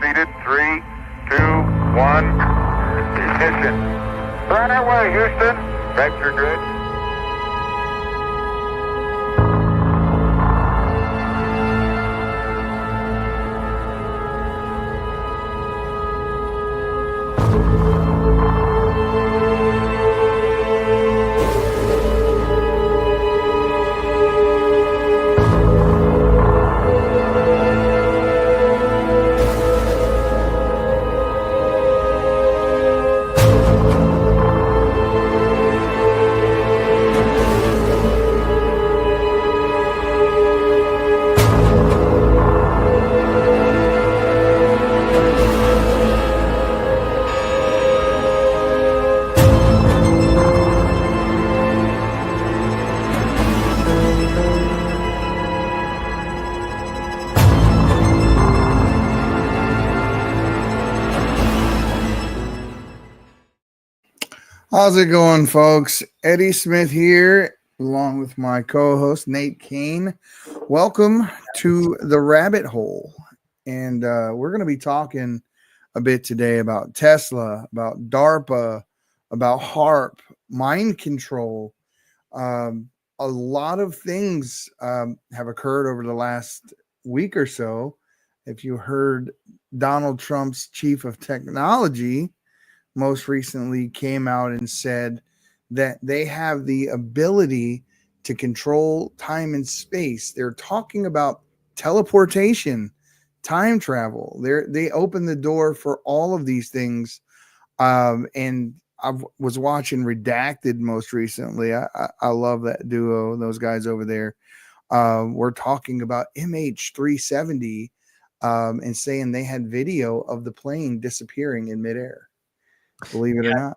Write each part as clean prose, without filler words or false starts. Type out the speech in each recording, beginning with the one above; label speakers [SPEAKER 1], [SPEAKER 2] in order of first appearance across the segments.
[SPEAKER 1] proceeded. 3, 2, 1. Ignition. We're on our way, Houston. Vector grid.
[SPEAKER 2] How's it going, folks? Eddie Smith here, along with my co-host, Nate Kane. Welcome to the Rabbit Hole. And we're going to be talking a bit today about Tesla, about DARPA, about HAARP, mind control. A lot of things have occurred over the last week or so. If you heard, Donald Trump's chief of technology most recently came out and said that they have the ability to control time and space. They're talking about teleportation, time travel. They open the door for all of these things. And I was watching Redacted most recently. I love that duo, those guys over there. We're talking about MH370 and saying they had video of the plane disappearing in midair. Believe it or not.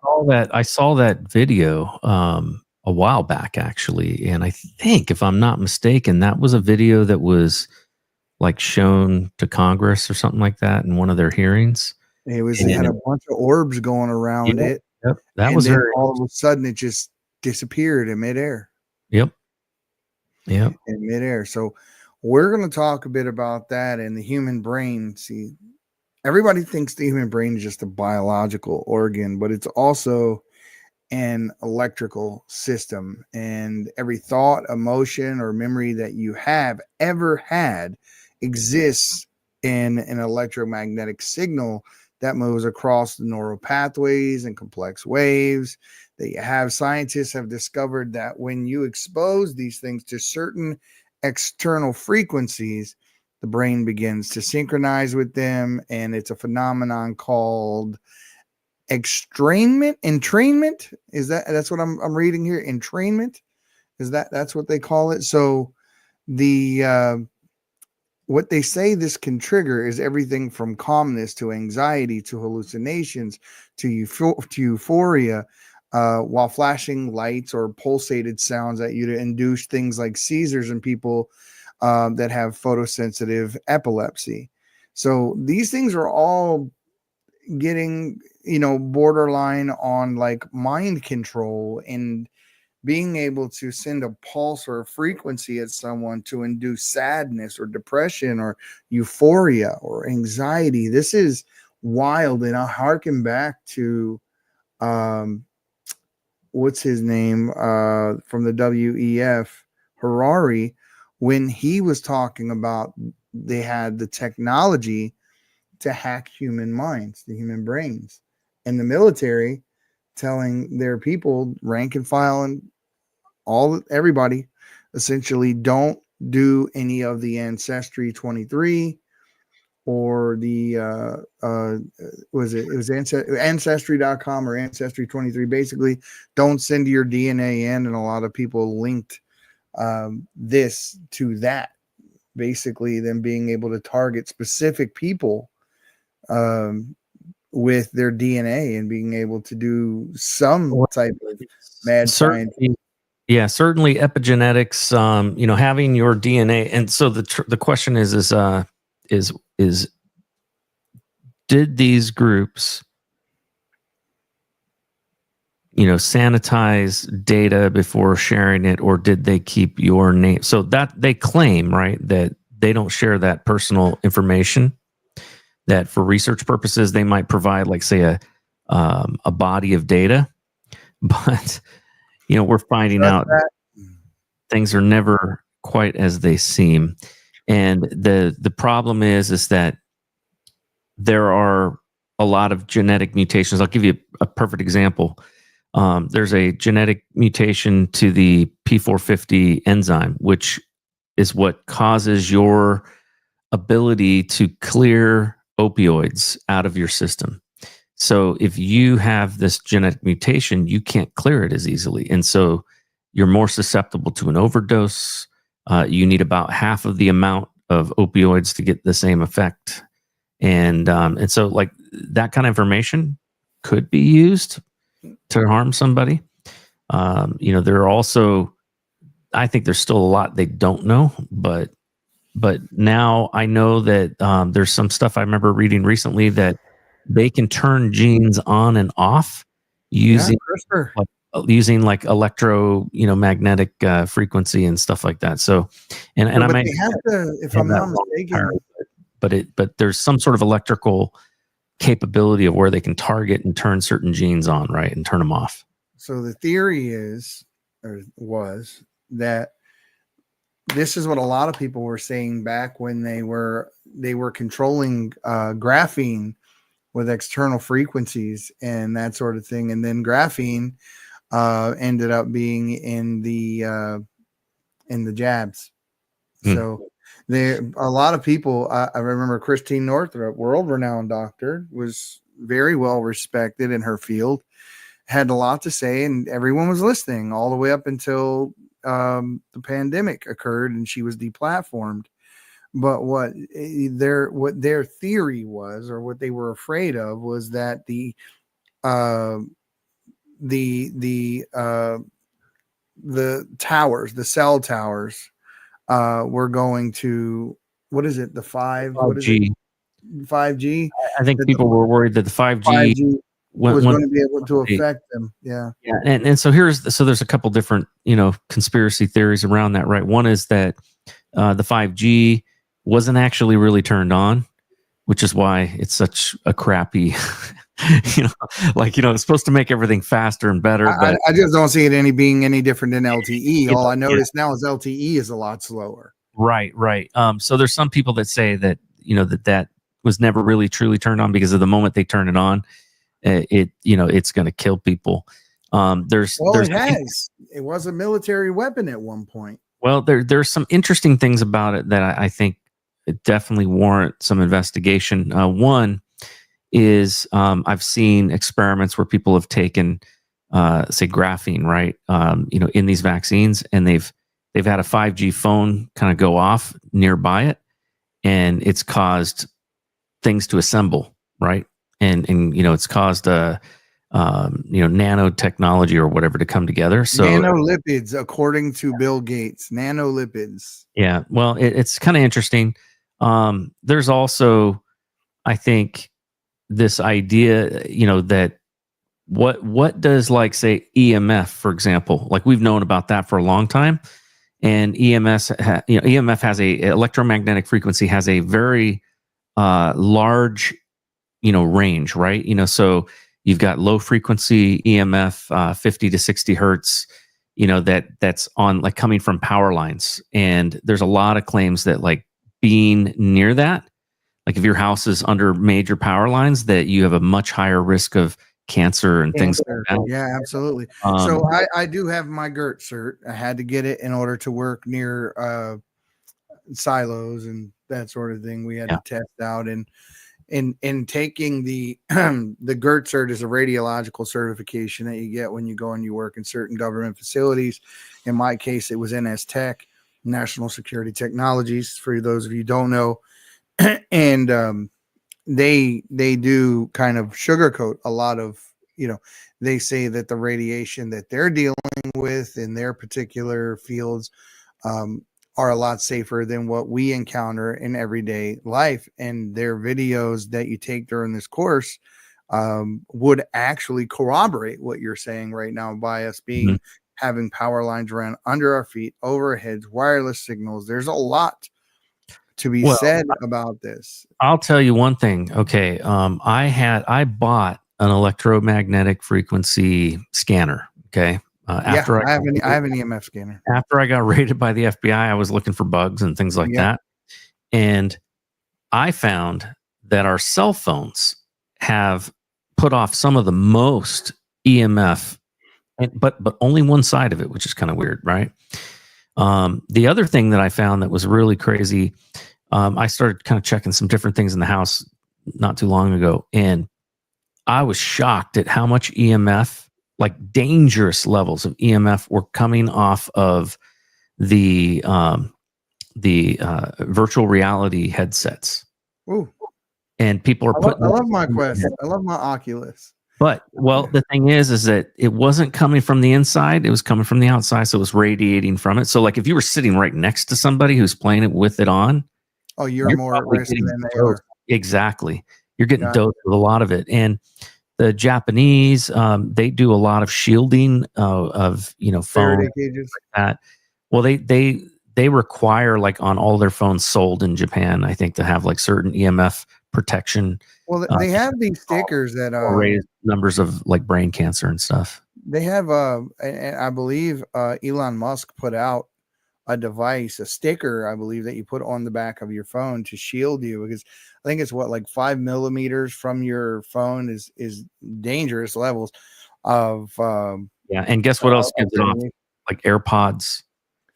[SPEAKER 3] I saw that video a while back, actually, and I think, if I'm not mistaken, that was a video that was like shown to Congress or something like that in one of their hearings.
[SPEAKER 2] It had a bunch of orbs going around it.
[SPEAKER 3] Yep, that was
[SPEAKER 2] all of a sudden it just disappeared in midair.
[SPEAKER 3] Yep.
[SPEAKER 2] In midair. So we're going to talk a bit about that and the human brain. See, everybody thinks the human brain is just a biological organ, but it's also an electrical system. And every thought, emotion, or memory that you have ever had exists in an electromagnetic signal that moves across the neural pathways and complex waves that you have. Scientists have discovered that when you expose these things to certain external frequencies, the brain begins to synchronize with them, and it's a phenomenon called entrainment. That's what I'm reading here. Entrainment that's what they call it. So the what they say this can trigger is everything from calmness to anxiety to hallucinations to euphoria, while flashing lights or pulsated sounds at you to induce things like seizures in people that have photosensitive epilepsy. So these things are all getting, borderline on like mind control and being able to send a pulse or a frequency at someone to induce sadness or depression or euphoria or anxiety. This is wild. And I'll harken back to, what's his name, from the WEF, Harari, when he was talking about they had the technology to hack human minds, the human brains, and the military telling their people, rank and file, and everybody, essentially, don't do any of the Ancestry 23 or the Ancestry.com or Ancestry 23. Basically, don't send your DNA in, and a lot of people linked this to that, basically them being able to target specific people with their DNA and being able to do some type of mad science.
[SPEAKER 3] Yeah, certainly epigenetics, having your DNA. And so the question is did these groups sanitize data before sharing it, or did they keep your name? So that they claim, right, that they don't share that personal information. that for research purposes, they might provide, like, say, a body of data, but we're finding out
[SPEAKER 2] that.
[SPEAKER 3] things are never quite as they seem. And the problem is that there are a lot of genetic mutations. I'll give you a perfect example. There's a genetic mutation to the P450 enzyme, which is what causes your ability to clear opioids out of your system. So if you have this genetic mutation, you can't clear it as easily. And so you're more susceptible to an overdose. You need about half of the amount of opioids to get the same effect. And so, like, that kind of information could be used to harm somebody. There are also, I think there's still a lot they don't know, but now I know that there's some stuff I remember reading recently that they can turn genes on and off using
[SPEAKER 2] CRISPR.
[SPEAKER 3] using like electromagnetic frequency and stuff like that. So, and I might
[SPEAKER 2] they have to, if I'm not mistaken,
[SPEAKER 3] but there's some sort of electrical capability of where they can target and turn certain genes on, right, and turn them off.
[SPEAKER 2] So the theory was that this is what a lot of people were saying back when they were controlling graphene with external frequencies and that sort of thing, and then graphene ended up being in the jabs. So a lot of people, I remember Christine Northrup, world-renowned doctor, was very well respected in her field, had a lot to say, and everyone was listening all the way up until the pandemic occurred and she was deplatformed. But what their theory was, or what they were afraid of, was that the towers, the cell towers, were going to, what is it? The 5G.
[SPEAKER 3] I think people were worried that the 5G
[SPEAKER 2] was going to be able to affect them. Yeah.
[SPEAKER 3] And so there's a couple different, conspiracy theories around that, right? One is that the 5G wasn't actually really turned on, which is why it's such a crappy, it's supposed to make everything faster and better. But
[SPEAKER 2] I just don't see it being any different than LTE. All I notice now is LTE is a lot slower.
[SPEAKER 3] Right. So there's some people that say that, that was never really truly turned on, because of the moment they turn it on, it's going to kill people.
[SPEAKER 2] It was a military weapon at one point.
[SPEAKER 3] Well, there's some interesting things about it that I think it definitely warrant some investigation. One is I've seen experiments where people have taken, say, graphene, right? In these vaccines, and they've had a 5G phone kind of go off nearby it, and it's caused things to assemble, right? And it's caused nanotechnology or whatever to come together. So
[SPEAKER 2] nanolipids, according to Bill Gates, nanolipids.
[SPEAKER 3] Yeah, well, it's kind of interesting. There's also, I think, this idea, that what does, like, say, EMF, for example, like, we've known about that for a long time, and EMF has a electromagnetic frequency, has a very large range, right? So you've got low frequency EMF, 50 to 60 hertz, that's on, like, coming from power lines. And there's a lot of claims that, like, being near that, like, if your house is under major power lines, that you have a much higher risk of cancer and things like that.
[SPEAKER 2] Yeah, absolutely. So I do have my GERT cert. I had to get it in order to work near silos and that sort of thing. We had to test out, and in taking the GERT cert is a radiological certification that you get when you go and you work in certain government facilities. In my case, it was NS Tech, National Security Technologies, for those of you who don't know. And they do kind of sugarcoat a lot of, they say that the radiation that they're dealing with in their particular fields are a lot safer than what we encounter in everyday life. And their videos that you take during this course would actually corroborate what you're saying right now, by us being having power lines ran under our feet, over our heads, wireless signals. There's a lot to be said about this.
[SPEAKER 3] I'll tell you one thing. Okay. I bought an electromagnetic frequency scanner. Okay. After
[SPEAKER 2] I have an EMF scanner.
[SPEAKER 3] After I got raided by the FBI, I was looking for bugs and things like that. And I found that our cell phones have put off some of the most EMF, but only one side of it, which is kind of weird, right? The other thing that I found that was really crazy, I started kind of checking some different things in the house not too long ago, and I was shocked at how much EMF, like dangerous levels of EMF, were coming off of the virtual reality headsets.
[SPEAKER 2] Ooh.
[SPEAKER 3] And people are putting.
[SPEAKER 2] I love my Quest. I love my Oculus.
[SPEAKER 3] But the thing is that it wasn't coming from the inside; it was coming from the outside. So it was radiating from it. So, like, if you were sitting right next to somebody who's playing it with it on,
[SPEAKER 2] you're more at risk than they are.
[SPEAKER 3] Exactly, you're getting dosed with a lot of it. And the Japanese, they do a lot of shielding of phone cages like that. Well, they require, like, on all their phones sold in Japan, I think, to have like certain EMF protection.
[SPEAKER 2] Well, they have these stickers that
[SPEAKER 3] raise numbers of like brain cancer and stuff.
[SPEAKER 2] They have and I believe Elon Musk put out a device, a sticker, I believe, that you put on the back of your phone to shield you, because I think it's like 5 millimeters from your phone is dangerous levels of
[SPEAKER 3] and guess what else gives it off? Like AirPods.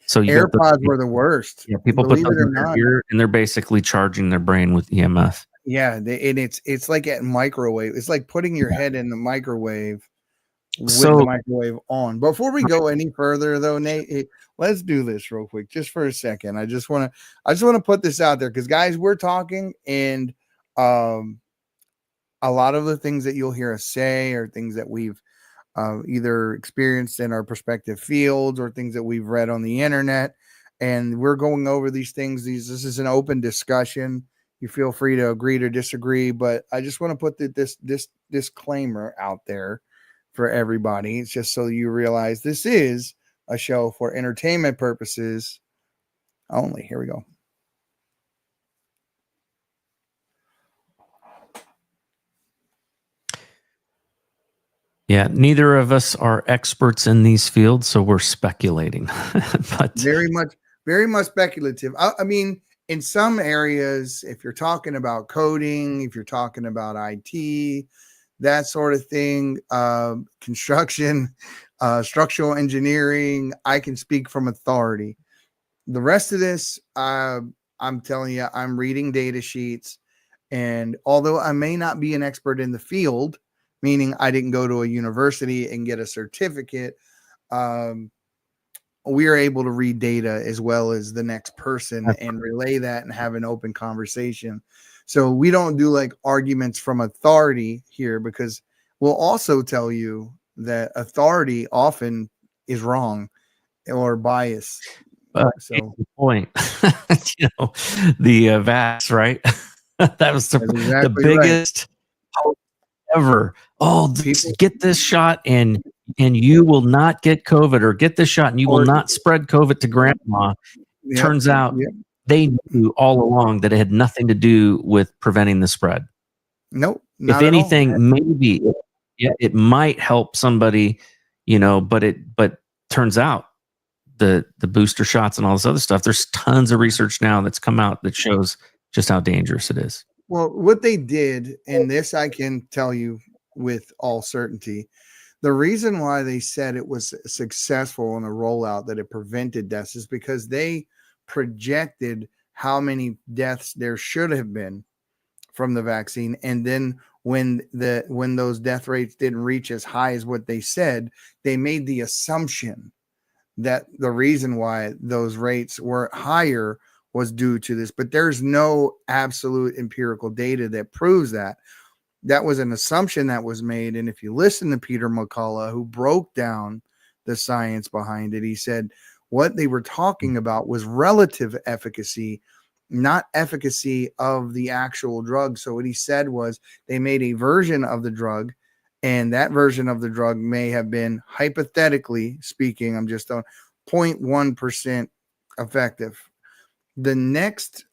[SPEAKER 3] So
[SPEAKER 2] AirPods were the worst.
[SPEAKER 3] Yeah, people put them in their ear and they're basically charging their brain with EMF.
[SPEAKER 2] Yeah, and it's like at microwave. It's like putting your head in the microwave with the microwave on. Before we go any further, though, Nate, let's do this real quick, just for a second. I just want to put this out there, because, guys, we're talking, and a lot of the things that you'll hear us say are things that we've either experienced in our prospective fields or things that we've read on the internet, and we're going over these things. This is an open discussion. You feel free to agree to disagree, but I just want to put this disclaimer out there for everybody. It's just so you realize this is a show for entertainment purposes only. Here we go.
[SPEAKER 3] Yeah, neither of us are experts in these fields, so we're speculating. But
[SPEAKER 2] very much speculative. I mean, in some areas, if you're talking about coding, if you're talking about IT, that sort of thing, construction, structural engineering, I can speak from authority. The rest of this, I'm telling you, I'm reading data sheets, and although I may not be an expert in the field, meaning I didn't go to a university and get a certificate, we are able to read data as well as the next person and relay that and have an open conversation. So we don't do like arguments from authority here, because we'll also tell you that authority often is wrong or biased.
[SPEAKER 3] So the point, the VAX, right? That was the biggest hope ever. Oh, get this shot and you will not get COVID, or get this shot and you will not spread COVID to grandma. Turns out they knew all along that it had nothing to do with preventing the spread.
[SPEAKER 2] Nope.
[SPEAKER 3] If anything, maybe it might help somebody, but turns out the booster shots and all this other stuff, there's tons of research now that's come out that shows just how dangerous it is.
[SPEAKER 2] Well, what they did, and this I can tell you with all certainty, the reason why they said it was successful in the rollout, that it prevented deaths, is because they projected how many deaths there should have been from the vaccine. And then when those death rates didn't reach as high as what they said, they made the assumption that the reason why those rates were higher was due to this. But there's no absolute empirical data that proves that. That was an assumption that was made. And if you listen to Peter McCullough, who broke down the science behind it, he said what they were talking about was relative efficacy, not efficacy of the actual drug. So what he said was they made a version of the drug, and that version of the drug may have been, hypothetically speaking, I'm just on 0.1% effective. The next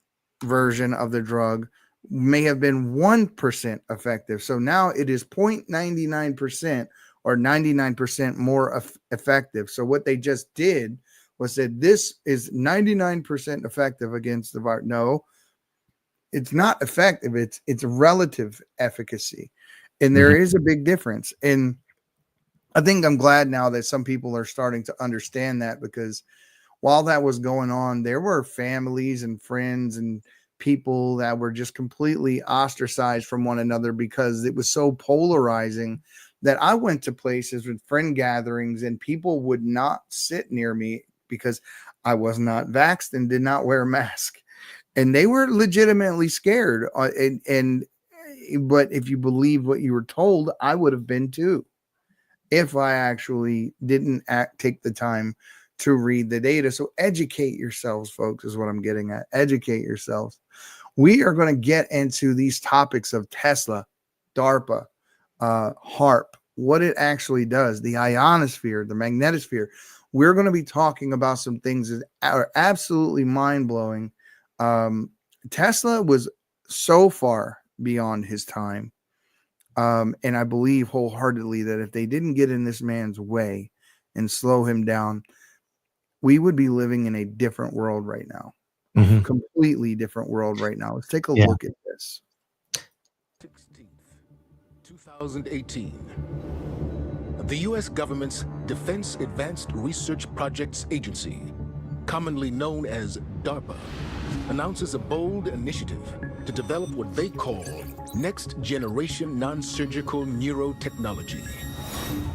[SPEAKER 2] version of the drug may have been 1% effective. So now it is 0.99% or 99% more effective. So what they just did was said this is 99% effective against the virus. No, it's not effective. It's relative efficacy. And there is a big difference. And I think I'm glad now that some people are starting to understand that, because while that was going on, there were families and friends and people that were just completely ostracized from one another because it was so polarizing that I went to places with friend gatherings and people would not sit near me because I was not vaxxed and did not wear a mask. And they were legitimately scared. But if you believed what you were told, I would have been too, if I actually didn't take the time to read the data. So educate yourselves, folks, is what I'm getting at. Educate yourselves. We are going to get into these topics of Tesla, DARPA, HAARP, what it actually does, the ionosphere, the magnetosphere. We're going to be talking about some things that are absolutely mind-blowing. Tesla was so far beyond his time. And I believe wholeheartedly that if they didn't get in this man's way and slow him down, we would be living in a different world right now. Completely different world right now. Let's take a look at this.
[SPEAKER 4] 16th, 2018. The U.S. government's Defense Advanced Research Projects Agency, commonly known as DARPA, announces a bold initiative to develop what they call next-generation non-surgical neurotechnology.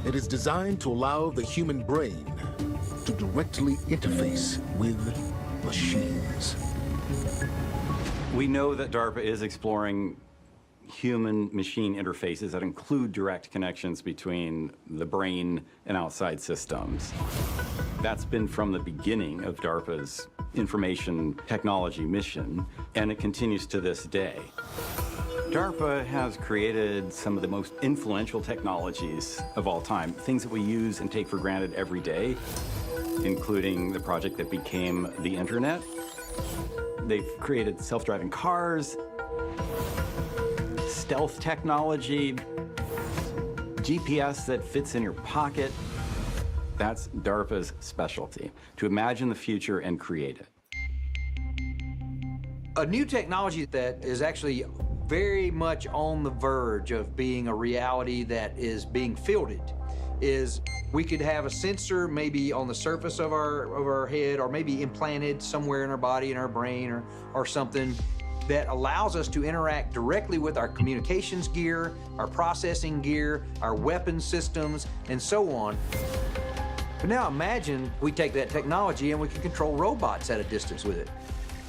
[SPEAKER 4] It is designed to allow the human brain to directly interface with machines.
[SPEAKER 5] We know that DARPA is exploring human-machine interfaces that include direct connections between the brain and outside systems. That's been from the beginning of DARPA's information technology mission, and it continues to this day. DARPA has created some of the most influential technologies of all time, things that we use and take for granted every day, including the project that became the internet. They've created self-driving cars, stealth technology, GPS that fits in your pocket. That's DARPA's specialty, to imagine the future and create it.
[SPEAKER 6] A new technology that is actually very much on the verge of being a reality that is being fielded is we could have a sensor maybe on the surface of our head, or maybe implanted somewhere in our body, in our brain, or something that allows us to interact directly with our communications gear, our processing gear, our weapon systems, and so on. But now imagine we take that technology and we can control robots at a distance with it.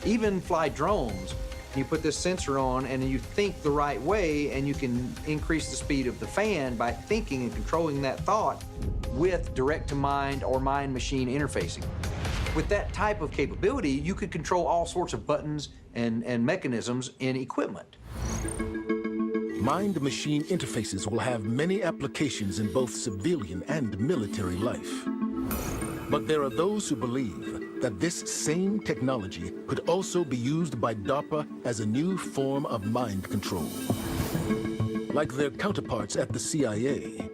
[SPEAKER 6] Even fly drones. You put this sensor on and you think the right way, and you can increase the speed of the fan by thinking and controlling that thought with direct-to-mind or mind-machine interfacing. With that type of capability, you could control all sorts of buttons and mechanisms in equipment.
[SPEAKER 4] Mind-machine interfaces will have many applications in both civilian and military life. But there are those who believe that this same technology could also be used by DARPA as a new form of mind control. Like their counterparts at the CIA,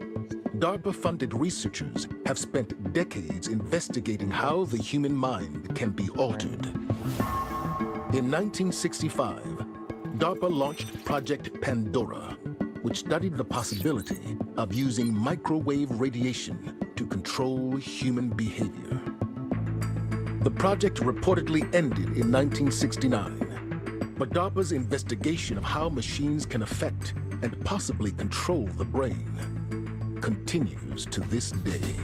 [SPEAKER 4] DARPA-funded researchers have spent decades investigating how the human mind can be altered. In 1965, DARPA launched Project Pandora, which studied the possibility of using microwave radiation to control human behavior. The project reportedly ended in 1969, but DARPA's investigation of how machines can affect and possibly control the brain continues to this day.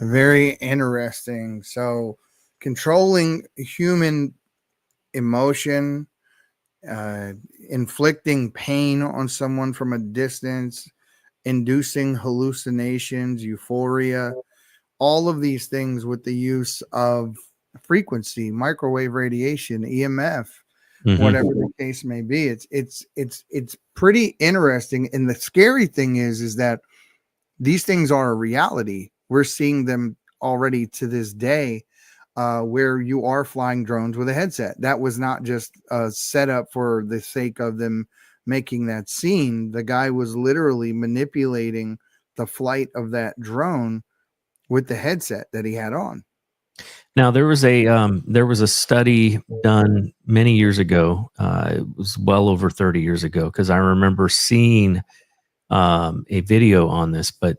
[SPEAKER 2] Very interesting. So, controlling human emotion, inflicting pain on someone from a distance, inducing hallucinations, euphoria, all of these things with the use of frequency, microwave radiation, EMF, whatever the case may be. It's pretty interesting. And the scary thing is that these things are a reality. We're seeing them already to this day. where you are flying drones with a headset. That was not just set up for the sake of them making that scene. The guy was literally manipulating the flight of that drone with the headset that he had on.
[SPEAKER 3] Now there was a study done many years ago. It was well over 30 years ago, because I remember seeing a video on this. But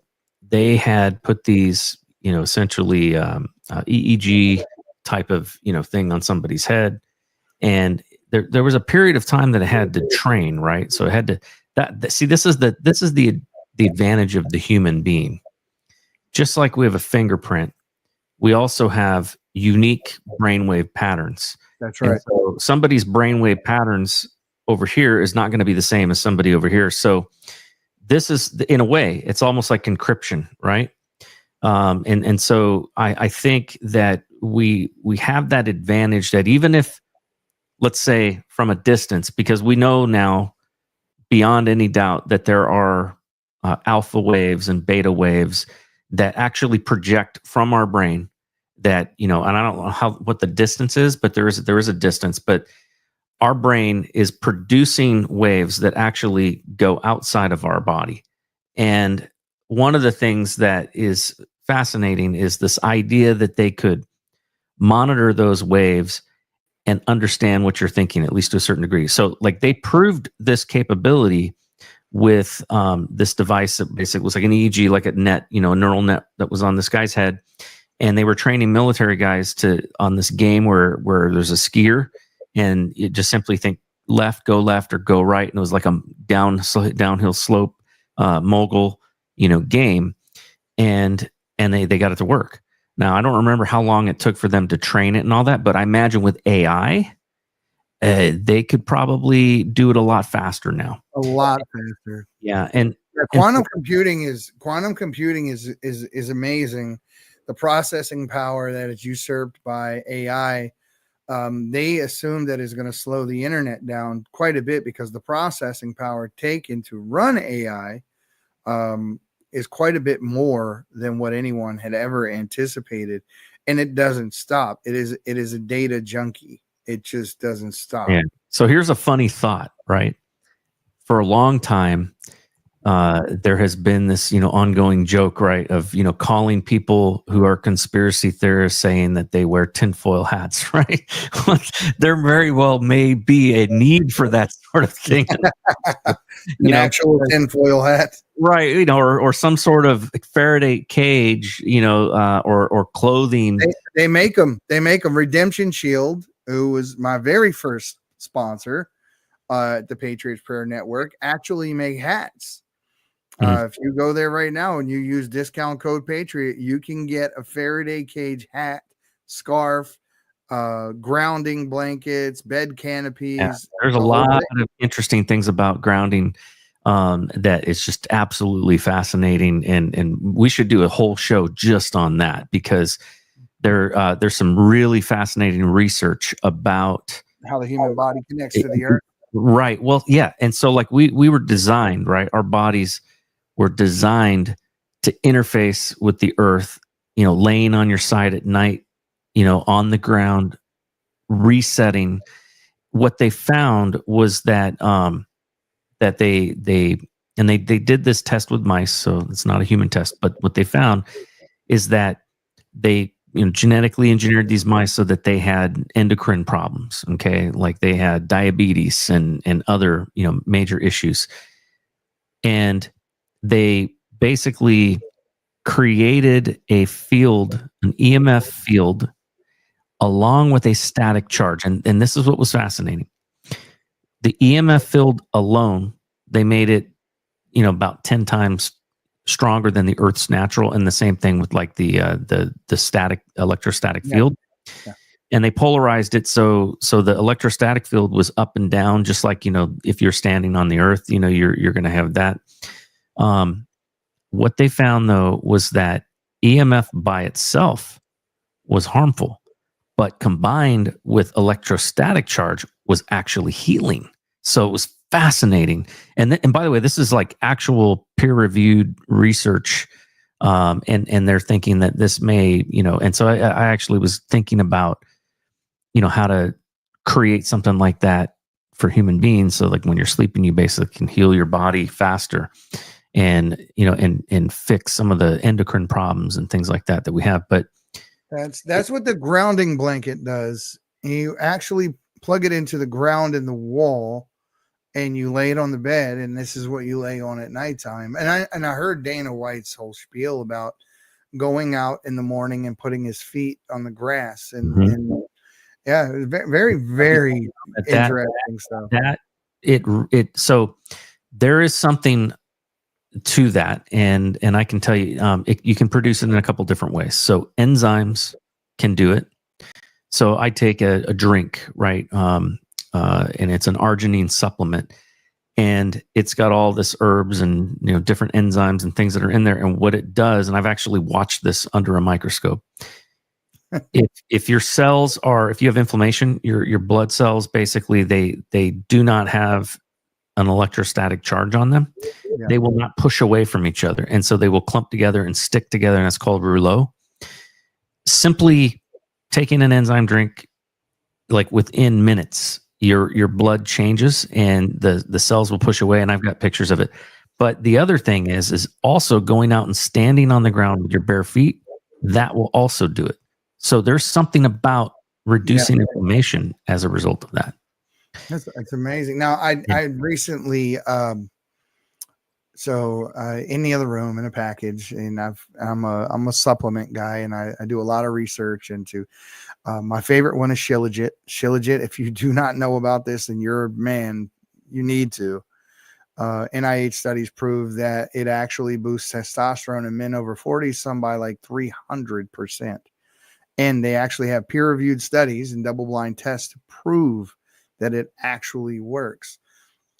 [SPEAKER 3] they had put these, essentially EEG type of thing on somebody's head, and there was a period of time that it had to train, right? So it had to see. This is the advantage of the human being. Just like we have a fingerprint, we also have unique brainwave patterns.
[SPEAKER 2] That's right.
[SPEAKER 3] And so somebody's brainwave patterns over here is not going to be the same as somebody over here. So this is, in a way, it's almost like encryption, right? And so I think that we have that advantage, that even if, let's say, from a distance, because we know now beyond any doubt that there are alpha waves and beta waves that actually project from our brain, that, and I don't know what the distance is, but there is a distance, but our brain is producing waves that actually go outside of our body. And one of the things that is fascinating is this idea that they could monitor those waves and understand what you're thinking, at least to a certain degree. So like, they proved this capability with this device that basically was like an EEG, like a net, a neural net that was on this guy's head. And they were training military guys on this game where there's a skier, and you just simply think left or go right. And it was like a downhill slope mogul, game. And they got it to work. Now, I don't remember how long it took for them to train it and all that, but I imagine with AI, they could probably do it a lot faster now.
[SPEAKER 2] A lot faster.
[SPEAKER 3] Yeah. And
[SPEAKER 2] quantum computing is amazing. The processing power that is usurped by AI, they assume that is going to slow the internet down quite a bit, because the processing power taken to run AI is quite a bit more than what anyone had ever anticipated. And it doesn't stop. It is a data junkie. It just doesn't stop.
[SPEAKER 3] Yeah. So here's a funny thought, right? For a long time, there has been this, ongoing joke, right, of, calling people who are conspiracy theorists, saying that they wear tinfoil hats, right? There very well may be a need for that sort of thing.
[SPEAKER 2] An actual tinfoil hat.
[SPEAKER 3] Right, or some sort of Faraday cage, or clothing.
[SPEAKER 2] They make them. Redemption Shield, who was my very first sponsor at the Patriots Prayer Network, actually make hats. If you go there right now and you use discount code Patriot, you can get a Faraday cage hat, scarf, grounding blankets, bed canopies.
[SPEAKER 3] Yeah, there's a lot of interesting things about grounding that is just absolutely fascinating, and we should do a whole show just on that, because there's some really fascinating research about
[SPEAKER 2] how the human body connects to the earth.
[SPEAKER 3] Right. Well, yeah. And so like we were designed, right? Our bodies were designed to interface with the earth, laying on your side at night, on the ground, resetting. What they found was that that they did this test with mice, so it's not a human test, but what they found is that they genetically engineered these mice so that they had endocrine problems, okay, like they had diabetes and other major issues, and they basically created a field, an EMF field, along with a static charge, and this is what was fascinating. The EMF field alone, they made it about 10 times stronger than the Earth's natural, and the same thing with like the static electrostatic field. Yeah. And they polarized it so the electrostatic field was up and down, just like if you're standing on the Earth, you're going to have that. What they found though was that EMF by itself was harmful, but combined with electrostatic charge was actually healing. So it was fascinating. And by the way, this is like actual peer-reviewed research And they're thinking that this may, and so I actually was thinking about, how to create something like that for human beings. So like when you're sleeping, you basically can heal your body faster and, and fix some of the endocrine problems and things like that we have. But
[SPEAKER 2] that's what the grounding blanket does. You actually plug it into the ground in the wall and you lay it on the bed, and this is what you lay on at nighttime. And I heard Dana White's whole spiel about going out in the morning and putting his feet on the grass, and yeah, it was very, very interesting stuff.
[SPEAKER 3] So there is something to that, and I can tell you, you can produce it in a couple different ways. So enzymes can do it. So I take a drink, right? And it's an arginine supplement, and it's got all this herbs and different enzymes and things that are in there. And what it does, and I've actually watched this under a microscope. If your cells if you have inflammation, your blood cells basically they do not have an electrostatic charge on them. Yeah. They will not push away from each other, and so they will clump together and stick together, and that's called rouleau. Simply taking an enzyme drink, like within minutes, your blood changes and the cells will push away, and I've got pictures of it. But the other thing is also going out and standing on the ground with your bare feet. That will also do it. So there's something about reducing inflammation as a result of that.
[SPEAKER 2] That's amazing. Now I recently in the other room in a package, and I'm a supplement guy, and I do a lot of research into my favorite one is Shilajit. Shilajit, if you do not know about this, and you're a man, you need to. NIH studies prove that it actually boosts testosterone in men over 40, some by like 300%. And they actually have peer-reviewed studies and double-blind tests to prove that it actually works.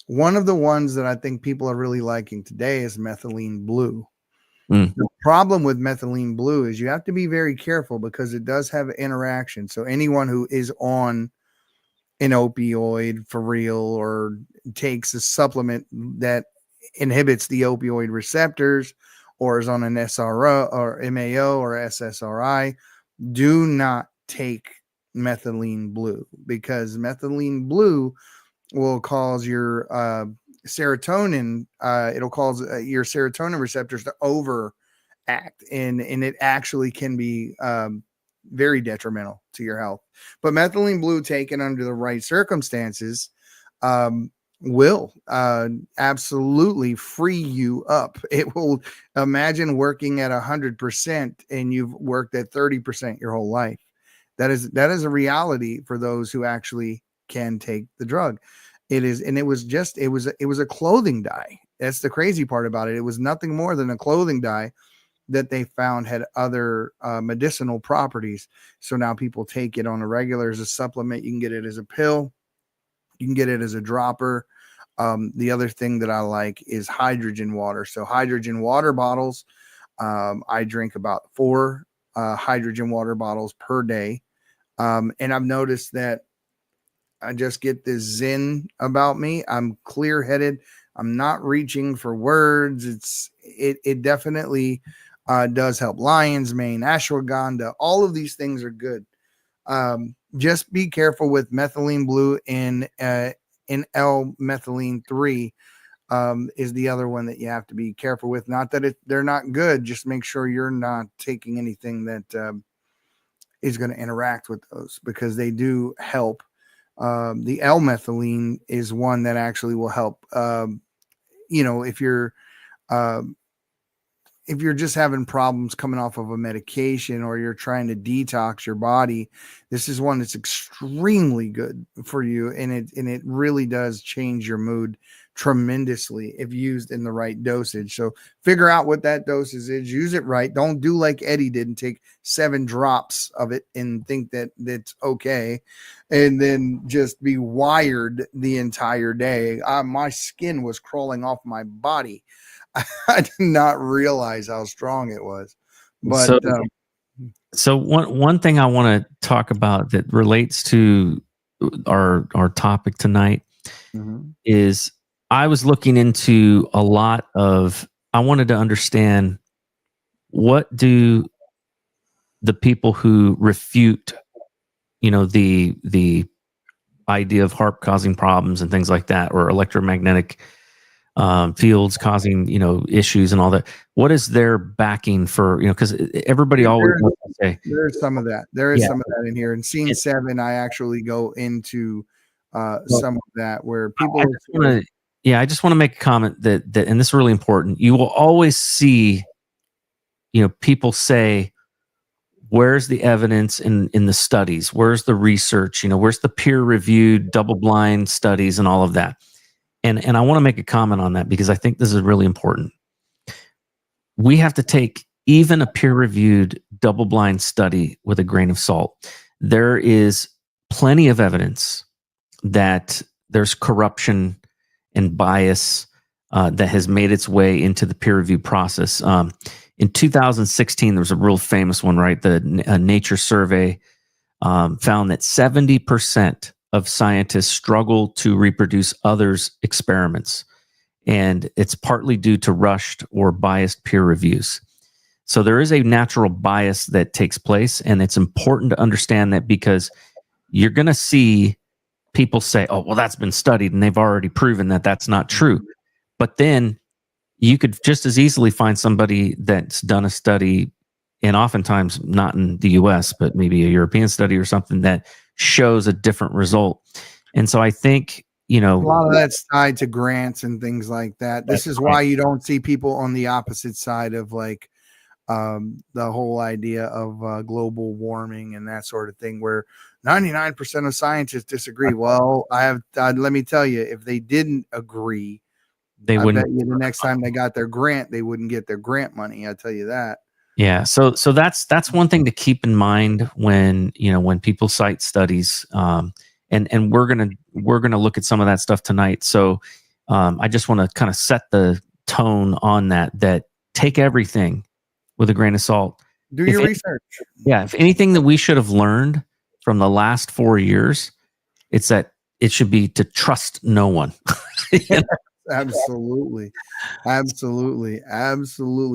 [SPEAKER 2] One of the ones that I think people are really liking today is methylene blue. The problem with methylene blue is you have to be very careful because it does have interaction. So anyone who is on an opioid for real or takes a supplement that inhibits the opioid receptors or is on an SRO or MAO or SSRI, do not take methylene blue, because methylene blue will cause your serotonin. It'll cause your serotonin receptors to overact, and it actually can be very detrimental to your health. But methylene blue, taken under the right circumstances, will absolutely free you up. It will, imagine working at 100% and you've worked at 30% your whole life. That is a reality for those who actually can take the drug. It is, and it was a clothing dye. That's the crazy part about it. It was nothing more than a clothing dye that they found had other medicinal properties. So now people take it on a regular as a supplement. You can get it as a pill. You can get it as a dropper. The other thing that I like is hydrogen water. So hydrogen water bottles, I drink about 4 hydrogen water bottles per day. And I've noticed that I just get this zen about me. I'm clear-headed. I'm not reaching for words. It definitely does help. Lion's mane, ashwagandha, all of these things are good. Just be careful with methylene blue and L-methylene 3 is the other one that you have to be careful with. Not that they're not good. Just make sure you're not taking anything that is going to interact with those, because they do help. The L-methylene is one that actually will help. If you're just having problems coming off of a medication, or you're trying to detox your body, this is one that's extremely good for you. And it really does change your mood tremendously if used in the right dosage. So figure out what that dosage is, use it right. Don't do like Eddie did and take 7 drops of it and think that that's okay, and then just be wired the entire day. My skin was crawling off my body. I did not realize how strong it was. But
[SPEAKER 3] so one thing I want to talk about that relates to our topic tonight is, I was looking into a lot of, I wanted to understand what do the people who refute, the idea of HAARP causing problems and things like that, or electromagnetic fields causing, issues and all that, what is their backing for, because everybody always wants to say
[SPEAKER 2] there's some of that. There is some of that in here. In scene 7, I actually go into some of that where people.
[SPEAKER 3] I just want to make a comment that, and this is really important. You will always see, people say, where's the evidence in the studies? Where's the research? Where's the peer-reviewed, double-blind studies and all of that? And I want to make a comment on that because I think this is really important. We have to take even a peer-reviewed, double-blind study with a grain of salt. There is plenty of evidence that there's corruption and bias that has made its way into the peer review process. In 2016, there was a real famous one, right? The Nature survey found that 70% of scientists struggle to reproduce others' experiments, and it's partly due to rushed or biased peer reviews. So there is a natural bias that takes place, and it's important to understand that because you're going to see people say, oh, well, that's been studied, and they've already proven that that's not true. But then you could just as easily find somebody that's done a study, and oftentimes not in the US, but maybe a European study or something that shows a different result. And so I think,
[SPEAKER 2] a lot of that's tied to grants and things like that. This is why you don't see people on the opposite side of like the whole idea of global warming and that sort of thing, where 99% of scientists disagree. Well, let me tell you, if they didn't agree,
[SPEAKER 3] they wouldn't.
[SPEAKER 2] Bet you the next time they got their grant, they wouldn't get their grant money. I tell you that.
[SPEAKER 3] Yeah. So that's one thing to keep in mind when people cite studies. And we're gonna look at some of that stuff tonight. So I just want to kind of set the tone on that take everything with a grain of salt.
[SPEAKER 2] Do your research.
[SPEAKER 3] Yeah. If anything that we should have learned from the last 4 years, it's that it should be to trust no one.
[SPEAKER 2] Absolutely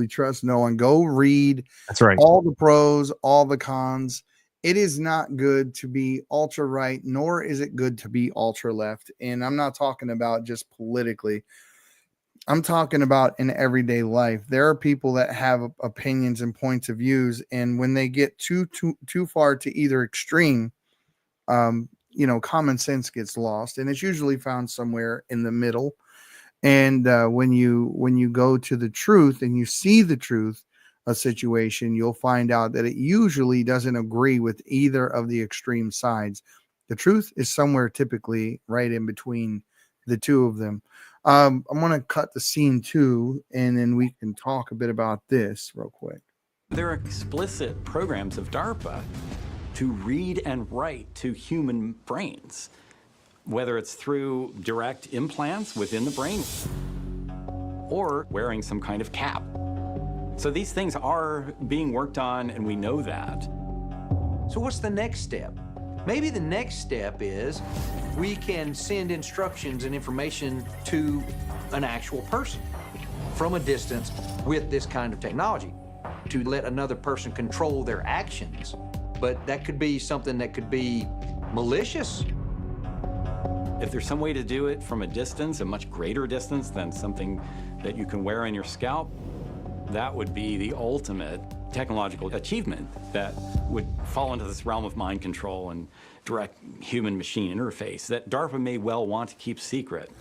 [SPEAKER 2] trust no one. Go read.
[SPEAKER 3] That's right.
[SPEAKER 2] All the pros, all the cons. It is not good to be ultra right, nor is it good to be ultra left. And I'm not talking about just politically. I'm talking about in everyday life. There are people that have opinions and points of views, and when they get too far to either extreme, common sense gets lost, and it's usually found somewhere in the middle. And when you go to the truth and you see the truth, a situation, you'll find out that it usually doesn't agree with either of the extreme sides. The truth is somewhere typically right in between the two of them. I'm going to cut the scene 2, and then we can talk a bit about this real quick.
[SPEAKER 5] There are explicit programs of DARPA to read and write to human brains, whether it's through direct implants within the brain or wearing some kind of cap. So these things are being worked on, and we know that.
[SPEAKER 6] So what's the next step? Maybe the next step is we can send instructions and information to an actual person from a distance with this kind of technology to let another person control their actions. But that could be something that could be malicious.
[SPEAKER 5] If there's some way to do it from a distance, a much greater distance than something that you can wear on your scalp, that would be the ultimate technological achievement that would fall into this realm of mind control and direct human-machine interface that DARPA may well want to keep secret.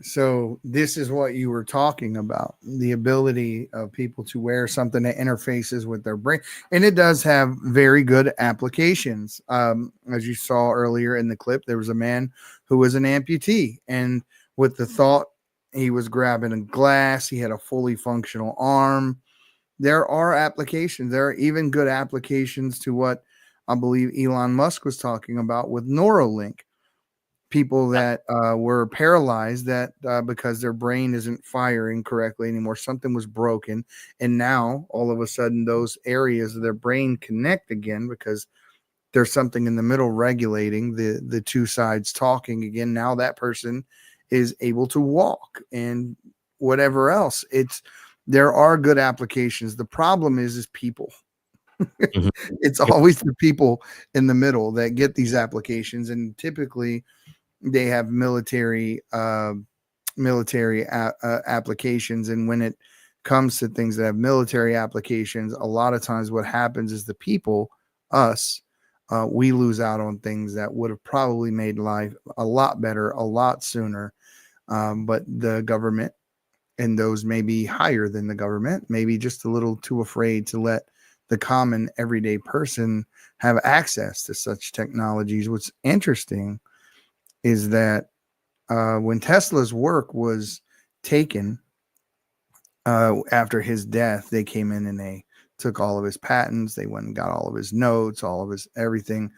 [SPEAKER 2] So this is what you were talking about, the ability of people to wear something that interfaces with their brain. And it does have very good applications. As you saw earlier in the clip, there was a man who was an amputee, and with the thought, he was grabbing a glass. He had a fully functional arm. There are applications. There are even good applications to what I believe Elon Musk was talking about with Neuralink. People that were paralyzed that because their brain isn't firing correctly anymore. Something was broken. And now all of a sudden those areas of their brain connect again because there's something in the middle regulating the two sides talking again. Now that person is able to walk and whatever else. there are good applications. The problem is people.
[SPEAKER 3] Mhm.
[SPEAKER 2] It's always the people in the middle that get these applications, and typically they have military applications. And when it comes to things that have military applications, a lot of times what happens is the people, us, we lose out on things that would have probably made life a lot better a lot sooner. But the government, and those maybe higher than the government, maybe just a little too afraid to let the common everyday person have access to such technologies. What's interesting is that when Tesla's work was taken after his death, they came in and they took all of his patents. They went and got all of his notes, all of his everything.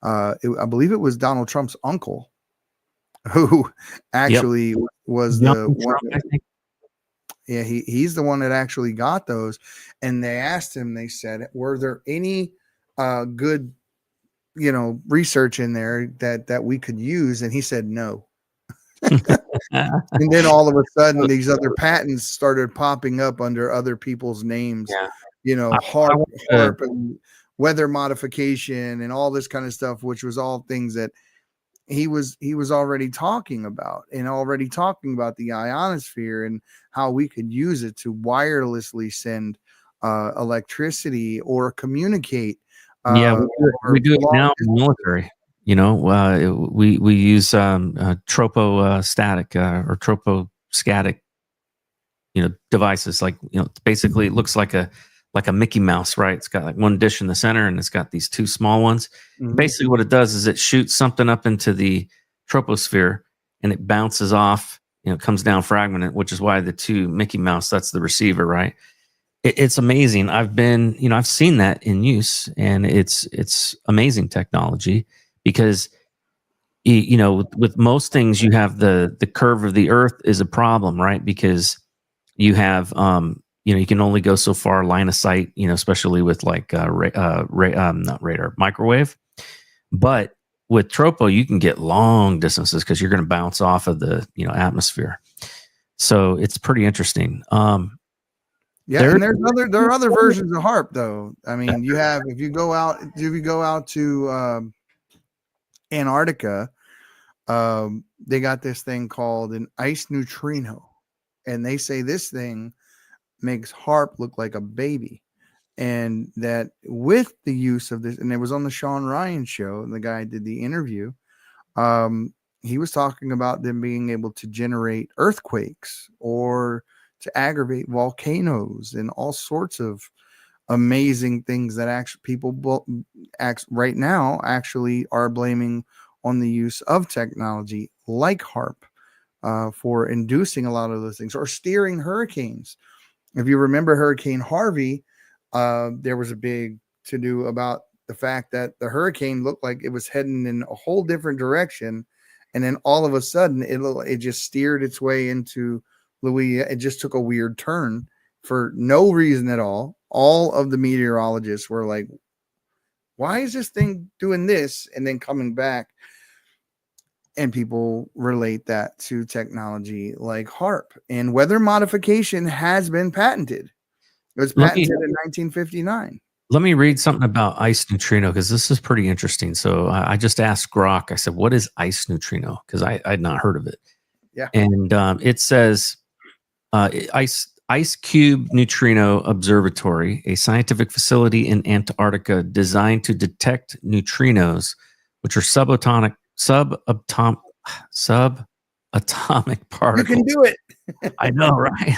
[SPEAKER 2] I believe it was Donald Trump's uncle who actually was the one. Yeah, he's the one that actually got those. And they asked him, they said, were there any good, research in there that we could use? And he said no. And then all of a sudden, these other patents started popping up under other people's names. HAARP and weather modification and all this kind of stuff, which was all things that he was already talking about, and already talking about the ionosphere and how we could use it to wirelessly send electricity or communicate.
[SPEAKER 3] We do it now in the military. We use tropostatic or troposcatic, devices. Like, basically it looks like a Mickey Mouse, right? It's got like one dish in the center and it's got these two small ones. Mm-hmm. Basically what it does is it shoots something up into the troposphere and it bounces off, comes down fragmented, which is why the two Mickey Mouse, that's the receiver, right? It's amazing. I've seen that in use, and it's amazing technology, because with most things you have the curve of the earth is a problem, right? Because you have you can only go so far line of sight, especially with like not radar, microwave. But with tropo, you can get long distances because you're going to bounce off of the atmosphere. So it's pretty interesting. And
[SPEAKER 2] there are other versions of HAARP though. I mean, if you go out to Antarctica, they got this thing called an ice neutrino, and they say this thing makes HAARP look like a baby. And that with the use of this, and it was on the Sean Ryan show, and the guy did the interview, he was talking about them being able to generate earthquakes or to aggravate volcanoes and all sorts of amazing things that actually people right now actually are blaming on the use of technology like HAARP for inducing a lot of those things, or steering hurricanes. If you remember Hurricane Harvey, there was a big to-do about the fact that the hurricane looked like it was heading in a whole different direction, and then all of a sudden it just steered its way into Louisiana. It just took a weird turn for no reason at all. All of the meteorologists were like, why is this thing doing this and then coming back? And people relate that to technology like HAARP, and weather modification has been patented. It was patented in 1959.
[SPEAKER 3] Let me read something about ice neutrino, because this is pretty interesting. So I just asked Grok, I said, what is ice neutrino? Because I had not heard of it.
[SPEAKER 2] Yeah.
[SPEAKER 3] And it says Ice Cube Neutrino Observatory, a scientific facility in Antarctica designed to detect neutrinos, which are subatomic particles.
[SPEAKER 2] You can do it.
[SPEAKER 3] I know, right?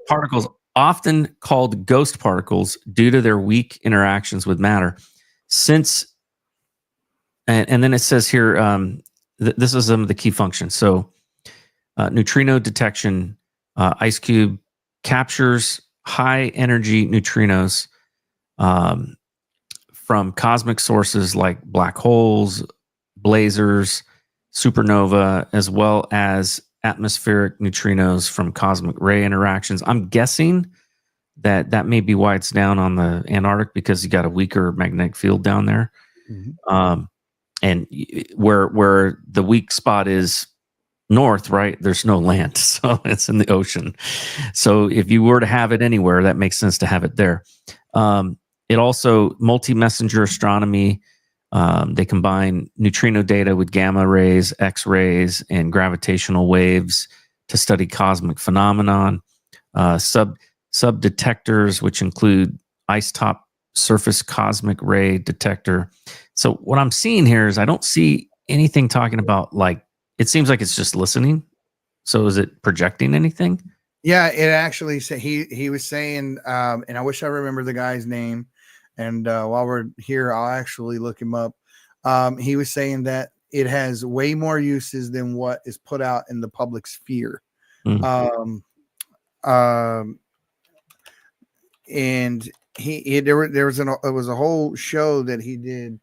[SPEAKER 3] Particles often called ghost particles due to their weak interactions with matter. And then it says here, this is some of the key functions. So neutrino detection, Ice Cube captures high energy neutrinos from cosmic sources like black holes, blazars, supernova, as well as atmospheric neutrinos from cosmic ray interactions. I'm guessing that may be why it's down on the Antarctic, because you got a weaker magnetic field down there. Mm-hmm. And where the weak spot is north, right, there's no land, so it's in the ocean. So if you were to have it anywhere, that makes sense to have it there. It also multi-messenger astronomy. They combine neutrino data with gamma rays, X-rays, and gravitational waves to study cosmic phenomenon. Sub detectors, which include isotope surface cosmic ray detector. So what I'm seeing here is I don't see anything talking about, like, it seems like it's just listening. So is it projecting anything?
[SPEAKER 2] Yeah, it actually said he was saying, and I wish I remember the guy's name. And while we're here, I'll actually look him up. He was saying that it has way more uses than what is put out in the public sphere. And there was a whole show that he did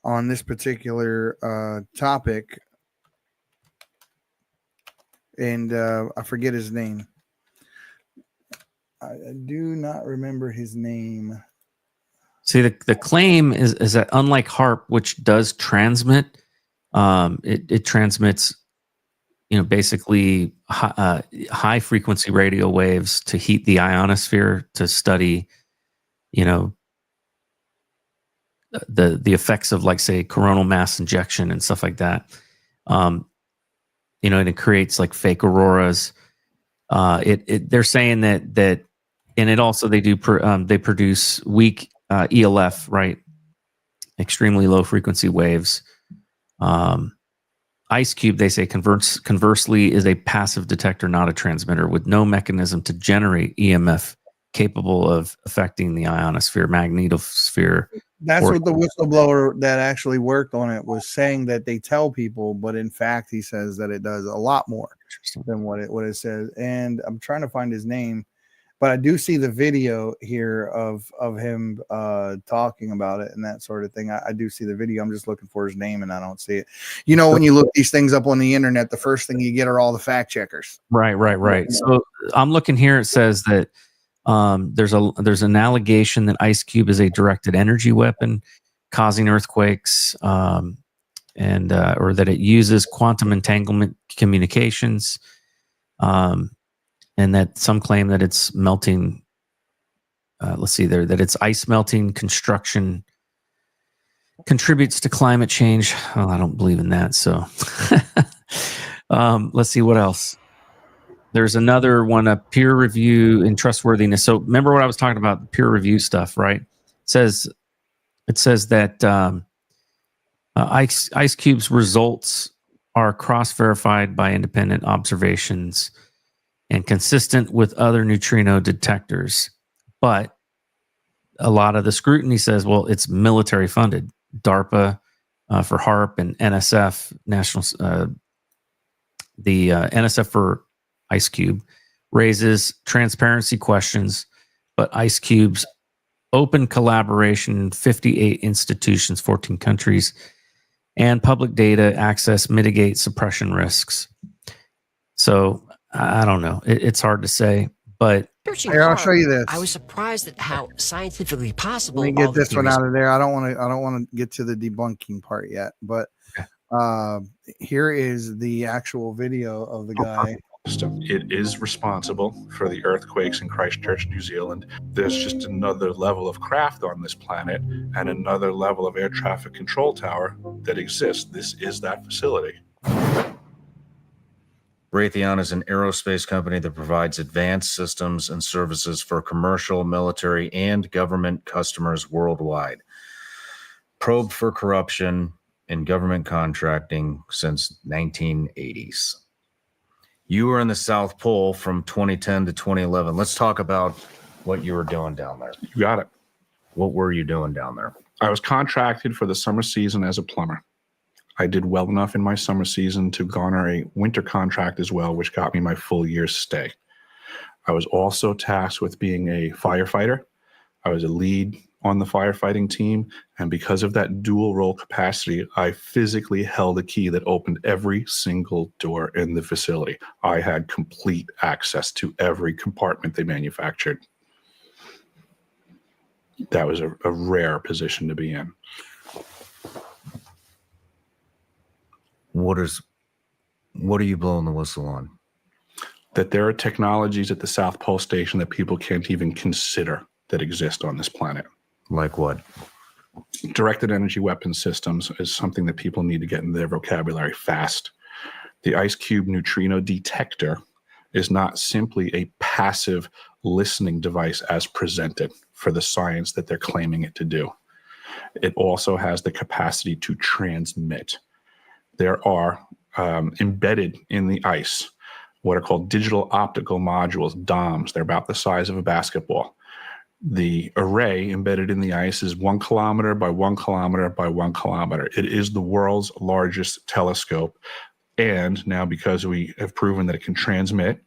[SPEAKER 2] on this particular topic, and I forget his name. I do not remember his name.
[SPEAKER 3] See, the claim is that unlike HAARP, which does transmit, it transmits, basically high frequency radio waves to heat the ionosphere to study, the effects of, like, say, coronal mass injection and stuff like that. And it creates like fake auroras. They're saying that, and it also they produce weak ELF, right? Extremely low frequency waves. Ice Cube, they say, conversely, is a passive detector, not a transmitter, with no mechanism to generate EMF capable of affecting the ionosphere, magnetosphere.
[SPEAKER 2] That's what the whistleblower that actually worked on it was saying, that they tell people, but in fact, he says that it does a lot more than what it says. And I'm trying to find his name, but I do see the video here of him talking about it and that sort of thing. I do see the video. I'm just looking for his name and I don't see it. When you look these things up on the internet, the first thing you get are all the fact checkers.
[SPEAKER 3] Right. So I'm looking here. It says that there's an allegation that Ice Cube is a directed energy weapon causing earthquakes, or that it uses quantum entanglement communications. And that some claim that it's melting. That it's ice melting construction contributes to climate change. Well, I don't believe in that. So let's see what else. There's another one, a peer review and trustworthiness. So remember what I was talking about, the peer review stuff, right? It says that Ice Cube's results are cross-verified by independent observations and consistent with other neutrino detectors. But a lot of the scrutiny says, well, it's military funded. DARPA for HAARP and NSF, the NSF for Ice Cube, raises transparency questions, but Ice Cube's open collaboration in 58 institutions, 14 countries, and public data access mitigate suppression risks. So I don't know. It's hard to say, but
[SPEAKER 2] here, I'll show you this.
[SPEAKER 7] I was surprised at how scientifically possible.
[SPEAKER 2] Let me get this one out of there. I don't want to get to the debunking part yet, but here is the actual video of the guy.
[SPEAKER 8] It is responsible for the earthquakes in Christchurch, New Zealand. There's just another level of craft on this planet and another level of air traffic control tower that exists. This is that facility.
[SPEAKER 9] Raytheon is an aerospace company that provides advanced systems and services for commercial, military, and government customers worldwide. Probe for corruption in government contracting since 1980s. You were in the South Pole from 2010 to 2011. Let's talk about what you were doing down there.
[SPEAKER 8] You got it.
[SPEAKER 9] What were you doing down there?
[SPEAKER 8] I was contracted for the summer season as a plumber. I did well enough in my summer season to garner a winter contract as well, which got me my full year's stay. I was also tasked with being a firefighter. I was a lead on the firefighting team, and because of that dual role capacity, I physically held a key that opened every single door in the facility. I had complete access to every compartment they manufactured. That was a rare position to be in.
[SPEAKER 9] What are you blowing the whistle on?
[SPEAKER 8] That there are technologies at the South Pole Station that people can't even consider that exist on this planet.
[SPEAKER 9] Like what?
[SPEAKER 8] Directed energy weapon systems is something that people need to get in their vocabulary fast. The ice cube neutrino detector is not simply a passive listening device as presented for the science that they're claiming it to do. It also has the capacity to transmit. There are embedded in the ice what are called digital optical modules, DOMs. They're about the size of a basketball. The array embedded in the ice is 1 kilometer by 1 kilometer by 1 kilometer. It is the world's largest telescope. And now, because we have proven that it can transmit,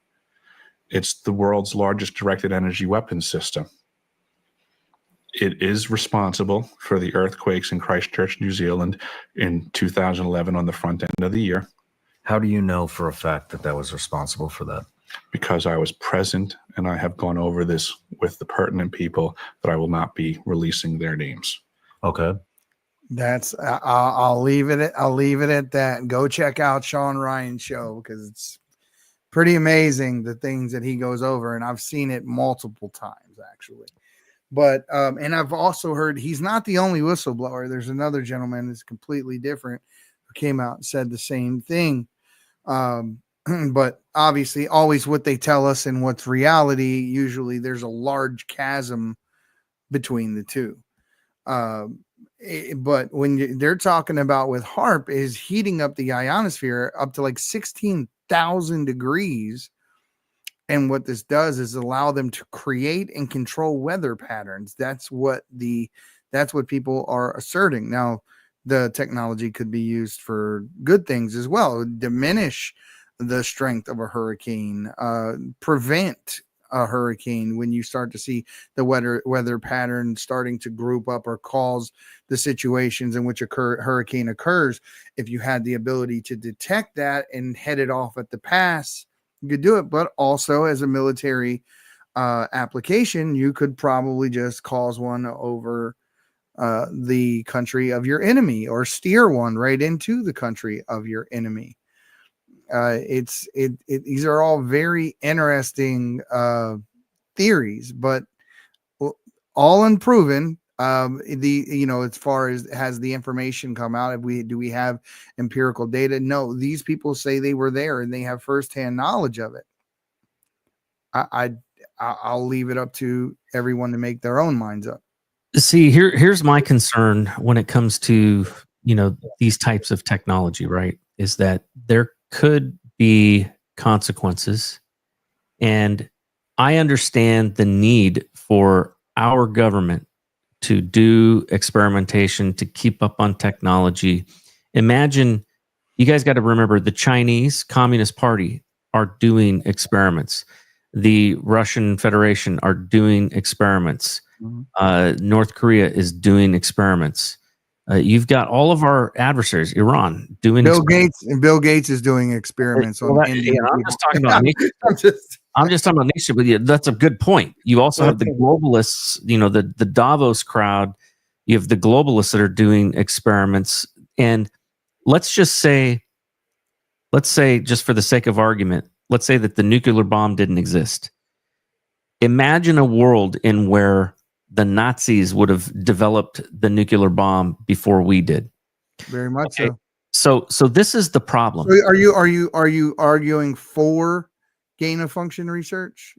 [SPEAKER 8] it's the world's largest directed energy weapon system. It is responsible for the earthquakes in Christchurch, New Zealand in 2011 on the front end of the year.
[SPEAKER 9] How do you know for a fact that that was responsible for that?
[SPEAKER 8] Because I was present and I have gone over this with the pertinent people that I will not be releasing their names.
[SPEAKER 9] Okay.
[SPEAKER 2] That's I'll leave it at that. Go check out Sean Ryan's show because it's pretty amazing the things that he goes over, and I've seen it multiple times actually. But and I've also heard he's not the only whistleblower. There's another gentleman that's completely different who came out and said the same thing. But obviously, always what they tell us and what's reality, usually there's a large chasm between the two. But when they're talking about with HAARP is heating up the ionosphere up to like 16,000 degrees. And what this does is allow them to create and control weather patterns. That's what people are asserting. Now, the technology could be used for good things as well. Diminish the strength of a hurricane, prevent a hurricane when you start to see the weather pattern starting to group up or cause the situations in which a hurricane occurs. If you had the ability to detect that and head it off at the pass, you could do it. But also as a military application, you could probably just cause one over the country of your enemy or steer one right into the country of your enemy. These are all very interesting theories, but all unproven. As far as has the information come out, do we have empirical data? No, these people say they were there and they have firsthand knowledge of it. I'll leave it up to everyone to make their own minds up.
[SPEAKER 3] See, here's my concern when it comes to, these types of technology, right? Is that there could be consequences. And I understand the need for our government to do experimentation, to keep up on technology. Imagine, you guys got to remember, the Chinese Communist Party are doing experiments. The Russian Federation are doing experiments. North Korea is doing experiments. You've got all of our adversaries, Iran, doing
[SPEAKER 2] Bill Gates is doing experiments on Indian people.
[SPEAKER 3] I'm just talking about nature. I'm just talking about nature, but yeah, that's a good point. You also have the globalists, the Davos crowd. You have the globalists that are doing experiments. And let's say, just for the sake of argument, let's say that the nuclear bomb didn't exist. Imagine a world in where the Nazis would have developed the nuclear bomb before we did.
[SPEAKER 2] Very much
[SPEAKER 3] okay. So this is the problem.
[SPEAKER 2] So are you arguing for gain of function research?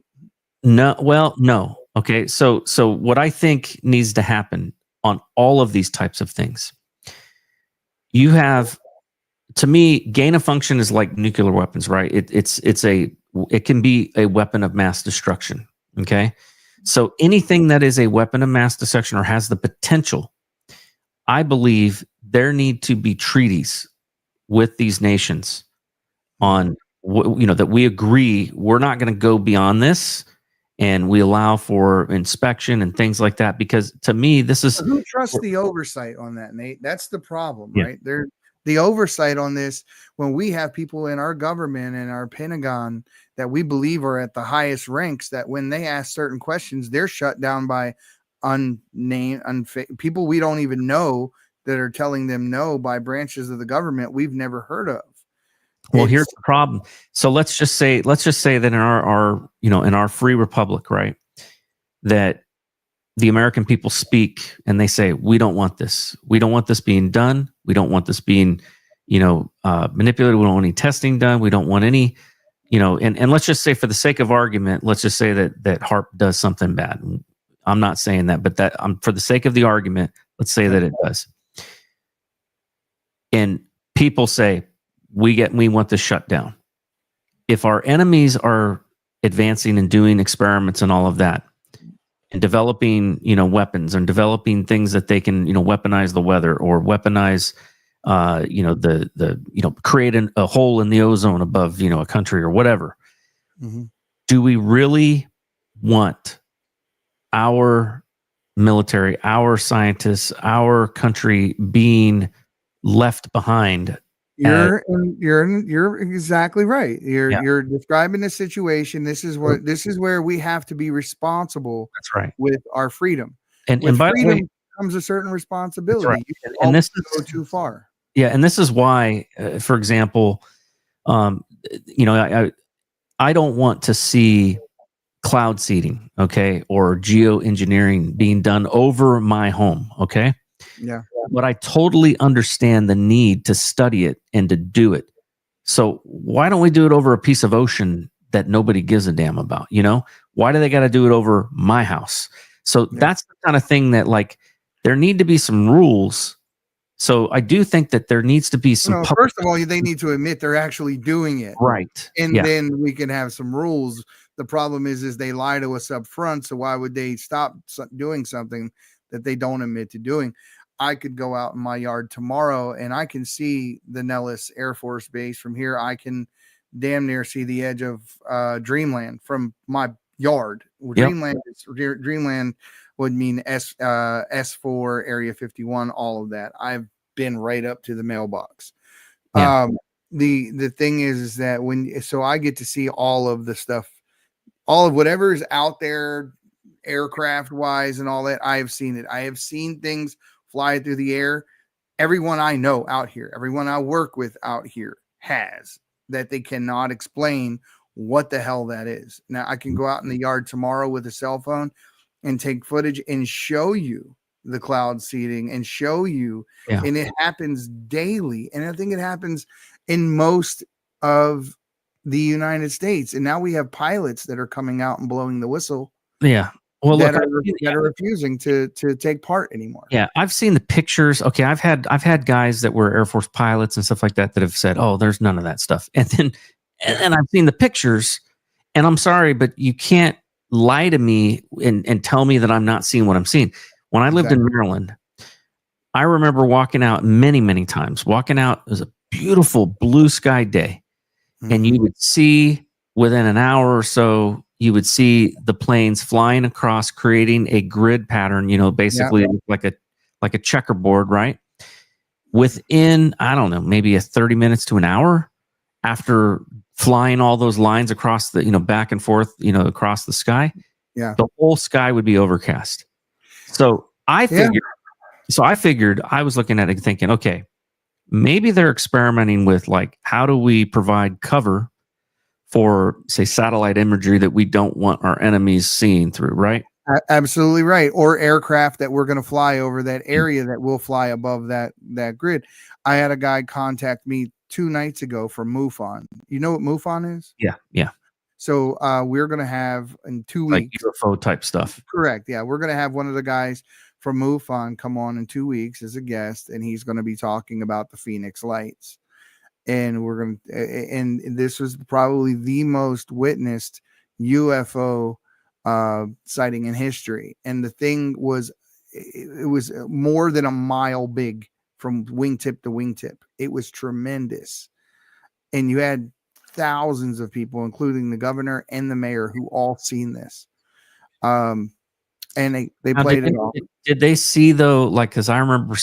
[SPEAKER 3] No. Well, no. Okay. So what I think needs to happen on all of these types of things, you have, to me, gain of function is like nuclear weapons, right? It can be a weapon of mass destruction. Okay. So anything that is a weapon of mass destruction or has the potential, I believe there need to be treaties with these nations on, that we agree we're not going to go beyond this, and we allow for inspection and things like that. Because to me, this is,
[SPEAKER 2] who trusts the oversight on that, Nate? That's the problem, right? The oversight on this, when we have people in our government and our Pentagon that we believe are at the highest ranks, that when they ask certain questions, they're shut down by people we don't even know that are telling them no by branches of the government we've never heard of.
[SPEAKER 3] Well, here's the problem. So let's just say that in our in our free republic, right, that the American people speak and they say, we don't want this. We don't want this being done. We don't want this being, manipulated. We don't want any testing done. We don't want any, and let's just say, for the sake of argument, let's just say that HAARP does something bad. I'm not saying that, but for the sake of the argument, let's say that it does. And people say, we want this shut down. If our enemies are advancing and doing experiments and all of that, and developing, weapons and developing things that they can, weaponize the weather or weaponize, create a hole in the ozone above, a country or whatever. Mm-hmm. Do we really want our military, our scientists, our country being left behind?
[SPEAKER 2] You're exactly right. You're describing the situation. This is where we have to be responsible.
[SPEAKER 3] That's right.
[SPEAKER 2] With our freedom.
[SPEAKER 3] And
[SPEAKER 2] by
[SPEAKER 3] freedom
[SPEAKER 2] the way, comes a certain responsibility.
[SPEAKER 3] Right.
[SPEAKER 2] You
[SPEAKER 3] and this
[SPEAKER 2] go too far.
[SPEAKER 3] Yeah, and this is why, for example, I don't want to see cloud seeding, okay, or geoengineering being done over my home, okay?
[SPEAKER 2] Yeah.
[SPEAKER 3] But I totally understand the need to study it and to do it. So why don't we do it over a piece of ocean that nobody gives a damn about? Why do they got to do it over my house? So that's the kind of thing that, like, there need to be some rules. So I do think that there needs to be some.
[SPEAKER 2] First of all, they need to admit they're actually doing it,
[SPEAKER 3] right?
[SPEAKER 2] And then we can have some rules. The problem is they lie to us up front. So why would they stop doing something that they don't admit to doing? I could go out in my yard tomorrow and I can see the Nellis Air Force Base from here. I can damn near see the edge of Dreamland from my yard. Dreamland would mean S4, Area 51, all of that. I've been right up to the mailbox. The thing is that so I get to see all of the stuff, all of whatever is out there, aircraft wise and all that. I have seen it. I have seen things fly through the air. Everyone I know out here, everyone I work with out here has that. They cannot explain what the hell that is. Now I can go out in the yard tomorrow with a cell phone and take footage and show you the cloud seeding and show you, and it happens daily. And I think it happens in most of the United States. And now we have pilots that are coming out and blowing the whistle.
[SPEAKER 3] Yeah. Well,
[SPEAKER 2] that are refusing to take part anymore.
[SPEAKER 3] Yeah, I've seen the pictures. Okay, I've had guys that were Air Force pilots and stuff like that that have said, "Oh, there's none of that stuff." And then I've seen the pictures, and I'm sorry, but you can't lie to me and tell me that I'm not seeing what I'm seeing. When I lived in Maryland, I remember walking out many times. Walking out, it was a beautiful blue sky day, and you would see within an hour or so, you would see the planes flying across, creating a grid pattern, basically like a checkerboard, right? Within, I don't know, maybe 30 minutes to an hour after flying all those lines across the, back and forth, across the sky, the whole sky would be overcast. So I figured, I was looking at it thinking, okay, maybe they're experimenting with, like, how do we provide cover for, say, satellite imagery that we don't want our enemies seeing through, right?
[SPEAKER 2] Absolutely right. Or aircraft that we're going to fly over that area that will fly above that grid. I had a guy contact me 2 nights ago from MUFON. You know what MUFON is?
[SPEAKER 3] Yeah.
[SPEAKER 2] So we're going to have in 2 weeks.
[SPEAKER 3] Like UFO type stuff.
[SPEAKER 2] Correct. Yeah. We're going to have one of the guys from MUFON come on in 2 weeks as a guest, and he's going to be talking about the Phoenix Lights. And and this was probably the most witnessed UFO sighting in history. And the thing was, it was more than a mile big from wingtip to wingtip. It was tremendous. And you had thousands of people, including the governor and the mayor, who all seen this. And they played it off.
[SPEAKER 3] Did they see, though, like, because I remember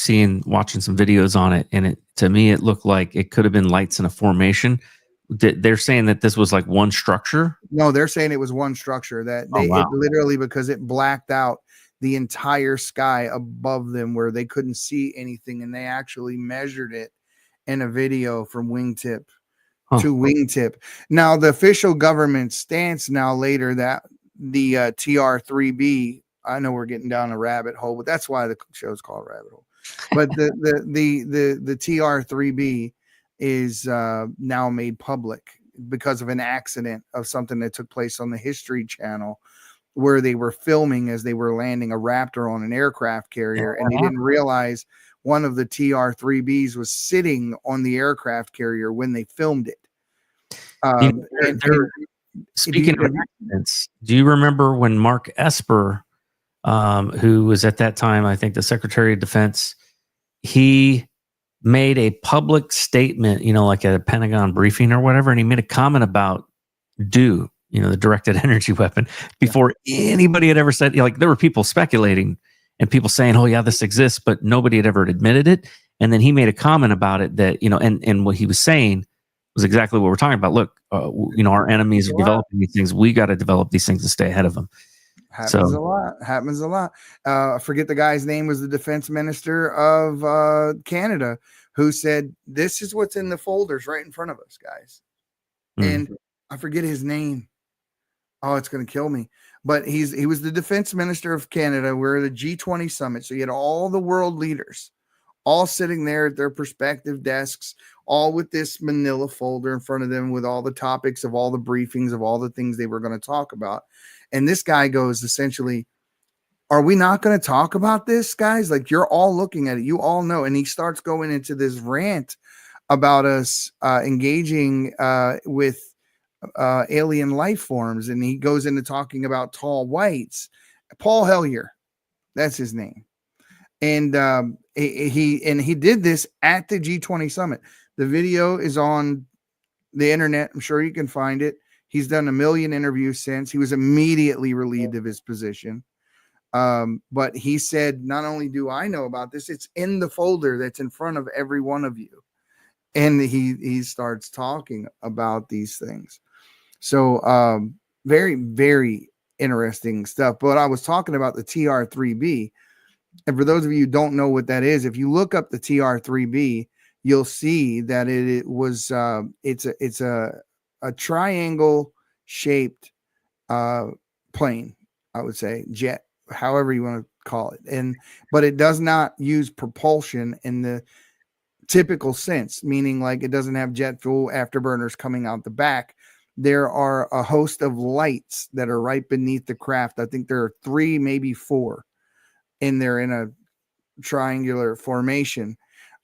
[SPEAKER 3] watching some videos on it, and to me it looked like it could have been lights in a formation. They're saying that this was like one structure?
[SPEAKER 2] No, they're saying it was one structure, that it literally, because it blacked out the entire sky above them where they couldn't see anything. And they actually measured it in a video from wingtip to wingtip. Now, the official government stance now later that the TR3B, I know we're getting down a rabbit hole, but that's why the show's called Rabbit Hole. But the TR3B is now made public because of an accident of something that took place on the History Channel, where they were filming as they were landing a Raptor on an aircraft carrier, and they didn't realize one of the TR3Bs was sitting on the aircraft carrier when they filmed it.
[SPEAKER 3] Speaking of accidents, do you remember when Mark Esper, who was at that time, I think, the Secretary of Defense, he made a public statement, like at a Pentagon briefing or whatever, and he made a comment about DEW, the directed energy weapon, before anybody had ever said, there were people speculating and people saying, oh yeah, this exists, but nobody had ever admitted it. And then he made a comment about it that, and what he was saying was exactly what we're talking about. Look, our enemies are developing these things. We got to develop these things to stay ahead of them.
[SPEAKER 2] Happens a lot. I forget the guy's name, was the defense minister of Canada, who said, this is what's in the folders right in front of us, guys. And I forget his name. Oh, it's going to kill me. But he was the defense minister of Canada. We're at a G20 summit. So you had all the world leaders all sitting there at their respective desks, all with this manila folder in front of them with all the topics of all the briefings of all the things they were going to talk about. And this guy goes essentially, are we not going to talk about this, guys? Like, you're all looking at it. You all know. And he starts going into this rant about us engaging with alien life forms. And he goes into talking about tall whites. Paul Hellyer, that's his name. And he did this at the G20 summit. The video is on the internet. I'm sure you can find it. He's done 1 million interviews since. He was immediately relieved of his position. But he said, not only do I know about this, it's in the folder that's in front of every one of you. And he starts talking about these things. So very, very interesting stuff. But I was talking about the TR3B. And for those of you who don't know what that is, if you look up the TR3B, you'll see that it's a triangle shaped plane, I would say, jet, however you want to call it. But it does not use propulsion in the typical sense, meaning like it doesn't have jet fuel afterburners coming out the back. There are a host of lights that are right beneath the craft. I think there are 3, maybe 4, and they're in a triangular formation.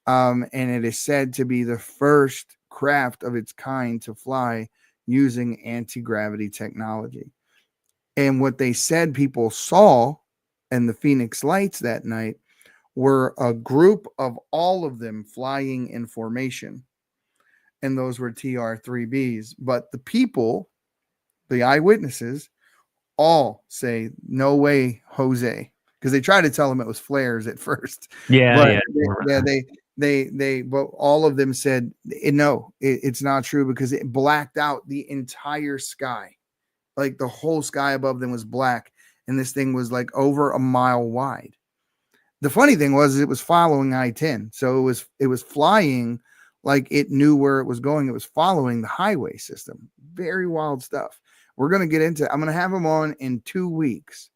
[SPEAKER 2] And it is said to be the first craft of its kind to fly using anti-gravity technology. And what they said people saw in the Phoenix Lights that night were a group of all of them flying in formation. And those were TR3Bs. But the people, the eyewitnesses, all say, no way, Jose. Because they tried to tell him it was flares at first. But all of them said, no, it's not true, because it blacked out the entire sky. Like the whole sky above them was black. And this thing was like over a mile wide. The funny thing was it was following I-10. So it was flying like it knew where it was going. It was following the highway system. Very wild stuff. We're going to get into, I'm going to have them on in 2 weeks.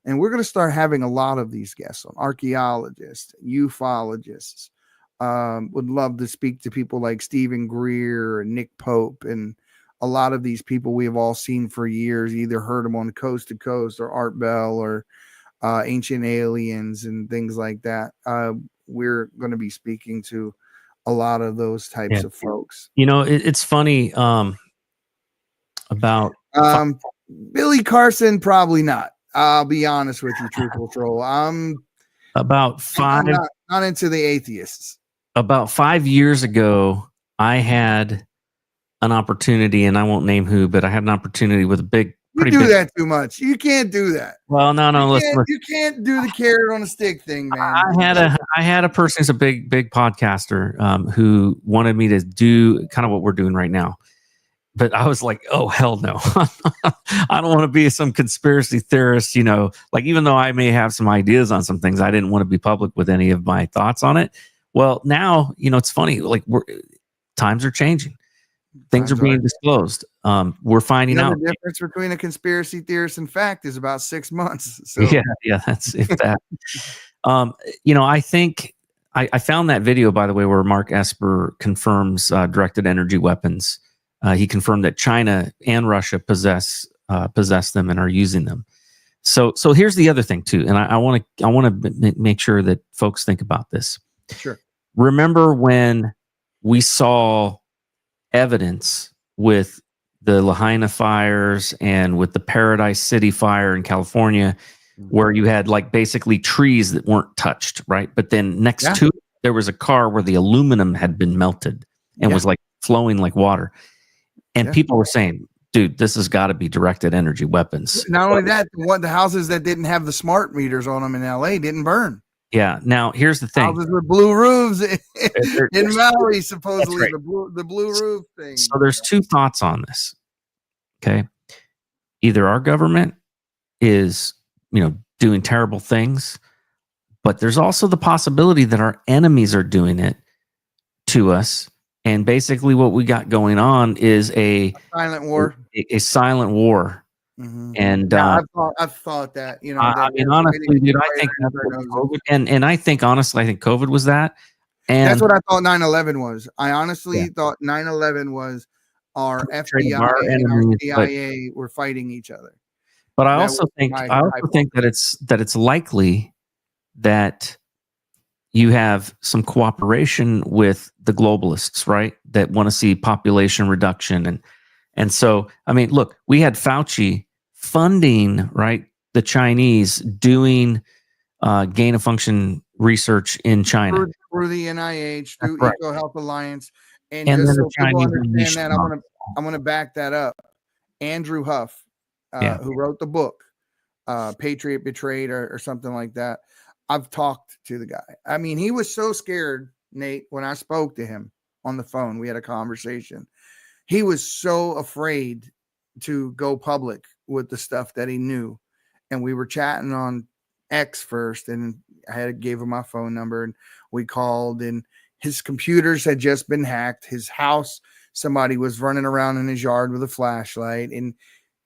[SPEAKER 2] And we're going to start having a lot of these guests on, archaeologists, ufologists. Would love to speak to people like Stephen Greer and Nick Pope, and a lot of these people we have all seen for years, either heard them on Coast to Coast or Art Bell or Ancient Aliens and things like that. We're going to be speaking to a lot of those types of folks.
[SPEAKER 3] It's funny about
[SPEAKER 2] Billy Carson, probably not. I'll be honest with you, Truthful Troll. I'm not into the atheists.
[SPEAKER 3] About 5 years ago, I had an opportunity, and I won't name who, but I had an opportunity with a big.
[SPEAKER 2] You do that too much. You can't do that.
[SPEAKER 3] Well, no.
[SPEAKER 2] You can't do the carrot on a stick thing, man.
[SPEAKER 3] I had a person who's a big podcaster who wanted me to do kind of what we're doing right now. But I was like, oh, hell no. I don't want to be some conspiracy theorist, like, even though I may have some ideas on some things, I didn't want to be public with any of my thoughts on it. Well, now, it's funny, like times are changing. Things are being disclosed. We're finding out.
[SPEAKER 2] The difference between a conspiracy theorist and fact is about 6 months. So
[SPEAKER 3] Yeah, that's if that. I think I found that video, by the way, where Mark Esper confirms directed energy weapons. He confirmed that China and Russia possess them and are using them. So here's the other thing too, and I want to make sure that folks think about this.
[SPEAKER 2] Sure.
[SPEAKER 3] Remember when we saw evidence with the Lahaina fires and with the Paradise City fire in California, where you had like basically trees that weren't touched, right? But then next to it, there was a car where the aluminum had been melted and was like flowing like water. And people were saying, dude, this has got to be directed energy weapons.
[SPEAKER 2] Not only that, the houses that didn't have the smart meters on them in LA didn't burn.
[SPEAKER 3] Yeah. Now here's the thing.
[SPEAKER 2] Houses with blue roofs in Maui, supposedly
[SPEAKER 3] right.
[SPEAKER 2] the blue roof thing.
[SPEAKER 3] So there's two thoughts on this. Okay. Either our government is, doing terrible things, but there's also the possibility that our enemies are doing it to us. And basically what we got going on is a
[SPEAKER 2] silent war,
[SPEAKER 3] a silent war.
[SPEAKER 2] Mm-hmm.
[SPEAKER 3] And
[SPEAKER 2] I've thought that,
[SPEAKER 3] I mean, honestly, dude, I think that's what COVID, and I think honestly, I think COVID was that. And
[SPEAKER 2] that's what I thought 9/11 was. I honestly thought 9/11 was our FBI and our CIA were fighting each other.
[SPEAKER 3] But I also think that it's likely that you have some cooperation with the globalists, right? That want to see population reduction. And so, I mean, look, we had Fauci funding, right, the Chinese doing gain of function research in China.
[SPEAKER 2] Through the NIH, through Eco Health Alliance. And
[SPEAKER 3] just
[SPEAKER 2] so people understand that, I'm gonna back that up. Andrew Huff, who wrote the book, Patriot Betrayed or something like that. I've talked to the guy. I mean, he was so scared, Nate, when I spoke to him on the phone. We had a conversation. He was so afraid to go public with the stuff that he knew. And we were chatting on X first, and I gave him my phone number, and we called, and his computers had just been hacked. His house, somebody was running around in his yard with a flashlight. And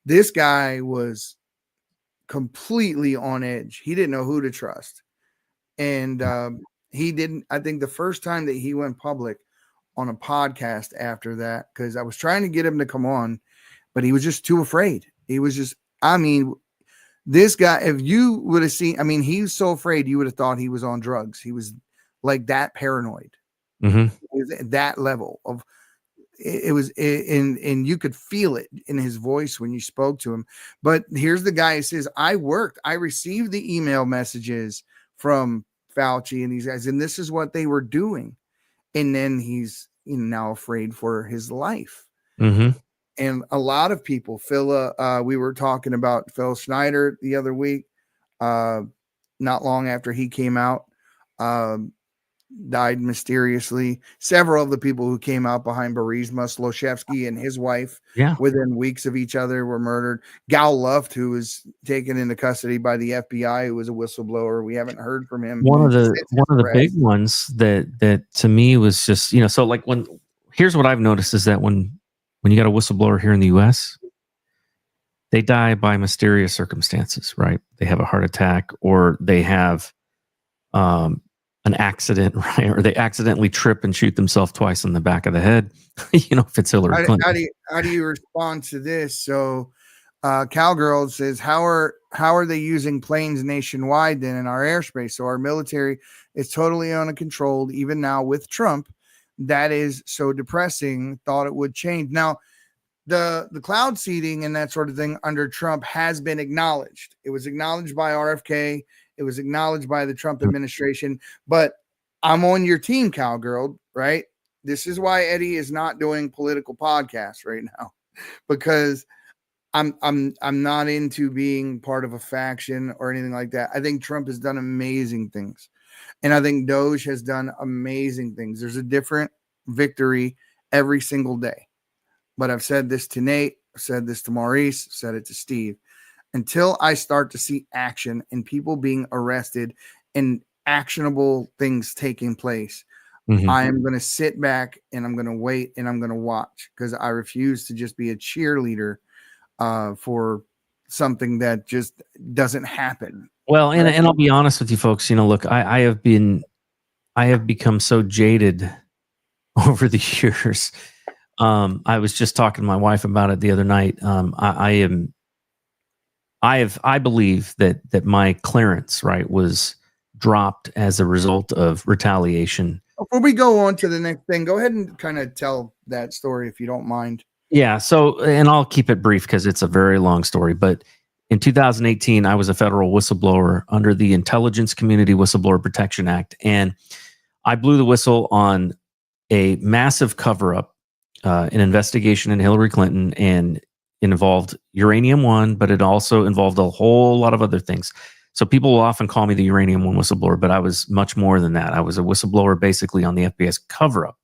[SPEAKER 2] this guy was completely on edge. He didn't know who to trust. And he didn't, I think the first time that he went public on a podcast after that, because I was trying to get him to come on, but he was just too afraid. He was just, I mean, this guy, if you would have seen, I mean, he was so afraid you would have thought he was on drugs. He was like that paranoid.
[SPEAKER 3] Mm-hmm.
[SPEAKER 2] It was at that level of, and you could feel it in his voice when you spoke to him. But here's the guy who says, I received the email messages from Fauci and these guys, and this is what they were doing. And then he's now afraid for his life.
[SPEAKER 3] Mm-hmm.
[SPEAKER 2] And a lot of people, we were talking about Phil Schneider the other week, not long after he came out, died mysteriously. Several of the people who came out behind Burisma, Sloshevsky and his wife, within weeks of each other, were murdered. Gal Luft, who was taken into custody by the FBI, who was a whistleblower. We haven't heard from him.
[SPEAKER 3] One of the big ones that to me was just, so like here's what I've noticed is that when you got a whistleblower here in the US, they die by mysterious circumstances, right? They have a heart attack, or they have an accident, right? Or they accidentally trip and shoot themselves twice in the back of the head. If it's Hillary Clinton.
[SPEAKER 2] How do you respond to this? So Cowgirl says, how are they using planes nationwide then in our airspace? So our military is totally uncontrolled, even now with Trump. That is so depressing. Thought it would change. Now, the cloud seeding and that sort of thing under Trump has been acknowledged. It was acknowledged by RFK. It was acknowledged by the Trump administration. But I'm on your team, Cowgirl, right? This is why Eddie is not doing political podcasts right now, because I'm not into being part of a faction or anything like that. I think Trump has done amazing things. And I think Doge has done amazing things. There's a different victory every single day. But I've said this to Nate, I've said this to Maurice, I've said it to Steve. Until I start to see action and people being arrested and actionable things taking place,
[SPEAKER 3] Mhm.
[SPEAKER 2] I am going to sit back and I'm going to wait and I'm going to watch, because I refuse to just be a cheerleader for something that just doesn't happen.
[SPEAKER 3] Well, and I'll be honest with you folks, look, I have become so jaded over the years. I was just talking to my wife about it the other night. I believe that my clearance, right, was dropped as a result of retaliation.
[SPEAKER 2] Before we go on to the next thing, go ahead and kind of tell that story if you don't mind.
[SPEAKER 3] Yeah. So, and I'll keep it brief because it's a very long story. But in 2018, I was a federal whistleblower under the Intelligence Community Whistleblower Protection Act, and I blew the whistle on a massive cover-up, an investigation into Hillary Clinton, and it involved Uranium One, but it also involved a whole lot of other things. So people will often call me the Uranium One whistleblower, but I was much more than that. I was a whistleblower basically on the FBI's cover-up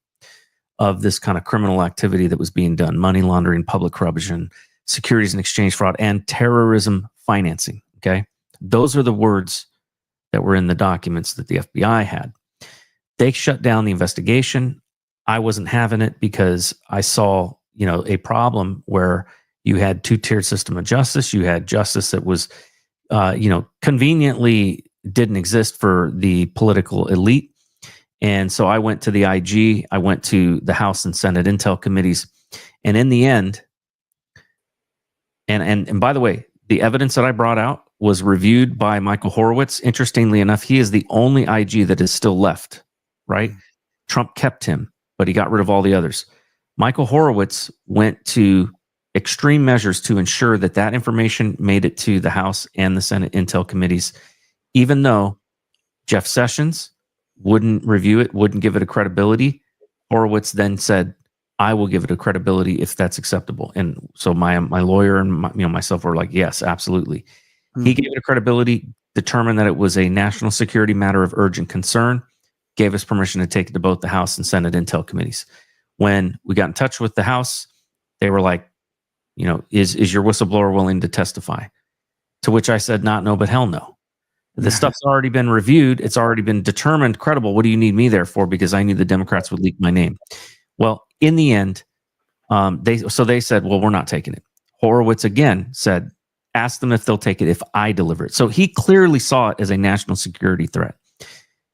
[SPEAKER 3] of this kind of criminal activity that was being done: money laundering, public corruption, securities and exchange fraud, and terrorism financing. Okay. Those are the words that were in the documents that the FBI had. They shut down the investigation. I wasn't having it because I saw, a problem where you had two-tiered system of justice. You had justice that was, conveniently didn't exist for the political elite. And so I went to the IG, I went to the House and Senate Intel committees. And in the end, and by the way, the evidence that I brought out was reviewed by Michael Horowitz. Interestingly enough, he is the only IG that is still left, right? Trump kept him, but he got rid of all the others. Michael Horowitz went to extreme measures to ensure that that information made it to the House and the Senate Intel committees, even though Jeff Sessions wouldn't review it, wouldn't give it a credibility. Horowitz then said, I will give it a credibility if that's acceptable. And so my lawyer and myself were like, yes, absolutely. He gave it a credibility, determined that it was a national security matter of urgent concern, gave us permission to take it to both the House and Senate Intel committees. When we got in touch with the House, they were like, is your whistleblower willing to testify? To which I said, not no, but hell no. The stuff's already been reviewed. It's already been determined credible. What do you need me there for? Because I knew the Democrats would leak my name. Well, in the end, they said, well, we're not taking it. Horowitz again said, ask them if they'll take it if I deliver it. So he clearly saw it as a national security threat.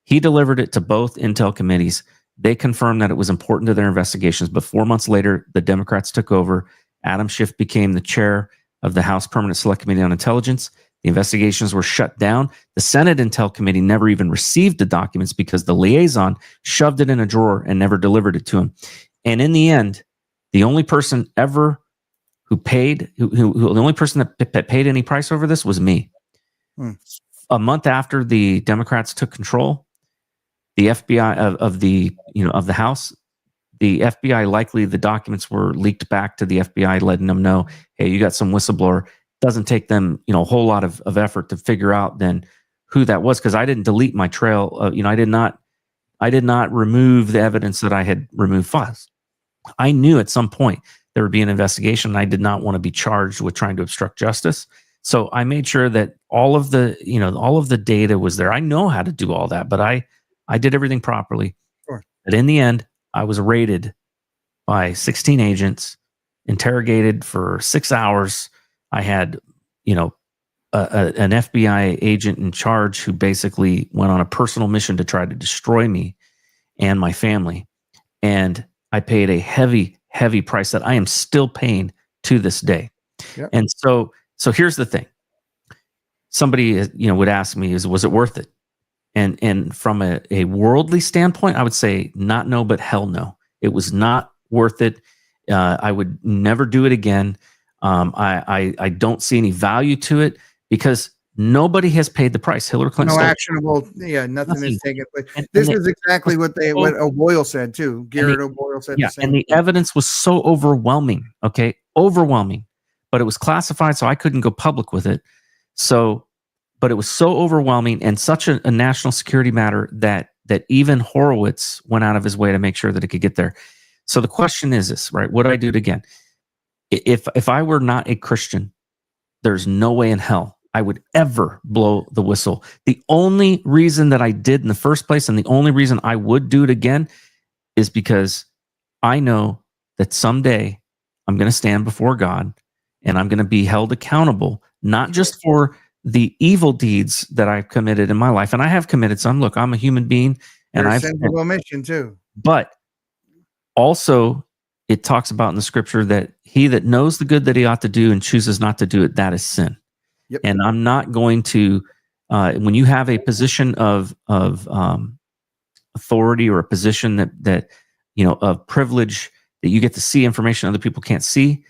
[SPEAKER 3] He delivered it to both Intel committees. They confirmed that it was important to their investigations. But 4 months later, the Democrats took over. Adam Schiff became the chair of the House Permanent Select Committee on Intelligence. The investigations were shut down. The Senate Intel Committee never even received the documents because the liaison shoved it in a drawer and never delivered it to him. And in the end, the only person ever who paid, the only person that paid any price over this was me. A month after the Democrats took control, the FBI of the House, the FBI, likely the documents were leaked back to the FBI, letting them know, hey, you got some whistleblower. Doesn't take them, a whole lot of effort to figure out then who that was, because I didn't delete my trail. I did not remove the evidence that I had removed files. I knew at some point there would be an investigation, and I did not want to be charged with trying to obstruct justice. So I made sure that all of the data was there. I know how to do all that, but I did everything properly.
[SPEAKER 2] Sure.
[SPEAKER 3] But in the end, I was raided by 16 agents, interrogated for 6 hours. I had, an FBI agent in charge who basically went on a personal mission to try to destroy me and my family. And I paid a heavy, heavy price that I am still paying to this day.
[SPEAKER 2] Yep.
[SPEAKER 3] And so here's the thing. Somebody, would ask me, was it worth it? And from a worldly standpoint, I would say not no, but hell no. It was not worth it. I would never do it again. I don't see any value to it because nobody has paid the price. Hillary Clinton.
[SPEAKER 2] No actionable. Yeah, nothing is taken place. This is exactly what O'Boyle said too. Garrett O'Boyle said the same.
[SPEAKER 3] And the evidence was so overwhelming. Okay, overwhelming, but it was classified, so I couldn't go public with it. But it was so overwhelming and such a national security matter that even Horowitz went out of his way to make sure that it could get there. So the question is this, right? Would I do it again? If I were not a Christian, there's no way in hell I would ever blow the whistle. The only reason that I did in the first place, and the only reason I would do it again, is because I know that someday I'm going to stand before God and I'm going to be held accountable, not just for the evil deeds that I've committed in my life. And I have committed some. Look, I'm a human being, and
[SPEAKER 2] I've sins of omission too.
[SPEAKER 3] But also, it talks about in the scripture that he that knows the good that he ought to do and chooses not to do it, that is sin.
[SPEAKER 2] Yep.
[SPEAKER 3] And I'm not going to, when you have a position of authority, or a position that of privilege, that you get to see information other people can't see,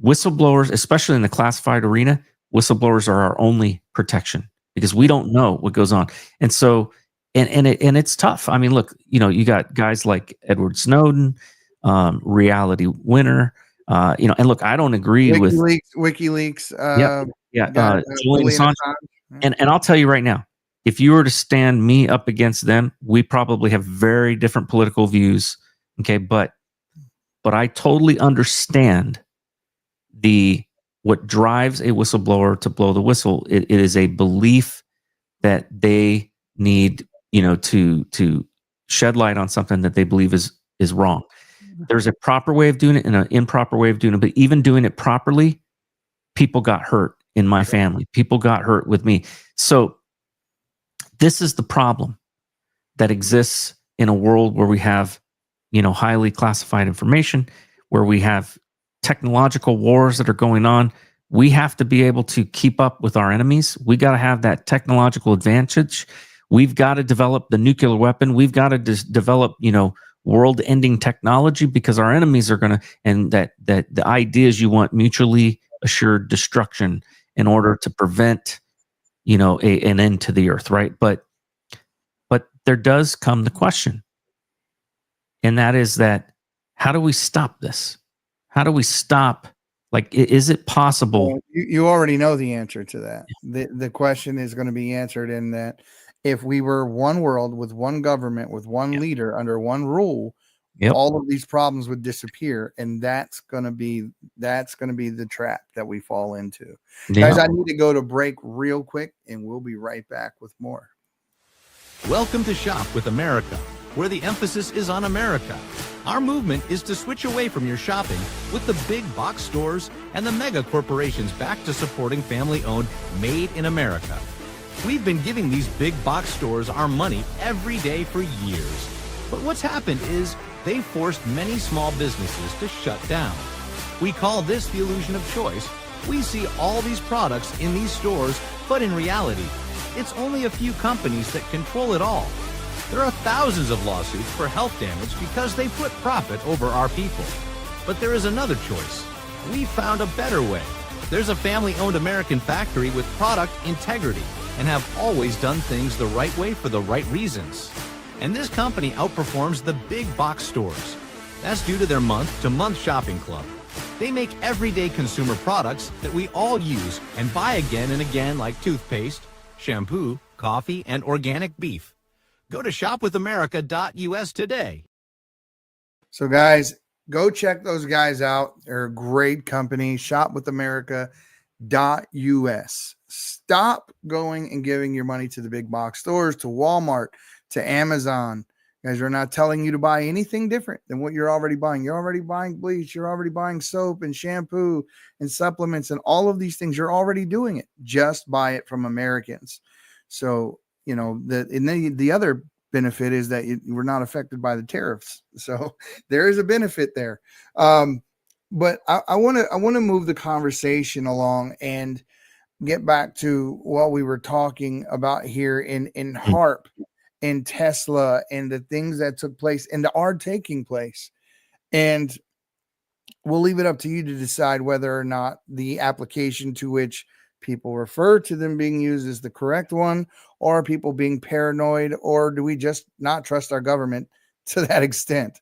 [SPEAKER 3] whistleblowers, especially in the classified arena, whistleblowers are our only protection, because we don't know what goes on. And so, and it's tough. I mean, look, you got guys like Edward Snowden, reality winner, and look, I don't agree with
[SPEAKER 2] WikiLeaks.
[SPEAKER 3] Julian Assange. And I'll tell you right now, if you were to stand me up against them, we probably have very different political views. Okay, but I totally understand what drives a whistleblower to blow the whistle. It is a belief that they need, to shed light on something that they believe is wrong. There's a proper way of doing it and an improper way of doing it. But even doing it properly, people got hurt in my family. People got hurt with me. So this is the problem that exists in a world where we have, highly classified information, where we have technological wars that are going on. We have to be able to keep up with our enemies. We got to have that technological advantage. We've got to develop the nuclear weapon. We've got to develop, world-ending technology, because our enemies are going to, and that the idea is you want mutually assured destruction in order to prevent, an end to the earth, right? But there does come the question, and that is that, how do we stop this? How do we stop? Like, is it possible?
[SPEAKER 2] Well, you already know the answer to that. The question is going to be answered in that, if we were one world with one government, with one leader under one rule, all of these problems would disappear. And that's going to be the trap that we fall into. Guys, I need to go to break real quick, and we'll be right back with more.
[SPEAKER 10] Welcome to Shop with America, where the emphasis is on America. Our movement is to switch away from your shopping with the big box stores and the mega corporations back to supporting family-owned, made in America. We've been giving these big box stores our money every day for years. But what's happened is they've forced many small businesses to shut down. We call this the illusion of choice. We see all these products in these stores, but in reality, it's only a few companies that control it all. There are thousands of lawsuits for health damage because they put profit over our people. But there is another choice. We found a better way. There's a family-owned American factory with product integrity, and have always done things the right way for the right reasons. And this company outperforms the big box stores. That's due to their month-to-month shopping club. They make everyday consumer products that we all use and buy again and again, like toothpaste, shampoo, coffee, and organic beef. Go to shopwithamerica.us today.
[SPEAKER 2] So guys, go check those guys out. They're a great company. Shopwithamerica.us. Stop going and giving your money to the big box stores, to Walmart, to Amazon. Guys, we're not telling you to buy anything different than what you're already buying. You're already buying bleach. You're already buying soap and shampoo and supplements and all of these things. You're already doing it. Just buy it from Americans. So, the other benefit is that we're not affected by the tariffs. So there is a benefit there. But I want to move the conversation along and get back to what we were talking about here in HAARP, in Tesla, and the things that took place and that are taking place. And we'll leave it up to you to decide whether or not the application to which people refer to them being used is the correct one, or are people being paranoid, or do we just not trust our government to that extent?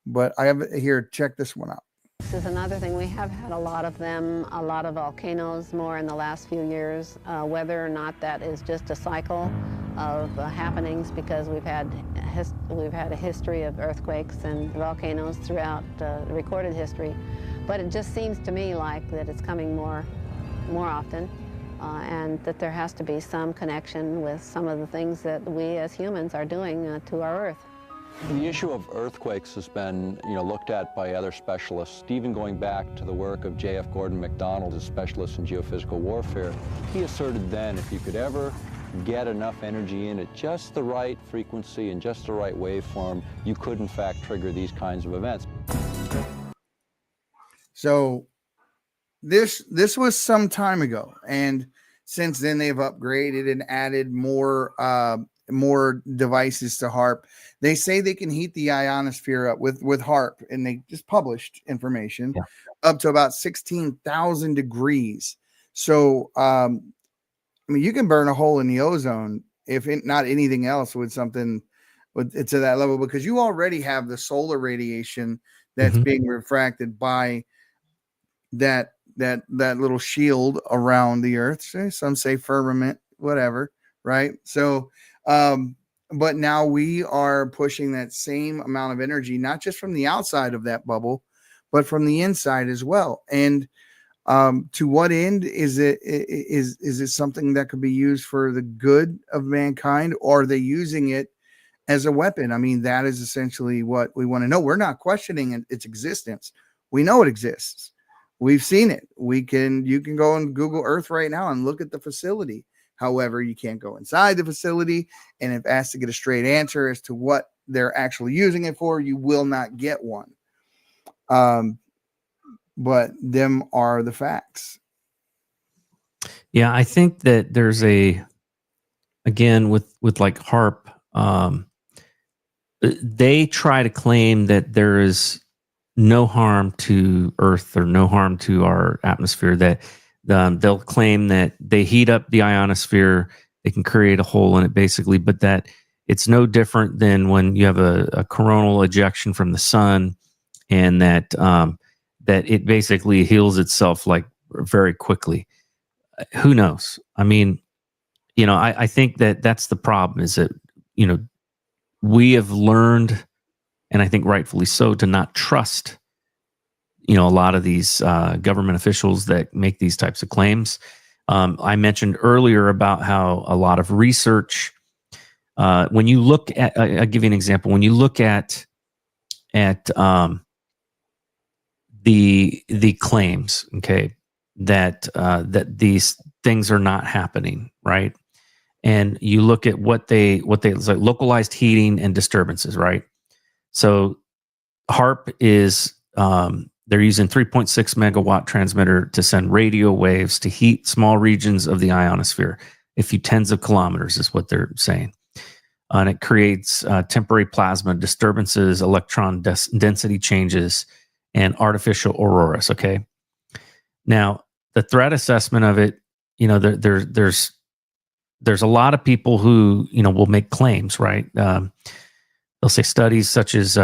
[SPEAKER 2] But I have here, check this one out.
[SPEAKER 11] This is another thing. We have had a lot of them, a lot of volcanoes more in the last few years. Whether or not that is just a cycle of happenings, because we've had a history of earthquakes and volcanoes throughout recorded history. But it just seems to me like that it's coming more often. and that there has to be some connection with some of the things that we as humans are doing to our Earth.
[SPEAKER 12] The issue of earthquakes has been, looked at by other specialists, even going back to the work of J.F. Gordon MacDonald, a specialist in geophysical warfare. He asserted then if you could ever get enough energy in at just the right frequency and just the right waveform, you could in fact trigger these kinds of events.
[SPEAKER 2] So this was some time ago, and since then they've upgraded and added more devices to HAARP. They say they can heat the ionosphere up with HAARP, and they just published information up to about 16,000 degrees. So, I mean, you can burn a hole in the ozone if not anything else with something to that level, because you already have the solar radiation that's being refracted by that little shield around the Earth. Some say firmament, whatever, right? So, but now we are pushing that same amount of energy, not just from the outside of that bubble, but from the inside as well. And to what end is it? Is it something that could be used for the good of mankind, or are they using it as a weapon? I mean, that is essentially what we want to know. We're not questioning its existence. We know it exists. We've seen it. You can go on Google Earth right now and look at the facility. However, you can't go inside the facility, and if asked to get a straight answer as to what they're actually using it for, you will not get one. But them are the facts.
[SPEAKER 3] Yeah, I think that there's again with like HAARP, they try to claim that there is no harm to Earth or no harm to our atmosphere, that they'll claim that they heat up the ionosphere, they can create a hole in it basically, but that it's no different than when you have a coronal ejection from the sun, and that that it basically heals itself like very quickly. Who knows? I mean, I think that's the problem, is that, we have learned, and I think rightfully so, to not trust a lot of these government officials that make these types of claims. I mentioned earlier about how a lot of research, when you look at, I'll give you an example. When you look at the claims, okay, that these things are not happening, right? And you look at what they it's like localized heating and disturbances, right? So HAARP is they're using 3.6 megawatt transmitter to send radio waves to heat small regions of the ionosphere. A few tens of kilometers is what they're saying. And it creates temporary plasma disturbances, electron density changes, and artificial auroras. Okay. Now, the threat assessment of it, there's a lot of people who, will make claims, right? They'll say studies such as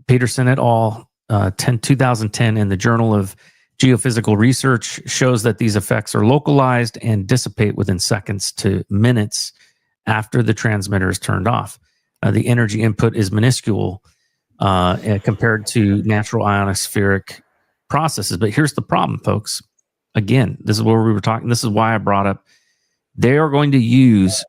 [SPEAKER 3] Peterson et al. 2010 in the Journal of Geophysical Research shows that these effects are localized and dissipate within seconds to minutes after the transmitter is turned off. The energy input is minuscule compared to natural ionospheric processes. But here's the problem, folks. Again, this is where we were talking. This is why I brought up, they are going to use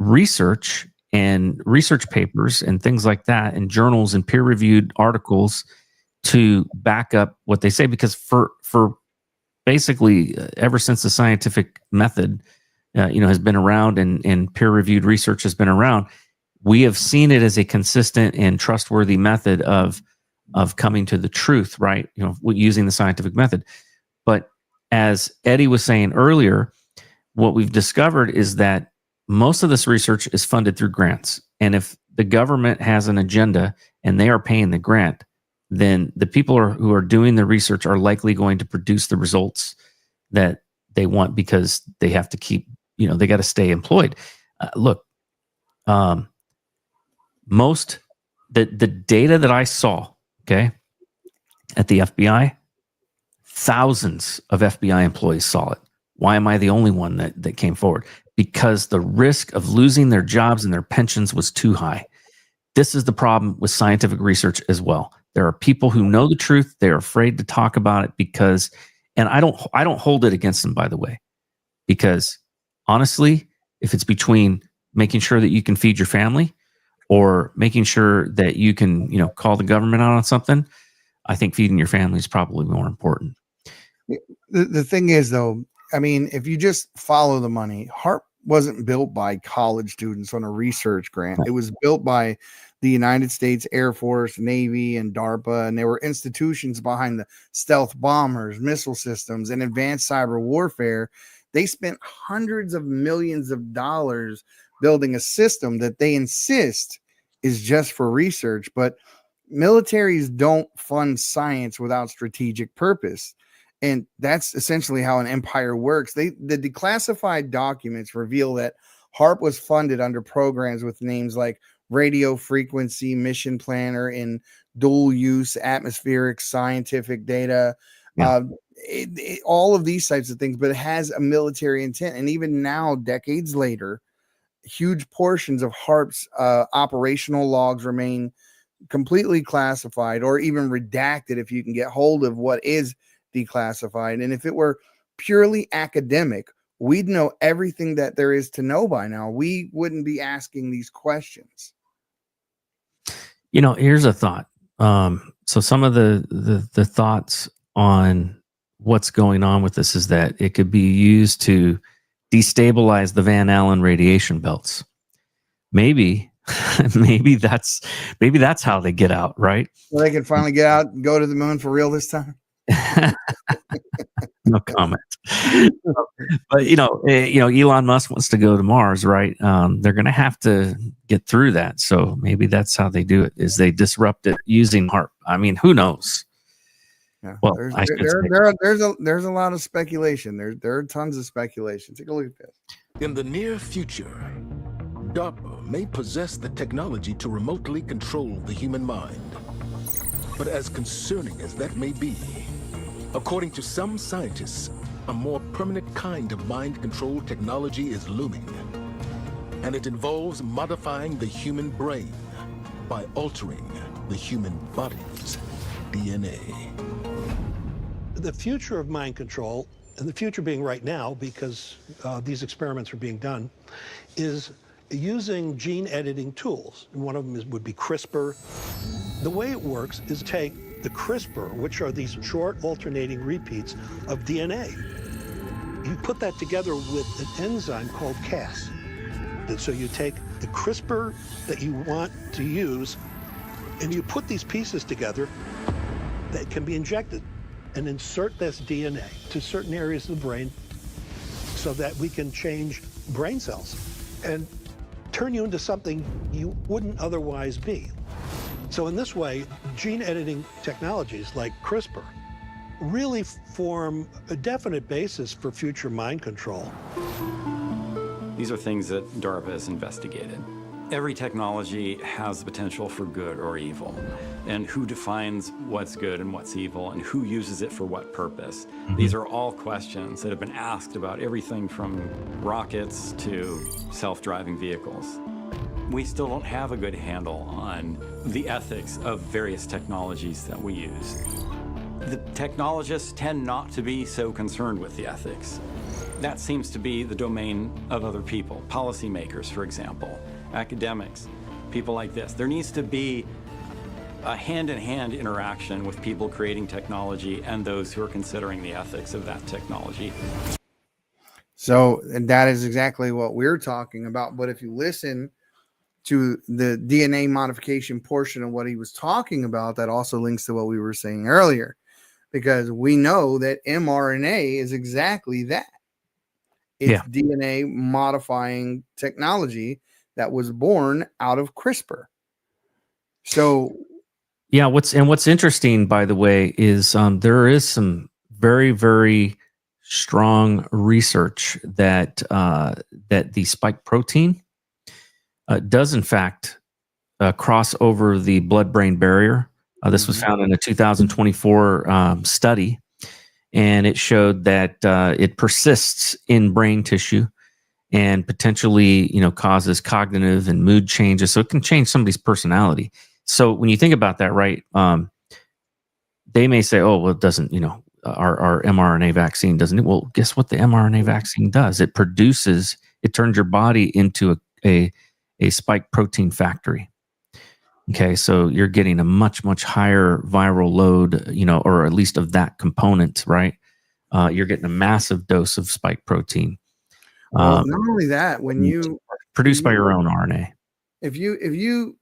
[SPEAKER 3] research and research papers and things like that in journals and peer-reviewed articles to back up what they say, because for basically ever since the scientific method has been around and peer-reviewed research has been around, we have seen it as a consistent and trustworthy method of coming to the truth, right? Using the scientific method. But as Eddie was saying earlier, what we've discovered is that most of this research is funded through grants. And if the government has an agenda and they are paying the grant, then the people who are doing the research are likely going to produce the results that they want, because they have to keep, they got to stay employed. Look, most the data that I saw, okay, at the FBI, thousands of FBI employees saw it. Why am I the only one that came forward? Because the risk of losing their jobs and their pensions was too high. This is the problem with scientific research as well. There are people who know the truth. They're afraid to talk about it because, and I don't hold it against them, by the way. because honestly, if it's between making sure that you can feed your family or making sure that you can, call the government out on something, I think feeding your family is probably more important.
[SPEAKER 2] The thing is, though, I mean, if you just follow the money, HAARP wasn't built by college students on a research grant. It was built by the United States Air Force, Navy, and DARPA, and there were institutions behind the stealth bombers, missile systems, and advanced cyber warfare. They spent hundreds of millions of dollars building a system that they insist is just for research, but militaries don't fund science without strategic purpose. And that's essentially how an empire works. The declassified documents reveal that HAARP was funded under programs with names like Radio Frequency Mission Planner and Dual Use Atmospheric Scientific Data. Yeah. All of these types of things, but it has a military intent. And even now, decades later, huge portions of HAARP's operational logs remain completely classified or even redacted if you can get hold of what is declassified. And if it were purely academic, we'd know everything that there is to know by now. We wouldn't be asking these questions.
[SPEAKER 3] Here's a thought. So some of the thoughts on what's going on with this is that it could be used to destabilize the Van Allen radiation belts. Maybe that's how they get out, right?
[SPEAKER 2] So they can finally get out and go to the moon for real this time.
[SPEAKER 3] No comment. But Elon Musk wants to go to Mars, right? They're going to have to get through that. So maybe that's how they do it, is they disrupt it using HAARP. I mean, who knows?
[SPEAKER 2] Yeah.
[SPEAKER 3] Well,
[SPEAKER 2] there's a lot of speculation. There are tons of speculation. Take a look at this.
[SPEAKER 4] In the near future, DARPA may possess the technology to remotely control the human mind. But as concerning as that may be, according to some scientists, a more permanent kind of mind control technology is looming. And it involves modifying the human brain by altering the human body's DNA.
[SPEAKER 13] The future of mind control, and the future being right now because these experiments are being done, is using gene editing tools. And one of them would be CRISPR. The way it works is take the CRISPR, which are these short alternating repeats of DNA. You put that together with an enzyme called Cas. And so you take the CRISPR that you want to use, and you put these pieces together that can be injected and insert this DNA to certain areas of the brain so that we can change brain cells and turn you into something you wouldn't otherwise be. So in this way, gene editing technologies like CRISPR really form a definite basis for future mind control.
[SPEAKER 5] These are things that DARPA has investigated. Every technology has the potential for good or evil, and who defines what's good and what's evil, and who uses it for what purpose. These are all questions that have been asked about everything from rockets to self-driving vehicles. We still don't have a good handle on the ethics of various technologies that we use. The technologists tend not to be so concerned with the ethics. That seems to be the domain of other people, policymakers, for example, academics, people like this. There needs to be a hand-in-hand interaction with people creating technology and those who are considering the ethics of that technology.
[SPEAKER 2] So, and that is exactly what we're talking about. But if you listen to the DNA modification portion of what he was talking about, that also links to what we were saying earlier, because we know that mRNA is exactly that. It's DNA modifying technology that was born out of CRISPR. So,
[SPEAKER 3] yeah, what's interesting, by the way, is there is some very, very strong research that that the spike protein does in fact cross over the blood-brain barrier. This was found in a 2024 study, and it showed that it persists in brain tissue and potentially, causes cognitive and mood changes. So it can change somebody's personality. So when you think about that, right, they may say, oh, well, it doesn't, our mRNA vaccine doesn't. Well, guess what the mRNA vaccine does? It turns your body into a spike protein factory. Okay, so you're getting a much, much higher viral load, or at least of that component, right? You're getting a massive dose of spike protein.
[SPEAKER 2] Well, not only that, when you
[SPEAKER 3] produced by your own RNA.
[SPEAKER 2] If you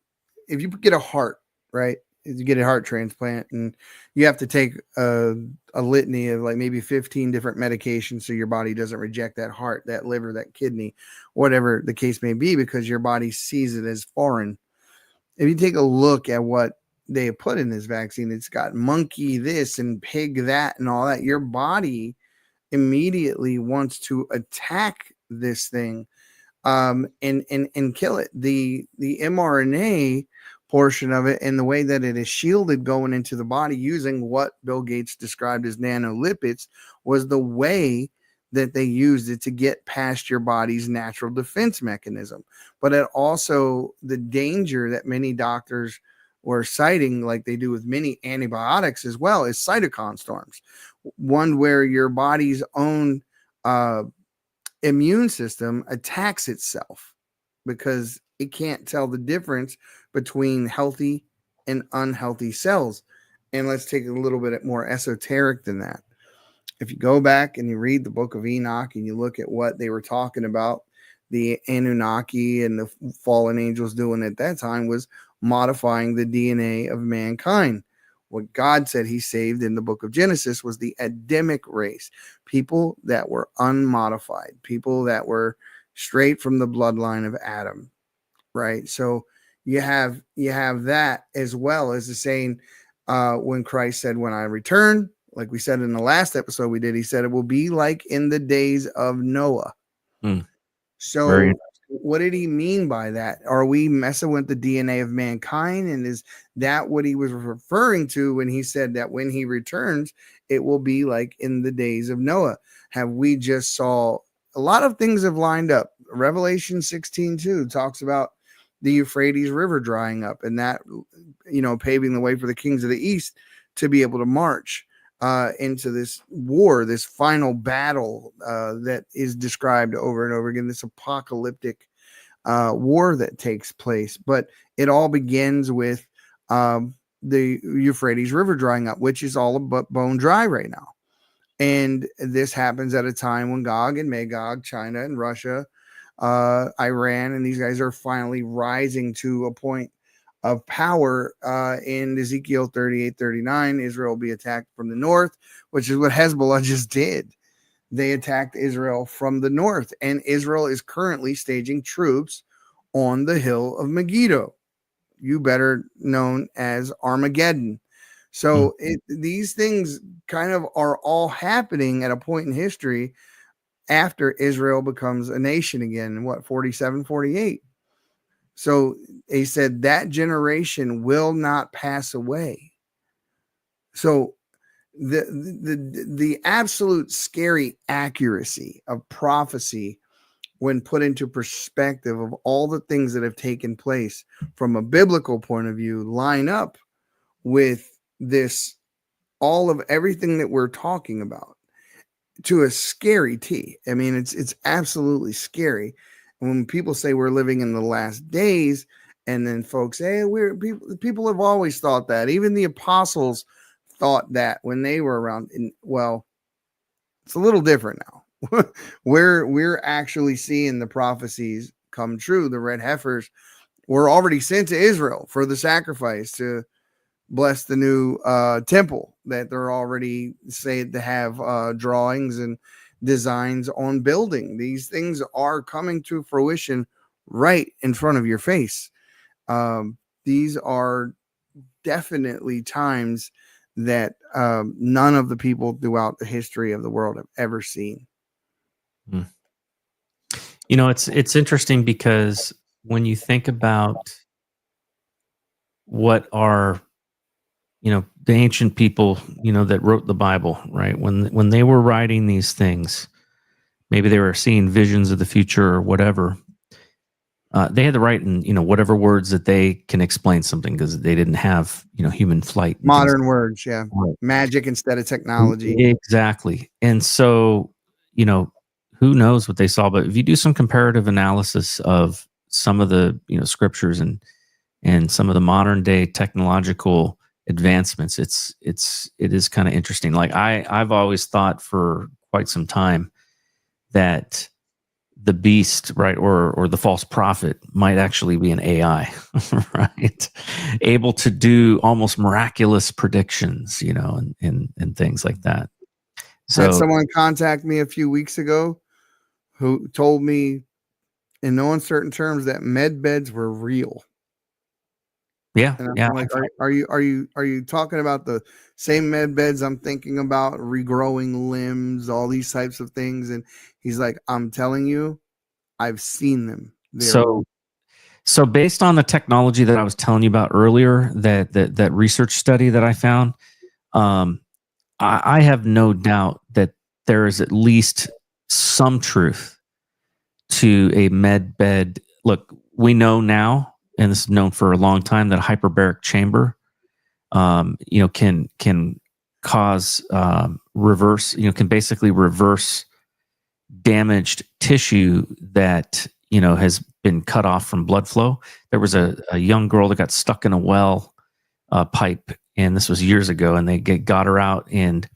[SPEAKER 2] get a heart, right? You get a heart transplant, and you have to take a litany of like maybe 15 different medications so your body doesn't reject that heart, that liver, that kidney, whatever the case may be, because your body sees it as foreign. If you take a look at what they put in this vaccine, it's got monkey this and pig that and all that. Your body immediately wants to attack this thing and kill it. The mRNA portion of it and the way that it is shielded going into the body using what Bill Gates described as nanolipids was the way that they used it to get past your body's natural defense mechanism. But it also, the danger that many doctors were citing, like they do with many antibiotics as well, is cytokine storms. One where your body's own immune system attacks itself because it can't tell the difference between healthy and unhealthy cells. And let's take it a little bit more esoteric than that. If you go back and you read the book of Enoch and you look at what they were talking about, the Anunnaki and the fallen angels doing at that time was modifying the DNA of mankind. What God said he saved in the book of Genesis was the Adamic race, people that were unmodified, people that were straight from the bloodline of Adam, right? So you have that as well as the saying when Christ said, when I return, like we said in the last episode we did, he said it will be like in the days of Noah. So what did he mean by that? Are we messing with the DNA of mankind? And is that what he was referring to when he said that when he returns, it will be like in the days of Noah? Have we just saw a lot of things have lined up? Revelation 16:2 talks about the Euphrates River drying up and that, paving the way for the kings of the East to be able to march into this war, this final battle that is described over and over again, this apocalyptic war that takes place. But it all begins with the Euphrates River drying up, which is all but bone dry right now. And this happens at a time when Gog and Magog, China and Russia, Iran, and these guys are finally rising to a point of power. In Ezekiel 38:39, Israel will be attacked from the north, which is what Hezbollah just did. They attacked Israel from the north, and Israel is currently staging troops on the hill of Megiddo, you better known as Armageddon. So these things kind of are all happening at a point in history after Israel becomes a nation again, in 47, 48. So he said that generation will not pass away. So the absolute scary accuracy of prophecy when put into perspective of all the things that have taken place from a biblical point of view line up with this, all of everything that we're talking about to a scary T. I mean, it's absolutely scary. And when people say we're living in the last days, and then folks say, hey, people have always thought that. Even the apostles thought that when they were around. Well, it's a little different now. We're actually seeing the prophecies come true. The red heifers were already sent to Israel for the sacrifice to bless the new temple that they're already said to have drawings and designs on building. These things are coming to fruition right in front of your face. These are definitely times that none of the people throughout the history of the world have ever seen.
[SPEAKER 3] It's interesting because when you think about what are the ancient people, that wrote the Bible, right? When they were writing these things, maybe they were seeing visions of the future or whatever. they had to write in, whatever words that they can explain something, because they didn't have, human flight. And
[SPEAKER 2] Modern words, yeah.
[SPEAKER 3] Right.
[SPEAKER 2] Magic instead of technology.
[SPEAKER 3] Exactly. And so, who knows what they saw, but if you do some comparative analysis of some of the, scriptures and some of the modern day technological advancements, it is kind of interesting. Like I've always thought for quite some time that the beast, right, or the false prophet might actually be an AI, right, able to do almost miraculous predictions, and things like that. So
[SPEAKER 2] Had someone contact me a few weeks ago who told me in no uncertain terms that med beds were real.
[SPEAKER 3] Yeah,
[SPEAKER 2] And I'm
[SPEAKER 3] yeah.
[SPEAKER 2] like, are you talking about the same med beds I'm thinking about, regrowing limbs, all these types of things? And he's like, I'm telling you, I've seen them.
[SPEAKER 3] So based on the technology that I was telling you about earlier, that research study that I found, I have no doubt that there is at least some truth to a med bed. Look, we know now, and this is known for a long time, that a hyperbaric chamber, can cause reverse, can basically reverse damaged tissue that has been cut off from blood flow. There was a young girl that got stuck in a well pipe, and this was years ago, and they got her out, and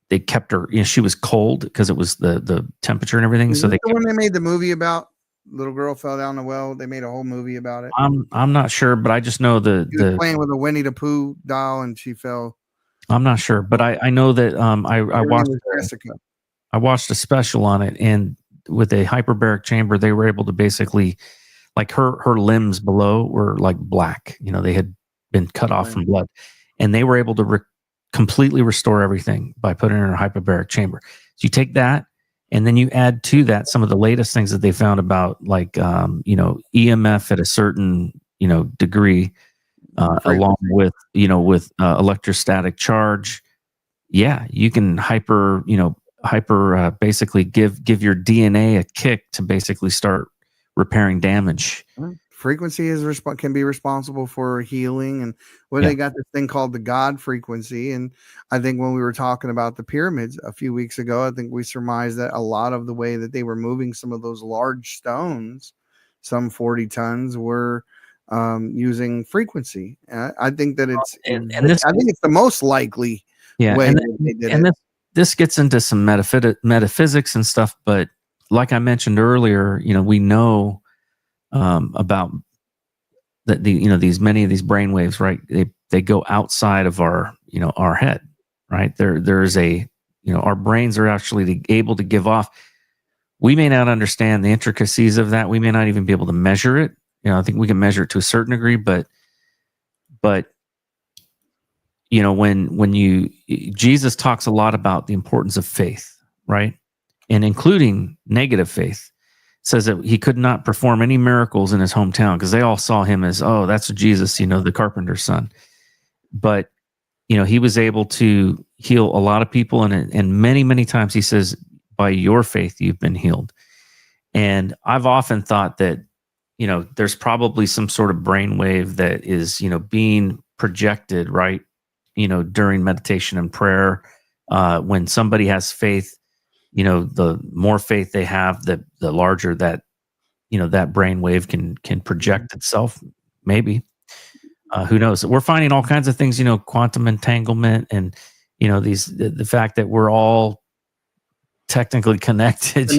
[SPEAKER 3] they kept her. She was cold because it was the temperature and everything. So
[SPEAKER 2] the one they made the movie about. Little girl fell down the well. They made a whole movie about it.
[SPEAKER 3] I'm not sure, but I just know
[SPEAKER 2] she was playing with a Winnie the Pooh doll and she fell.
[SPEAKER 3] I'm not sure, but I know that I watched a special on it, and with a hyperbaric chamber, they were able to basically, like her limbs below were like black. They had been cut off from blood, and they were able to completely restore everything by putting her in a hyperbaric chamber. So you take that, and then you add to that some of the latest things that they found about, like, EMF at a certain, degree, along with, electrostatic charge. Yeah, you can hyper basically give your DNA a kick to basically start repairing damage.
[SPEAKER 2] Frequency can be responsible for healing, and they got this thing called the God frequency. And I think when we were talking about the pyramids a few weeks ago, I think we surmised that a lot of the way that they were moving some of those large stones, some 40 tons, were using frequency. I think that I think it's the most likely way that they did it.
[SPEAKER 3] This gets into some metaphysics and stuff, but like I mentioned earlier, we know about that many of these brain waves, right? They go outside of our our head, right? There's our brains are actually able to give off. We may not understand the intricacies of that. We may not even be able to measure it. I think we can measure it to a certain degree, but when Jesus talks a lot about the importance of faith, right? And including negative faith, says that he could not perform any miracles in his hometown because they all saw him as, oh, that's Jesus, the carpenter's son. But, he was able to heal a lot of people. And many, many times he says, by your faith, you've been healed. And I've often thought that, there's probably some sort of brainwave that is, being projected, right? During meditation and prayer, when somebody has faith, the more faith they have, the larger that, that brainwave can project itself. Maybe, who knows? We're finding all kinds of things, quantum entanglement, and the fact that we're all technically connected.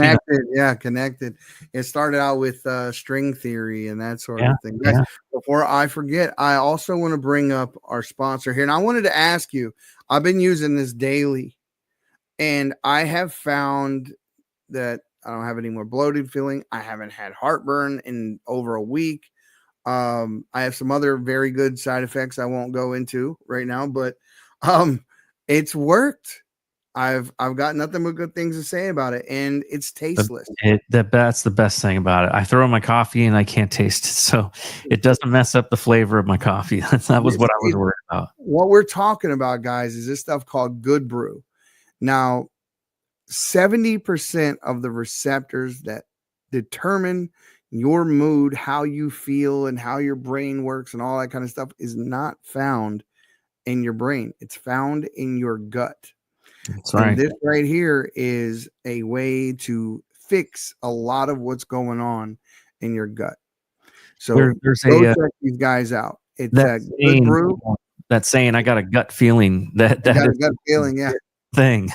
[SPEAKER 2] Connected. It started out with string theory and that sort of thing. Guys, before I forget, I also want to bring up our sponsor here, and I wanted to ask you. I've been using this daily, and I have found that I don't have any more bloated feeling. I haven't had heartburn in over a week. I have some other very good side effects I won't go into right now, but it's worked. I've got nothing but good things to say about it, and it's tasteless.
[SPEAKER 3] That's the best thing about it. I throw in my coffee and I can't taste it, so it doesn't mess up the flavor of my coffee. That was what I was worried about.
[SPEAKER 2] What we're talking about, guys, is this stuff called Good Brew. Now, 70% of the receptors that determine your mood, how you feel, and how your brain works, and all that kind of stuff is not found in your brain. It's found in your gut.
[SPEAKER 3] That's right.
[SPEAKER 2] And this right here is a way to fix a lot of what's going on in your gut. So
[SPEAKER 3] There's
[SPEAKER 2] go
[SPEAKER 3] a
[SPEAKER 2] check these guys out. It's
[SPEAKER 3] that
[SPEAKER 2] Good
[SPEAKER 3] saying,
[SPEAKER 2] Brew.
[SPEAKER 3] that saying, I got a gut feeling that
[SPEAKER 2] I got a
[SPEAKER 3] is
[SPEAKER 2] gut feeling, yeah.
[SPEAKER 3] thing.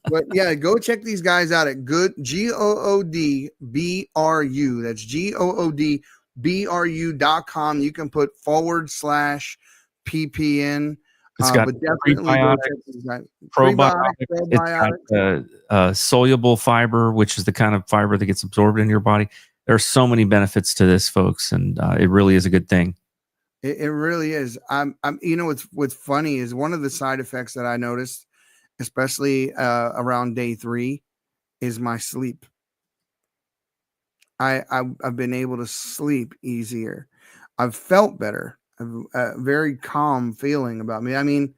[SPEAKER 2] But yeah, go check these guys out at Good GOODBRU. That's GOODBRU.com. You can put /PPN.
[SPEAKER 3] It's got
[SPEAKER 2] But definitely go check these guys. Prebiotics, probiotics.
[SPEAKER 3] It's got soluble fiber, which is the kind of fiber that gets absorbed in your body. There are so many benefits to this, folks, and it really is a good thing.
[SPEAKER 2] It really is. You know, what's funny is one of the side effects that I noticed, especially around day 3, is my sleep. I've been able to sleep easier. I've felt better. I've a very calm feeling about me. I mean,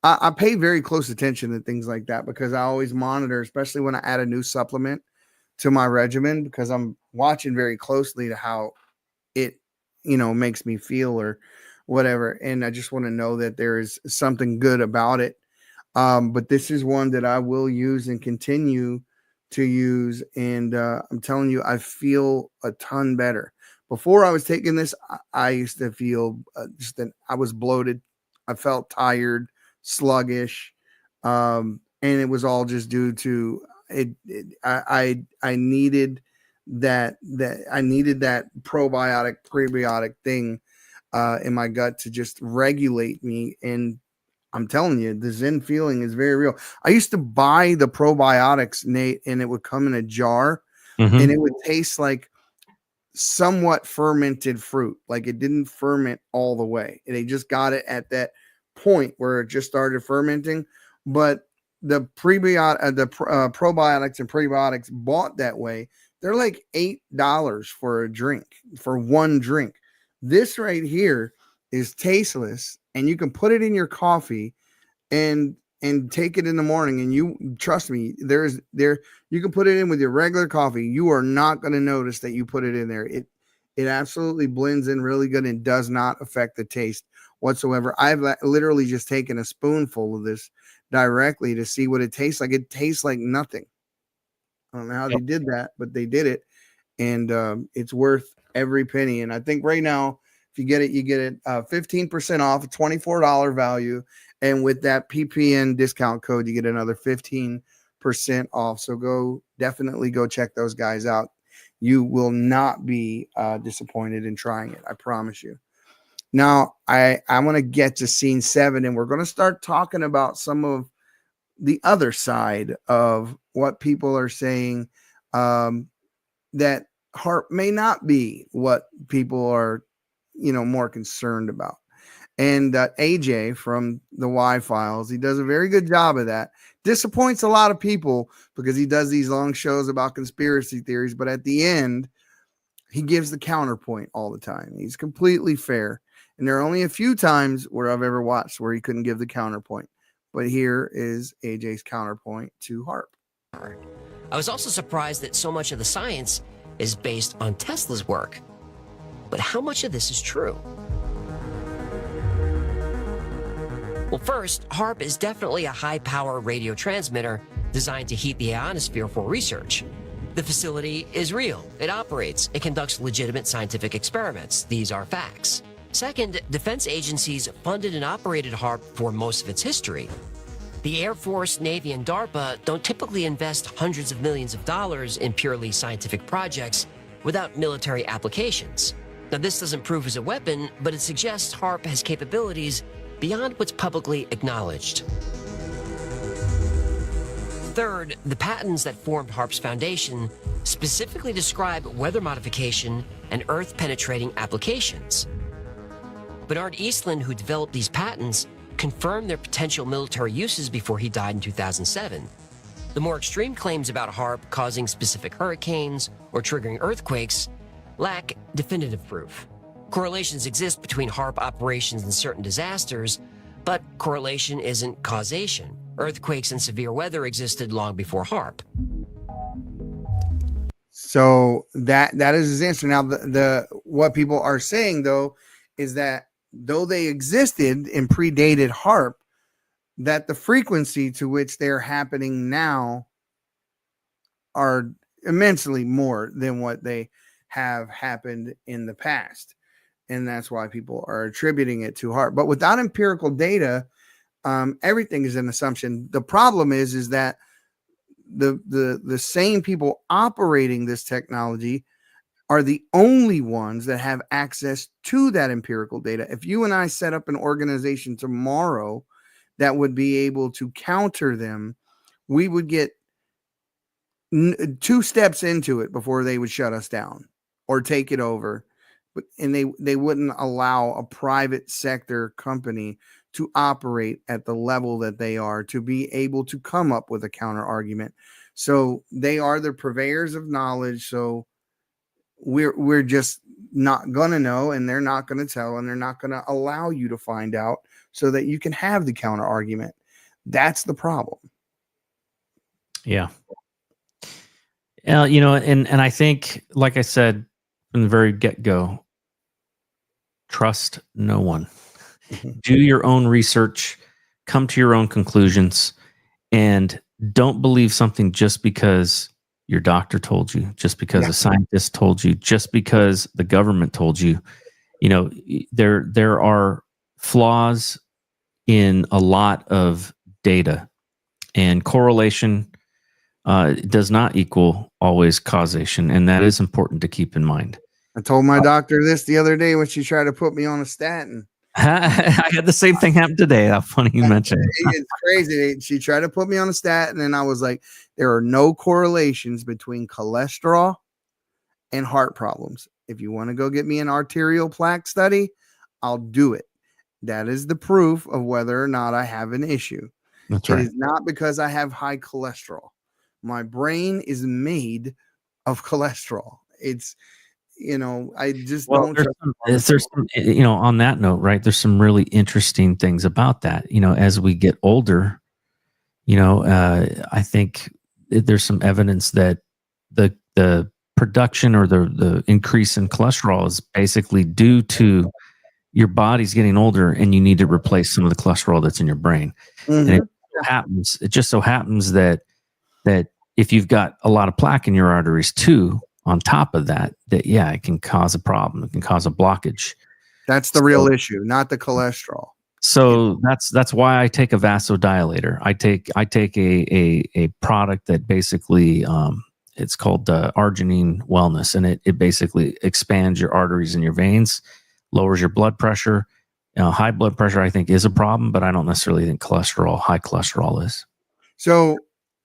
[SPEAKER 2] I pay very close attention to things like that because I always monitor, especially when I add a new supplement to my regimen, because I'm watching very closely to how it, makes me feel or whatever. And I just want to know that there is something good about it. But this is one that I will use and continue to use. And I'm telling you, I feel a ton better. Before I was taking this, I used to feel I was bloated. I felt tired, sluggish. And it was all just due to it. I needed that probiotic, prebiotic thing in my gut to just regulate me. And I'm telling you, the Zen feeling is very real. I used to buy the probiotics, Nate, and it would come in a jar, and it would taste like somewhat fermented fruit. Like it didn't ferment all the way. They just got it at that point where it just started fermenting. But the probiotics and prebiotics bought that way, they're like $8 for a drink, for one drink. This right here is tasteless, and you can put it in your coffee and take it in the morning. And you trust me, you can put it in with your regular coffee. You are not going to notice that you put it in there. It absolutely blends in really good and does not affect the taste whatsoever. I've literally just taken a spoonful of this directly to see what it tastes like. It tastes like nothing. I don't know how they did that, but they did it, and it's worth every penny. And I think right now, if you get it 15% off, a $24 value. And with that PPN discount code, you get another 15% off. So definitely go check those guys out. You will not be disappointed in trying it. I promise you. Now, I want to get to scene 7, and we're going to start talking about some of the other side of what people are saying, that HAARP may not be what people are, more concerned about. And AJ from the Y Files, he does a very good job of that. Disappoints a lot of people because he does these long shows about conspiracy theories, but at the end, he gives the counterpoint all the time. He's completely fair. And there are only a few times where I've ever watched where he couldn't give the counterpoint. But here is AJ's counterpoint to HAARP.
[SPEAKER 7] I was also surprised that so much of the science is based on Tesla's work. But how much of this is true? Well, first, HAARP is definitely a high-power radio transmitter designed to heat the ionosphere for research. The facility is real. It operates. It conducts legitimate scientific experiments. These are facts. Second, defense agencies funded and operated HAARP for most of its history. The Air Force, Navy, and DARPA don't typically invest hundreds of millions of dollars in purely scientific projects without military applications. Now, this doesn't prove as a weapon, but it suggests HAARP has capabilities beyond what's publicly acknowledged. Third, the patents that formed HAARP's foundation specifically describe weather modification and Earth-penetrating applications. Bernard Eastland, who developed these patents, confirmed their potential military uses before he died in 2007. The more extreme claims about HAARP causing specific hurricanes or triggering earthquakes lack definitive proof. Correlations exist between HAARP operations and certain disasters, but correlation isn't causation. Earthquakes and severe weather existed long before HAARP.
[SPEAKER 2] So that is his answer. Now, the what people are saying though is that though they existed and predated HAARP, that the frequency to which they're happening now are immensely more than what they have happened in the past. And that's why people are attributing it to HAARP. But without empirical data, everything is an assumption. The problem is that the same people operating this technology are the only ones that have access to that empirical data. If you and I set up an organization tomorrow that would be able to counter them, we would get 2 steps into it before they would shut us down or take it over. And they wouldn't allow a private sector company to operate at the level that they are to be able to come up with a counter argument. So they are the purveyors of knowledge. So we're just not gonna know, and they're not gonna tell, and they're not gonna allow you to find out so that you can have the counter argument. That's the problem.
[SPEAKER 3] Yeah. You know, and I think, like I said from the very get-go, trust no one. Do your own research, come to your own conclusions, and don't believe something just because your doctor told you, just because a scientist told you, just because the government told you. You know, there are flaws in a lot of data, and correlation does not equal always causation, and that is important to keep in mind.
[SPEAKER 2] I told my doctor this the other day when she tried to put me on a statin.
[SPEAKER 3] I had the same thing happen today. How funny you mentioned it.
[SPEAKER 2] It's crazy. She tried to put me on a statin, and I was like, there are no correlations between cholesterol and heart problems. If you want to go get me an arterial plaque study, I'll do it. That is the proof of whether or not I have an issue.
[SPEAKER 3] That's right.
[SPEAKER 2] It is not because I have high cholesterol. My brain is made of cholesterol. It's, you know, I just don't.
[SPEAKER 3] There's some, you know, on that note, right? There's some really interesting things about that. You know, as we get older, you know, I think there's some evidence that the production or the increase in cholesterol is basically due to your body's getting older, and you need to replace some of the cholesterol that's in your brain.
[SPEAKER 2] Mm-hmm.
[SPEAKER 3] And it just so happens that if you've got a lot of plaque in your arteries too, on top of that, it can cause a problem. It can cause a blockage.
[SPEAKER 2] That's the real issue, not the cholesterol.
[SPEAKER 3] So that's why I take a vasodilator. I take a product that basically it's called Arginine Wellness, and it basically expands your arteries and your veins, lowers your blood pressure. High blood pressure, I think, is a problem, but I don't necessarily think high cholesterol is.
[SPEAKER 2] So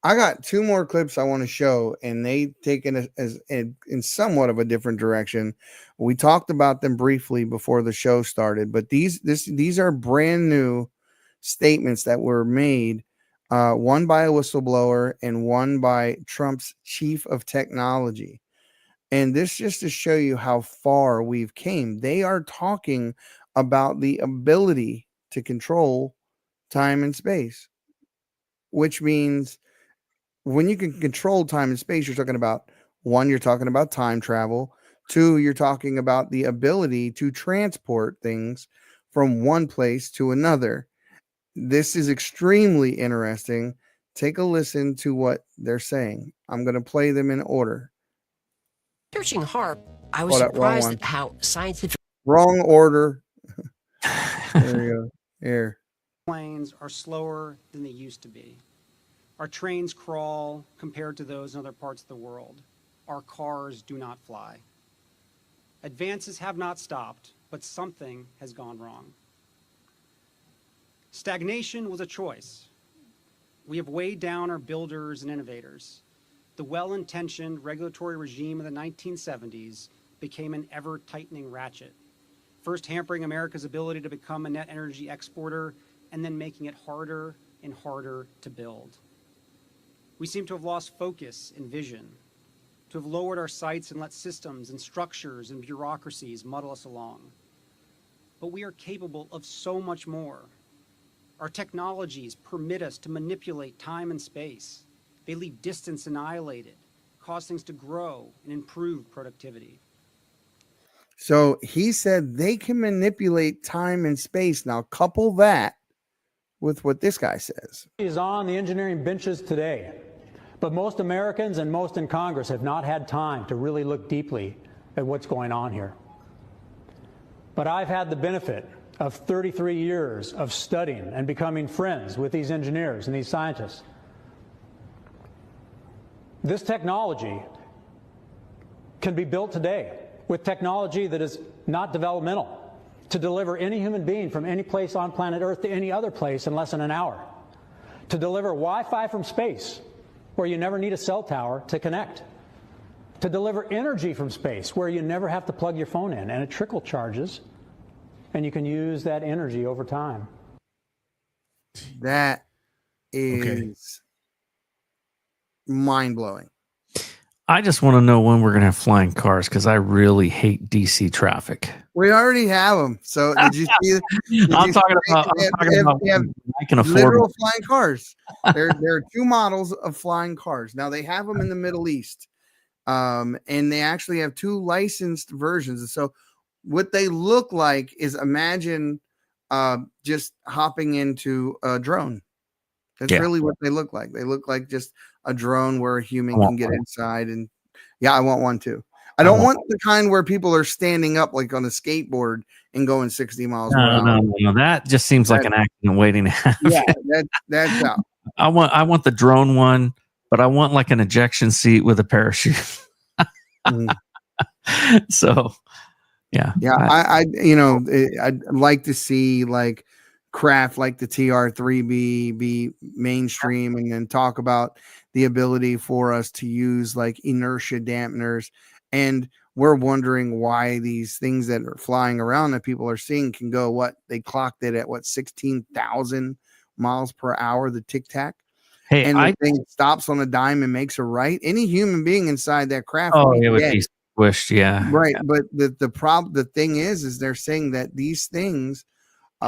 [SPEAKER 2] I got 2 more clips I want to show, and they take it as in somewhat of a different direction. We talked about them briefly before the show started, but these are brand new statements that were made, one by a whistleblower and one by Trump's chief of technology. And this just to show you how far we've came. They are talking about the ability to control time and space, which means when you can control time and space, you're talking about 1, you're talking about time travel. 2, you're talking about the ability to transport things from one place to another. This is extremely interesting. Take a listen to what they're saying. I'm going to play them in order.
[SPEAKER 7] Searching HAARP, I was surprised at how scientific.
[SPEAKER 2] Wrong order. There we go. Here.
[SPEAKER 14] Planes are slower than they used to be. Our trains crawl compared to those in other parts of the world. Our cars do not fly. Advances have not stopped, but something has gone wrong. Stagnation was a choice. We have weighed down our builders and innovators. The well-intentioned regulatory regime of the 1970s became an ever-tightening ratchet, first hampering America's ability to become a net energy exporter and then making it harder and harder to build. We seem to have lost focus and vision, to have lowered our sights and let systems and structures and bureaucracies muddle us along. But we are capable of so much more. Our technologies permit us to manipulate time and space. They leave distance annihilated, cause things to grow and improve productivity.
[SPEAKER 2] So he said they can manipulate time and space. Now, couple that with what this guy says.
[SPEAKER 15] Is on the engineering benches today, but most Americans and most in Congress have not had time to really look deeply at what's going on here. But I've had the benefit of 33 years of studying and becoming friends with these engineers and these scientists. This technology can be built today with technology that is not developmental to deliver any human being from any place on planet Earth to any other place in less than an hour, to deliver Wi-Fi from space where you never need a cell tower to connect, to deliver energy from space where you never have to plug your phone in and it trickle charges and you can use that energy over time.
[SPEAKER 2] That is mind-blowing.
[SPEAKER 3] I just want to know when we're going to have flying cars because I really hate DC traffic.
[SPEAKER 2] We already have them. So did you see?
[SPEAKER 3] I'm talking about I can afford
[SPEAKER 2] literal flying cars. There are two models of flying cars. Now they have them in the Middle East, and they actually have two licensed versions. And so what they look like is imagine just hopping into a drone. That's really what they look like. They look like just a drone where a human can get inside. And yeah, I want one too. I don't want the kind where people are standing up like on a skateboard and going 60 miles per hour.
[SPEAKER 3] No. That just seems like an accident waiting to happen.
[SPEAKER 2] Yeah, that's out.
[SPEAKER 3] I want the drone one, but I want like an ejection seat with a parachute. So, yeah.
[SPEAKER 2] I'd like to see like craft like the TR-3B be mainstream, and then talk about the ability for us to use like inertia dampeners. And we're wondering why these things that are flying around that people are seeing can go they clocked it at 16,000 miles per hour, the Tic Tac.
[SPEAKER 3] Hey,
[SPEAKER 2] and the thing stops on a dime and makes a right. Any human being inside that craft would be
[SPEAKER 3] squished, yeah.
[SPEAKER 2] Right. But the thing is they're saying that these things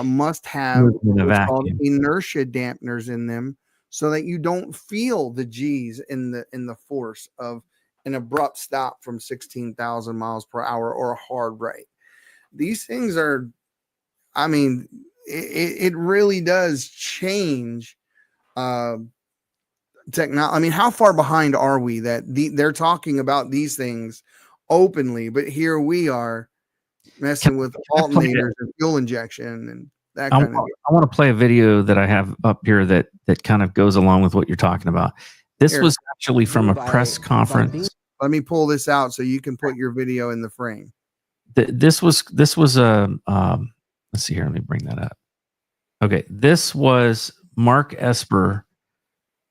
[SPEAKER 2] must have what's called inertia dampeners in them, so that you don't feel the G's in the force of an abrupt stop from 16,000 miles per hour or a hard right. These things are, I mean, it really does change technology. I mean, how far behind are we that they're talking about these things openly, but here we are messing with alternators and fuel injection and that kind of thing.
[SPEAKER 3] I want to play a video that I have up here that kind of goes along with what you're talking about. This was actually from a press conference.
[SPEAKER 2] Let me pull this out so you can put your video in the frame.
[SPEAKER 3] This was a let's see here. Let me bring that up. Okay, this was Mark Esper,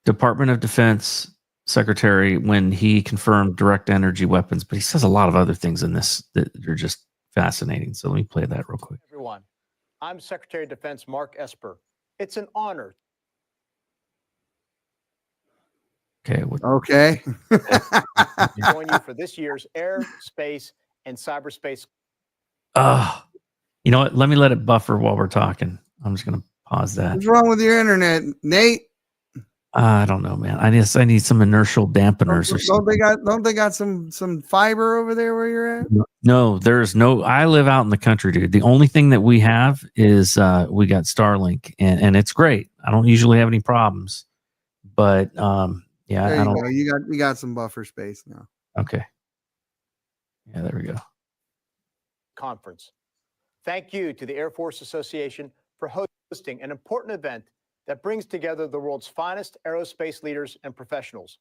[SPEAKER 3] Department of Defense Secretary, when he confirmed direct energy weapons. But he says a lot of other things in this that are just fascinating. So let me play that real quick.
[SPEAKER 16] Everyone, I'm Secretary of Defense Mark Esper. It's an honor.
[SPEAKER 2] Okay.
[SPEAKER 16] Join you for this year's air, space, and cyberspace.
[SPEAKER 3] You know what? Let me let it buffer while we're talking. I'm just going to pause that.
[SPEAKER 2] What's wrong with your internet, Nate?
[SPEAKER 3] I don't know, man. I need some inertial dampeners.
[SPEAKER 2] Don't they got some fiber over there where you're at?
[SPEAKER 3] No, there's no. I live out in the country, dude. The only thing that we have is we got Starlink, and it's great. I don't usually have any problems, but yeah,
[SPEAKER 2] there
[SPEAKER 3] I don't.
[SPEAKER 2] Go. You got some buffer space now.
[SPEAKER 3] Okay. Yeah, there we go.
[SPEAKER 16] Conference. Thank you to the Air Force Association for hosting an important event that brings together the world's finest aerospace leaders and professionals.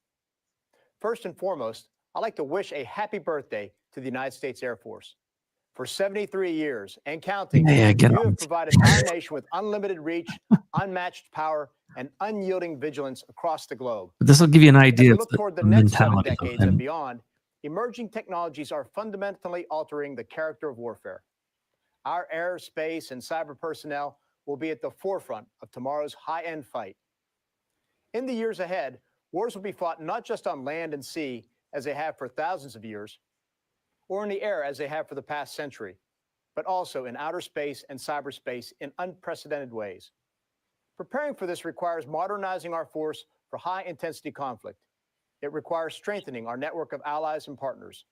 [SPEAKER 16] First and foremost, I'd like to wish a happy birthday to the United States Air Force. For 73 years and counting, you have provided our nation with unlimited reach, unmatched power, and unyielding vigilance across the globe.
[SPEAKER 3] But this will give you an idea
[SPEAKER 16] As we look toward the next 7 decades and beyond, emerging technologies are fundamentally altering the character of warfare. Our air, space, and cyber personnel will be at the forefront of tomorrow's high-end fight. In the years ahead, wars will be fought not just on land and sea, as they have for thousands of years, or in the air as they have for the past century, but also in outer space and cyberspace in unprecedented ways. Preparing for this requires modernizing our force for high-intensity conflict. It requires strengthening our network of allies and partners,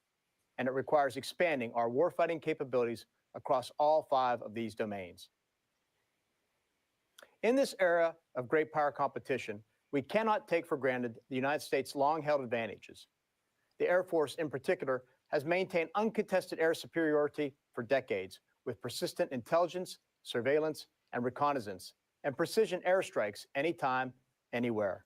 [SPEAKER 16] and it requires expanding our warfighting capabilities across all 5 of these domains. In this era of great power competition, we cannot take for granted the United States' long-held advantages. The Air Force, in particular, has maintained uncontested air superiority for decades, with persistent intelligence, surveillance, and reconnaissance, and precision airstrikes anytime, anywhere.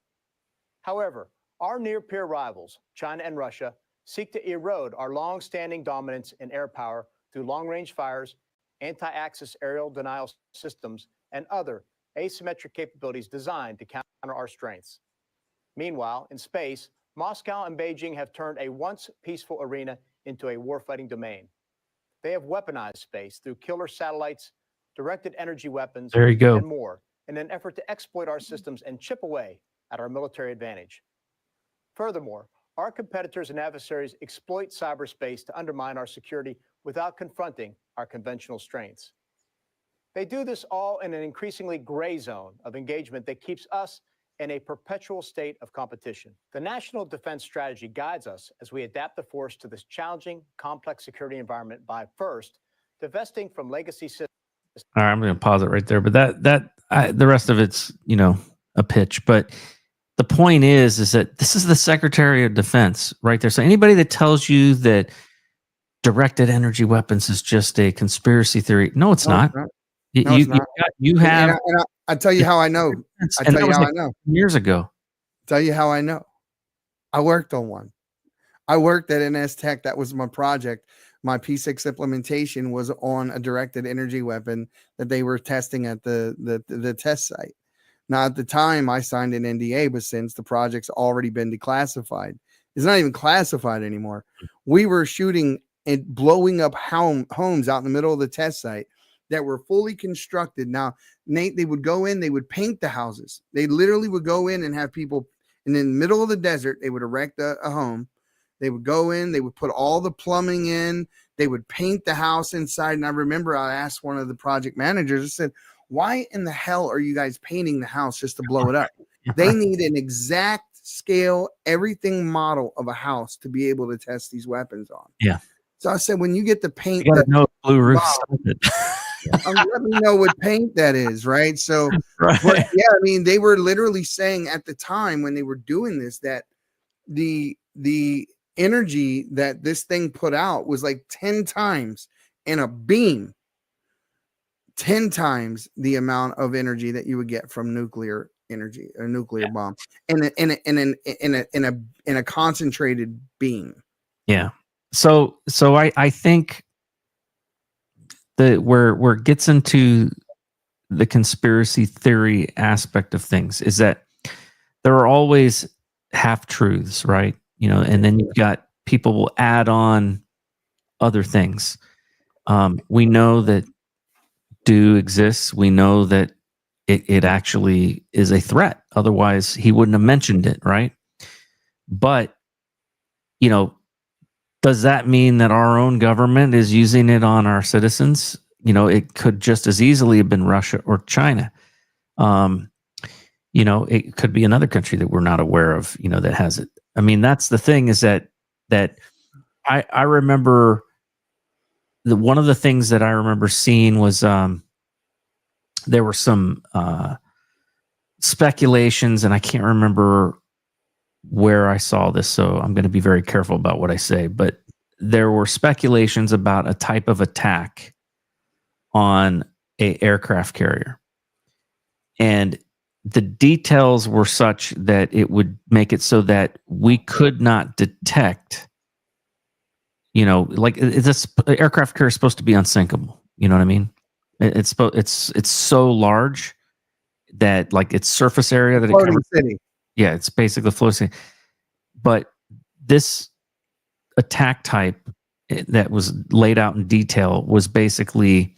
[SPEAKER 16] However, our near-peer rivals, China and Russia, seek to erode our long-standing dominance in air power through long-range fires, anti-access aerial denial systems, and other asymmetric capabilities designed to counter our strengths. Meanwhile, in space, Moscow and Beijing have turned a once peaceful arena into a warfighting domain. They have weaponized space through killer satellites, directed energy weapons,
[SPEAKER 3] There you go.
[SPEAKER 16] and more in an effort to exploit our systems and chip away at our military advantage. Furthermore, our competitors and adversaries exploit cyberspace to undermine our security without confronting our conventional strengths. They do this all in an increasingly gray zone of engagement that keeps us in a perpetual state of competition. The National Defense Strategy guides us as we adapt the force to this challenging, complex security environment by first, divesting from legacy systems.
[SPEAKER 3] All right, I'm going to pause it right there. But the rest of it's, a pitch. But the point is that this is the Secretary of Defense right there. So anybody that tells you that directed energy weapons is just a conspiracy theory, no, it's not.
[SPEAKER 2] No, it's not.
[SPEAKER 3] You have.
[SPEAKER 2] And I tell you how I know. I tell you how I know.
[SPEAKER 3] Years ago.
[SPEAKER 2] Tell you how I know. I worked on one. I worked at NS Tech. That was my project. My P6 implementation was on a directed energy weapon that they were testing at the test site. Now, at the time, I signed an NDA, but since the project's already been declassified, it's not even classified anymore. We were shooting and blowing up homes out in the middle of the test site that were fully constructed. Now, Nate, they would go in, they would paint the houses. They literally would go in and have people, and in the middle of the desert, they would erect a home. They would go in, they would put all the plumbing in, they would paint the house inside. And I remember I asked one of the project managers, I said, why in the hell are you guys painting the house just to blow it up? They need an exact scale, everything model of a house to be able to test these weapons on.
[SPEAKER 3] Yeah.
[SPEAKER 2] So I said, when you get the paint,
[SPEAKER 3] you gotta know blue roof.
[SPEAKER 2] let me know what paint that is, right? So,
[SPEAKER 3] right.
[SPEAKER 2] But, yeah, I mean, they were literally saying at the time when they were doing this that the energy that this thing put out was like 10 times in a beam, 10 times the amount of energy that you would get from nuclear energy, a nuclear bomb, in a concentrated beam.
[SPEAKER 3] Yeah. So I think that where it gets into the conspiracy theory aspect of things is that there are always half truths, right? And then you've got people will add on other things. We know that do exists. We know that it actually is a threat. Otherwise, he wouldn't have mentioned it, right? But, does that mean that our own government is using it on our citizens? It could just as easily have been Russia or China. It could be another country that we're not aware of, that has it. I mean, that's the thing is that I remember one of the things that I remember seeing was there were some speculations, and I can't remember where I saw this, so I'm going to be very careful about what I say, but there were speculations about a type of attack on an aircraft carrier. And the details were such that it would make it so that we could not detect, like this aircraft carrier is supposed to be unsinkable. You know what I mean? It's so large that like its surface area that it covers.
[SPEAKER 2] City.
[SPEAKER 3] Yeah, it's basically floating. But this attack type that was laid out in detail was basically,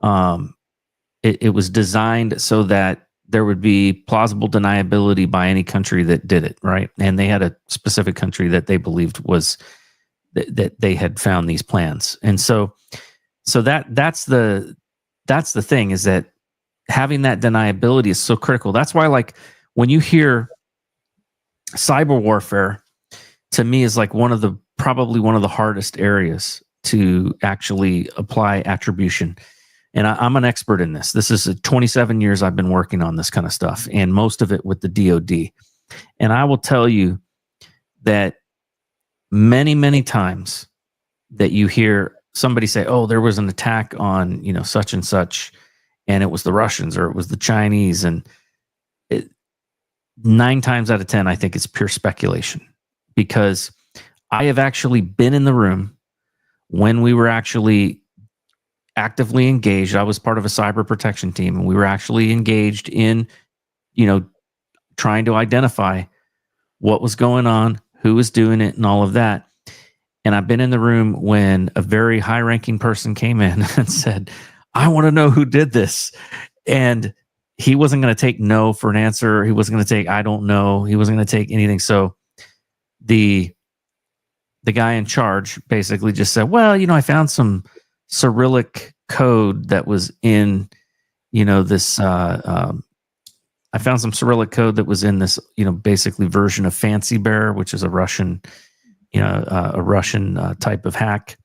[SPEAKER 3] it was designed so that there would be plausible deniability by any country that did it, right? And they had a specific country that they believed was that they had found these plans, and so that's the thing is that having that deniability is so critical. That's why, like, when you hear cyber warfare, to me is like probably one of the hardest areas to actually apply attribution. And I'm an expert in this. This is 27 years I've been working on this kind of stuff, and most of it with the DoD. And I will tell you that many, many times that you hear somebody say, oh, there was an attack on, such and such, and it was the Russians or it was the Chinese. And 9 times out of 10, I think it's pure speculation, because I have actually been in the room when we were actually actively engaged. I was part of a cyber protection team, and we were actually engaged in, trying to identify what was going on, who was doing it, and all of that. And I've been in the room when a very high-ranking person came in and said, I want to know who did this. And he wasn't going to take no for an answer. He wasn't going to take I don't know. He wasn't going to take anything. So the guy in charge basically just said, well, I found some Cyrillic code that was in, this, I found some Cyrillic code that was in this, basically version of Fancy Bear, which is a Russian, type of hack.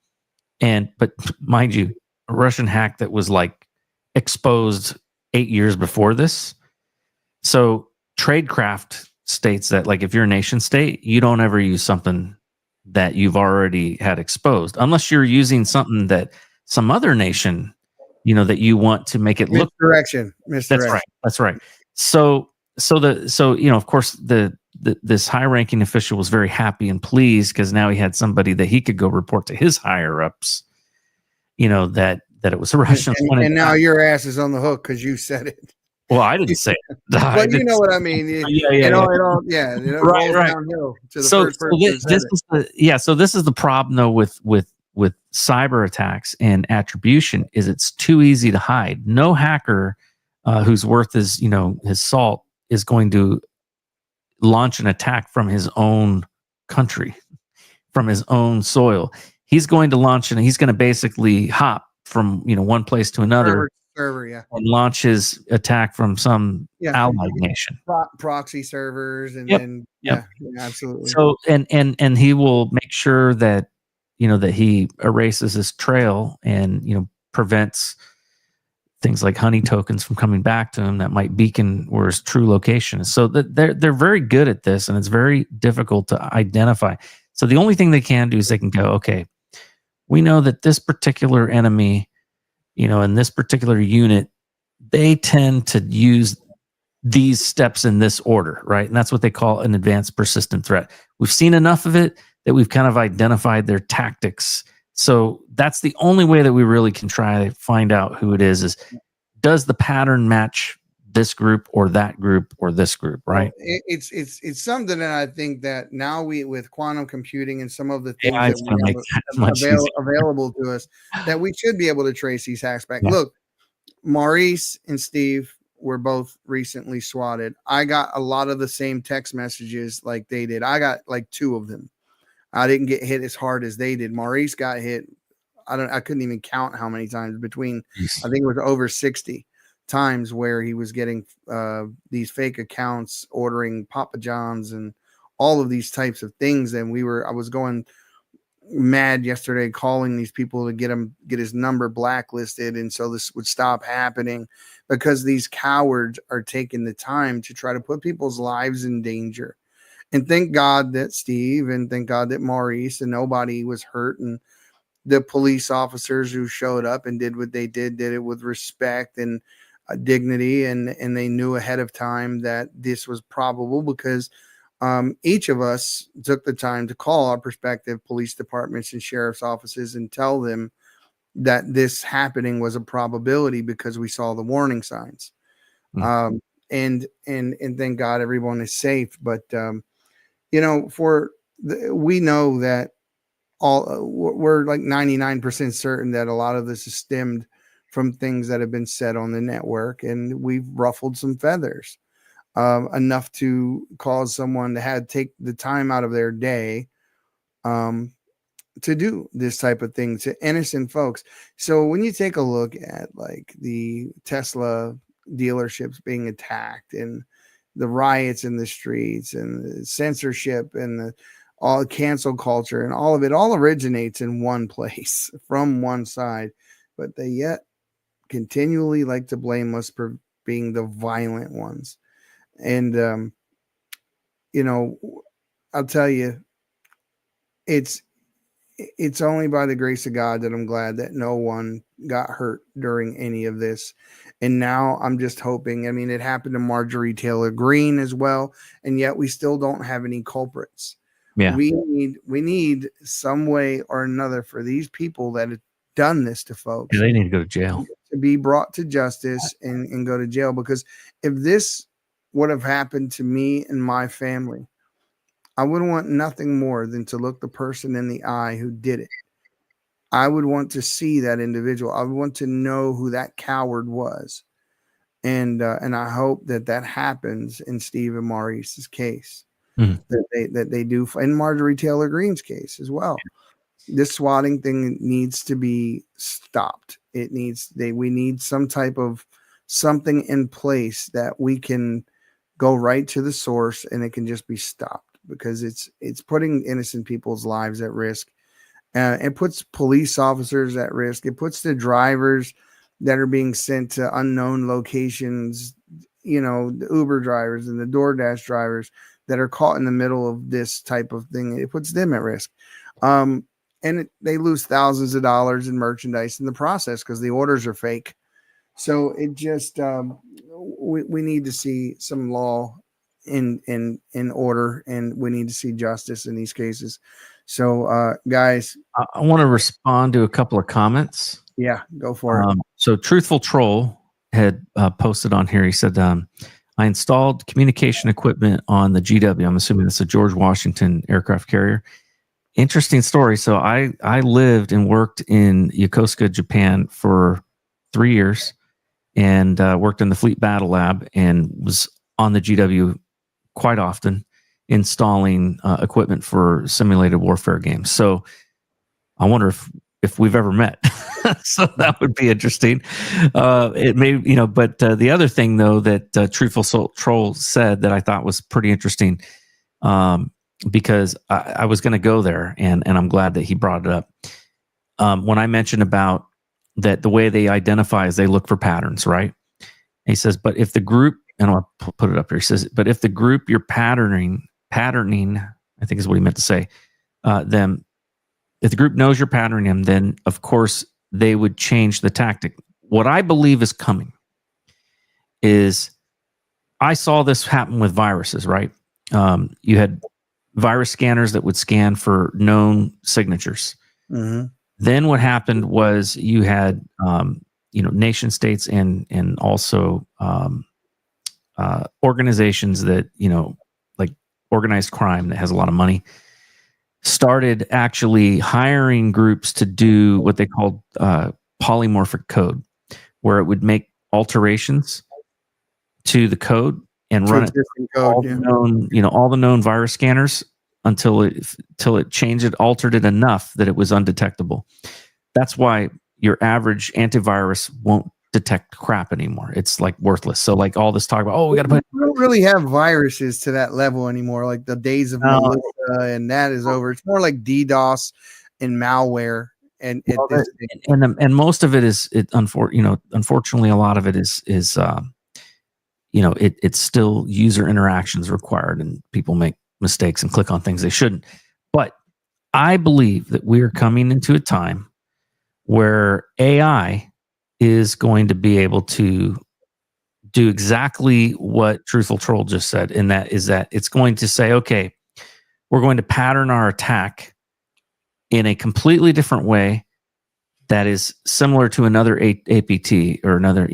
[SPEAKER 3] But mind you, a Russian hack that was like exposed 8 years before this. So tradecraft states that, like, if you're a nation state, you don't ever use something that you've already had exposed, unless you're using something that some other nation, that you want to make it look
[SPEAKER 2] misdirection.
[SPEAKER 3] That's right. So of course this high-ranking official was very happy and pleased, because now he had somebody that he could go report to his higher ups, that it was a Russian.
[SPEAKER 2] And now your ass is on the hook because you said it.
[SPEAKER 3] Well, I didn't say it.
[SPEAKER 2] But you know what I mean. It all
[SPEAKER 3] right.
[SPEAKER 2] downhill to the
[SPEAKER 3] So
[SPEAKER 2] first person.
[SPEAKER 3] So this is the problem though with cyber attacks and attribution, is it's too easy to hide. No hacker who's worth his salt is going to launch an attack from his own country, from his own soil. He's going to launch, and he's going to basically hop from one place to another,
[SPEAKER 2] server,
[SPEAKER 3] and launch his attack from some allied nation.
[SPEAKER 2] Proxy servers, and then absolutely.
[SPEAKER 3] So and he will make sure that that he erases his trail and prevents things like honey tokens from coming back to him that might beacon where his true location is. So that they're very good at this, and it's very difficult to identify. So the only thing they can do is they can go, okay, we know that this particular enemy, in this particular unit, they tend to use these steps in this order, right? And that's what they call an advanced persistent threat. We've seen enough of it that we've kind of identified their tactics. So that's the only way that we really can try to find out who it is does the pattern match this group or that group or this group, right?
[SPEAKER 2] Well, it's something that I think that now with quantum computing and some of the things that we have available to us, that we should be able to trace these hacks back. Yeah. Look, Maurice and Steve were both recently swatted. I got a lot of the same text messages like they did. I got like 2 of them. I didn't get hit as hard as they did. Maurice got hit. I couldn't even count how many times between, I think it was over 60 times where he was getting these fake accounts ordering Papa John's and all of these types of things. And I was going mad yesterday calling these people to get his number blacklisted. And so this would stop happening, because these cowards are taking the time to try to put people's lives in danger. And thank God that Steve and thank God that Maurice and nobody was hurt. And the police officers who showed up and did what they did it with respect and dignity. And they knew ahead of time that this was probable, because each of us took the time to call our prospective police departments and sheriff's offices and tell them that this happening was a probability, because we saw the warning signs. And thank God everyone is safe. But, we know that we're like 99% certain that a lot of this is stemmed from things that have been said on the network, and we've ruffled some feathers enough to cause someone to take the time out of their day to do this type of thing to innocent folks. So when you take a look at like the Tesla dealerships being attacked and the riots in the streets and the censorship and all cancel culture and all of it all originates in one place from one side, but they yet continually like to blame us for being the violent ones. And, I'll tell you, it's only by the grace of God that I'm glad that no one got hurt during any of this. And now I'm just hoping, I mean, it happened to Marjorie Taylor Greene as well. And yet we still don't have any culprits.
[SPEAKER 3] Yeah.
[SPEAKER 2] We need some way or another for these people that have done this to folks.
[SPEAKER 3] Yeah, they need to go to jail.
[SPEAKER 2] To be brought to justice and go to jail. Because if this would have happened to me and my family, I would want nothing more than to look the person in the eye who did it. I would want to see that individual. I would want to know who that coward was. And I hope that happens in Stephen Maurice's case. That they do in Marjorie Taylor Greene's case as well. This swatting thing needs to be stopped. We need some type of something in place that we can go right to the source and it can just be stopped, because it's putting innocent people's lives at risk. It puts police officers at risk. It puts the drivers that are being sent to unknown locations, the Uber drivers and the DoorDash drivers that are caught in the middle of this type of thing. It puts them at risk. They lose thousands of dollars in merchandise in the process because the orders are fake. So it just, we need to see some law in order, and we need to see justice in these cases. So, guys,
[SPEAKER 3] I want to respond to a couple of comments.
[SPEAKER 2] Yeah, go for it.
[SPEAKER 3] So Truthful Troll had posted on here. He said, I installed communication equipment on the GW. I'm assuming it's a George Washington aircraft carrier. Interesting story. So I lived and worked in Yokosuka, Japan for 3 years, and worked in the Fleet Battle Lab and was on the GW quite often installing equipment for simulated warfare games. So I wonder if we've ever met. So that would be interesting. It may, but the other thing though that Truthful Troll said that I thought was pretty interesting, because I was going to go there, and I'm glad that he brought it up. When I mentioned about that, the way they identify is they look for patterns, right? And he says, but if the group, and I'll put it up here, he says, but if the group you're patterning, I think is what he meant to say, then if the group knows you're patterning them, then of course they would change the tactic. What I believe is coming is, I saw this happen with viruses, right? You had virus scanners that would scan for known signatures.
[SPEAKER 2] Mm-hmm.
[SPEAKER 3] Then what happened was you had, nation states and also organizations that, like organized crime that has a lot of money, started actually hiring groups to do what they called polymorphic code, where it would make alterations to the code and run it all the known virus scanners until it changed it, altered it enough that it was undetectable. That's why your average antivirus won't detect crap anymore. It's like worthless. So like all this talk about, we got to put.
[SPEAKER 2] We don't really have viruses to that level anymore. Like the days of Melissa, and that is over. It's more like DDoS and malware. And
[SPEAKER 3] most of it is unfortunately a lot of it is it's still user interactions required, and people make mistakes and click on things they shouldn't. But I believe that we are coming into a time where AI is going to be able to do exactly what Truthful Troll just said, and that is that it's going to say, okay, we're going to pattern our attack in a completely different way that is similar to another APT or another,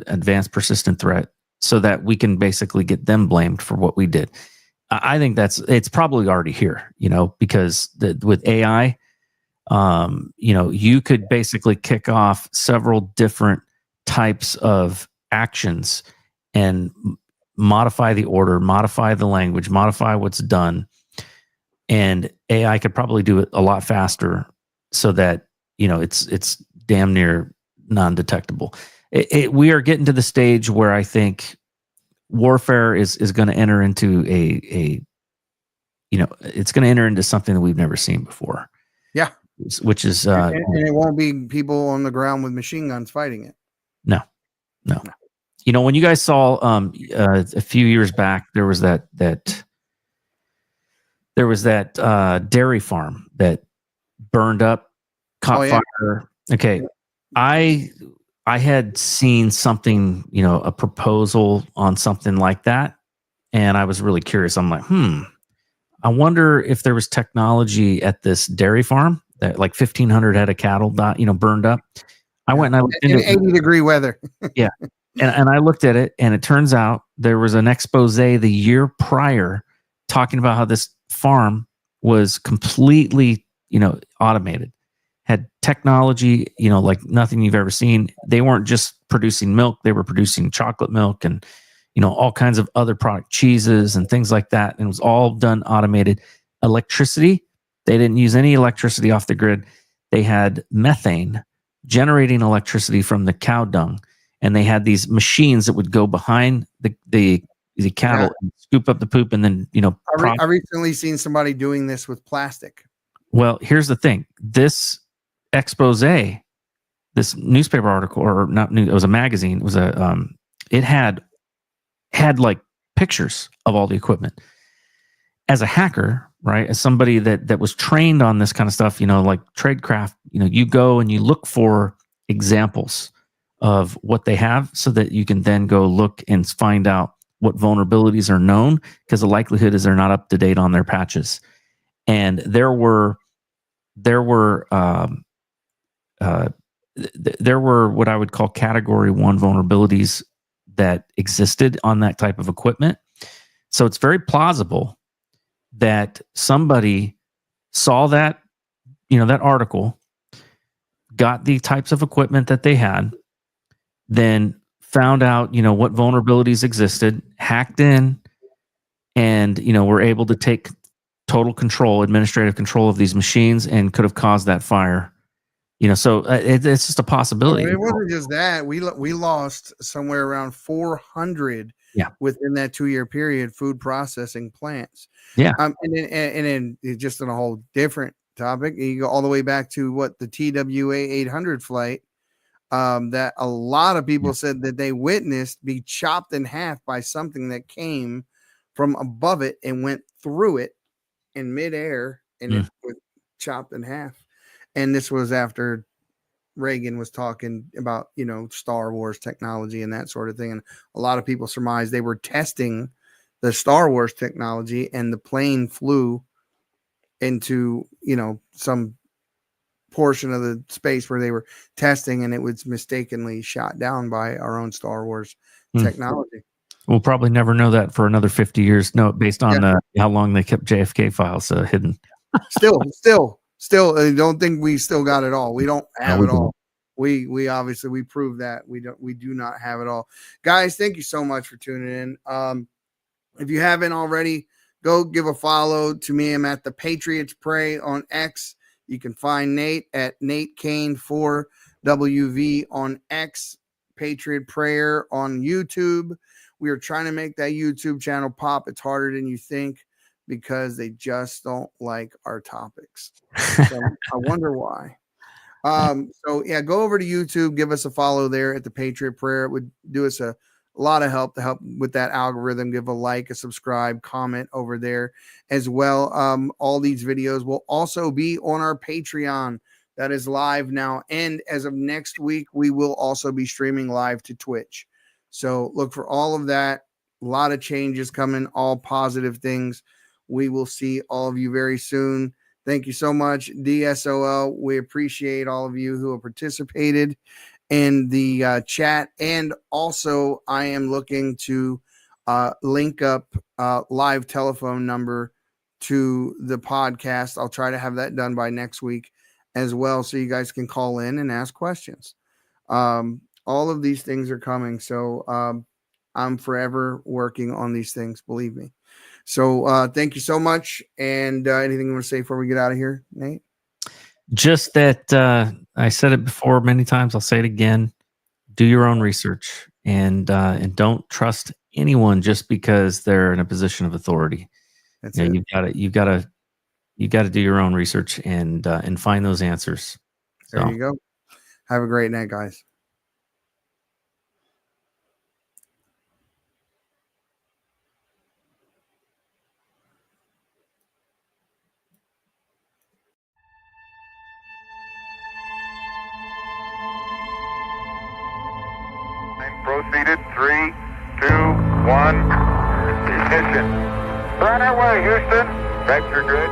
[SPEAKER 3] advanced persistent threat, so that we can basically get them blamed for what we did. I think it's probably already here, because with AI, you could basically kick off several different types of actions and modify the order, modify the language, modify what's done. And AI could probably do it a lot faster, so that, it's damn near non-detectable. We are getting to the stage where I think warfare is going to enter into it's going to enter into something that we've never seen before.
[SPEAKER 2] Yeah.
[SPEAKER 3] Which is,
[SPEAKER 2] and it won't be people on the ground with machine guns fighting it.
[SPEAKER 3] No. When you guys saw a few years back, there was that dairy farm that burned up, caught fire. Okay. I had seen something, a proposal on something like that. And I was really curious. I'm like, I wonder if there was technology at this dairy farm that like 1,500 head of cattle, burned up. I went and I looked into it.
[SPEAKER 2] 80-degree weather.
[SPEAKER 3] Yeah. And I looked at it, and it turns out there was an expose the year prior talking about how this farm was completely, automated, had technology, like nothing you've ever seen. They weren't just producing milk. They were producing chocolate milk and, all kinds of other product, cheeses and things like that. And it was all done automated. Electricity, they didn't use any electricity off the grid. They had methane generating electricity from the cow dung. And they had these machines that would go behind the cattle and scoop up the poop and then,
[SPEAKER 2] I recently seen somebody doing this with plastic.
[SPEAKER 3] Well, here's the thing. This expose, this newspaper article, or not new, it was a magazine. It was it had like pictures of all the equipment. As a hacker, right? As somebody that was trained on this kind of stuff, like tradecraft, you go and you look for examples of what they have so that you can then go look and find out what vulnerabilities are known, because the likelihood is they're not up to date on their patches. And there were what I would call category 1 vulnerabilities that existed on that type of equipment. So it's very plausible that somebody saw that, that article, got the types of equipment that they had, then found out, what vulnerabilities existed, hacked in, and, were able to take total control, administrative control of these machines, and could have caused that fire. So it's just a possibility.
[SPEAKER 2] It wasn't just that. We lost somewhere around 400 within that 2-year period food processing plants.
[SPEAKER 3] Yeah.
[SPEAKER 2] And then just on a whole different topic, you go all the way back to what the TWA 800 flight, that a lot of people said that they witnessed be chopped in half by something that came from above it and went through it in midair, and it was chopped in half. And this was after Reagan was talking about, Star Wars technology and that sort of thing. And a lot of people surmised they were testing the Star Wars technology, and the plane flew into, some portion of the space where they were testing, and it was mistakenly shot down by our own Star Wars technology.
[SPEAKER 3] We'll probably never know that for another 50 years. No, based on how long they kept JFK files hidden. Still, I don't think we still got it all. We don't have it all. We obviously we proved that we do not have it all. Guys, thank you so much for tuning in. If you haven't already, go give a follow to me. I'm at the Patriots Pray on X. You can find Nate at Nate Kane 4WV on X, Patriot Prayer on YouTube. We are trying to make that YouTube channel pop. It's harder than you think, because they just don't like our topics. So I wonder why. So yeah, go over to YouTube, give us a follow there at the Patriot Prayer. It would do us a lot of help to help with that algorithm. Give a like, a subscribe, comment over there as well. All these videos will also be on our Patreon. That is live now. And as of next week, we will also be streaming live to Twitch. So look for all of that. A lot of changes coming, all positive things. We will see all of you very soon. Thank you so much, DSOL. We appreciate all of you who have participated in the chat. And also, I am looking to link up live telephone number to the podcast. I'll try to have that done by next week as well, so you guys can call in and ask questions. All of these things are coming. So I'm forever working on these things, believe me. So thank you so much. And anything you want to say before we get out of here, Nate? Just that I said it before many times. I'll say it again. Do your own research, and don't trust anyone just because they're in a position of authority.
[SPEAKER 2] That's
[SPEAKER 3] Yeah,
[SPEAKER 2] it.
[SPEAKER 3] you've got to do your own research and find those answers. So.
[SPEAKER 2] There you go. Have a great night, guys.
[SPEAKER 1] Proceeded. 3, 2, 1. Ignition. We're on our way, Houston. Vector good.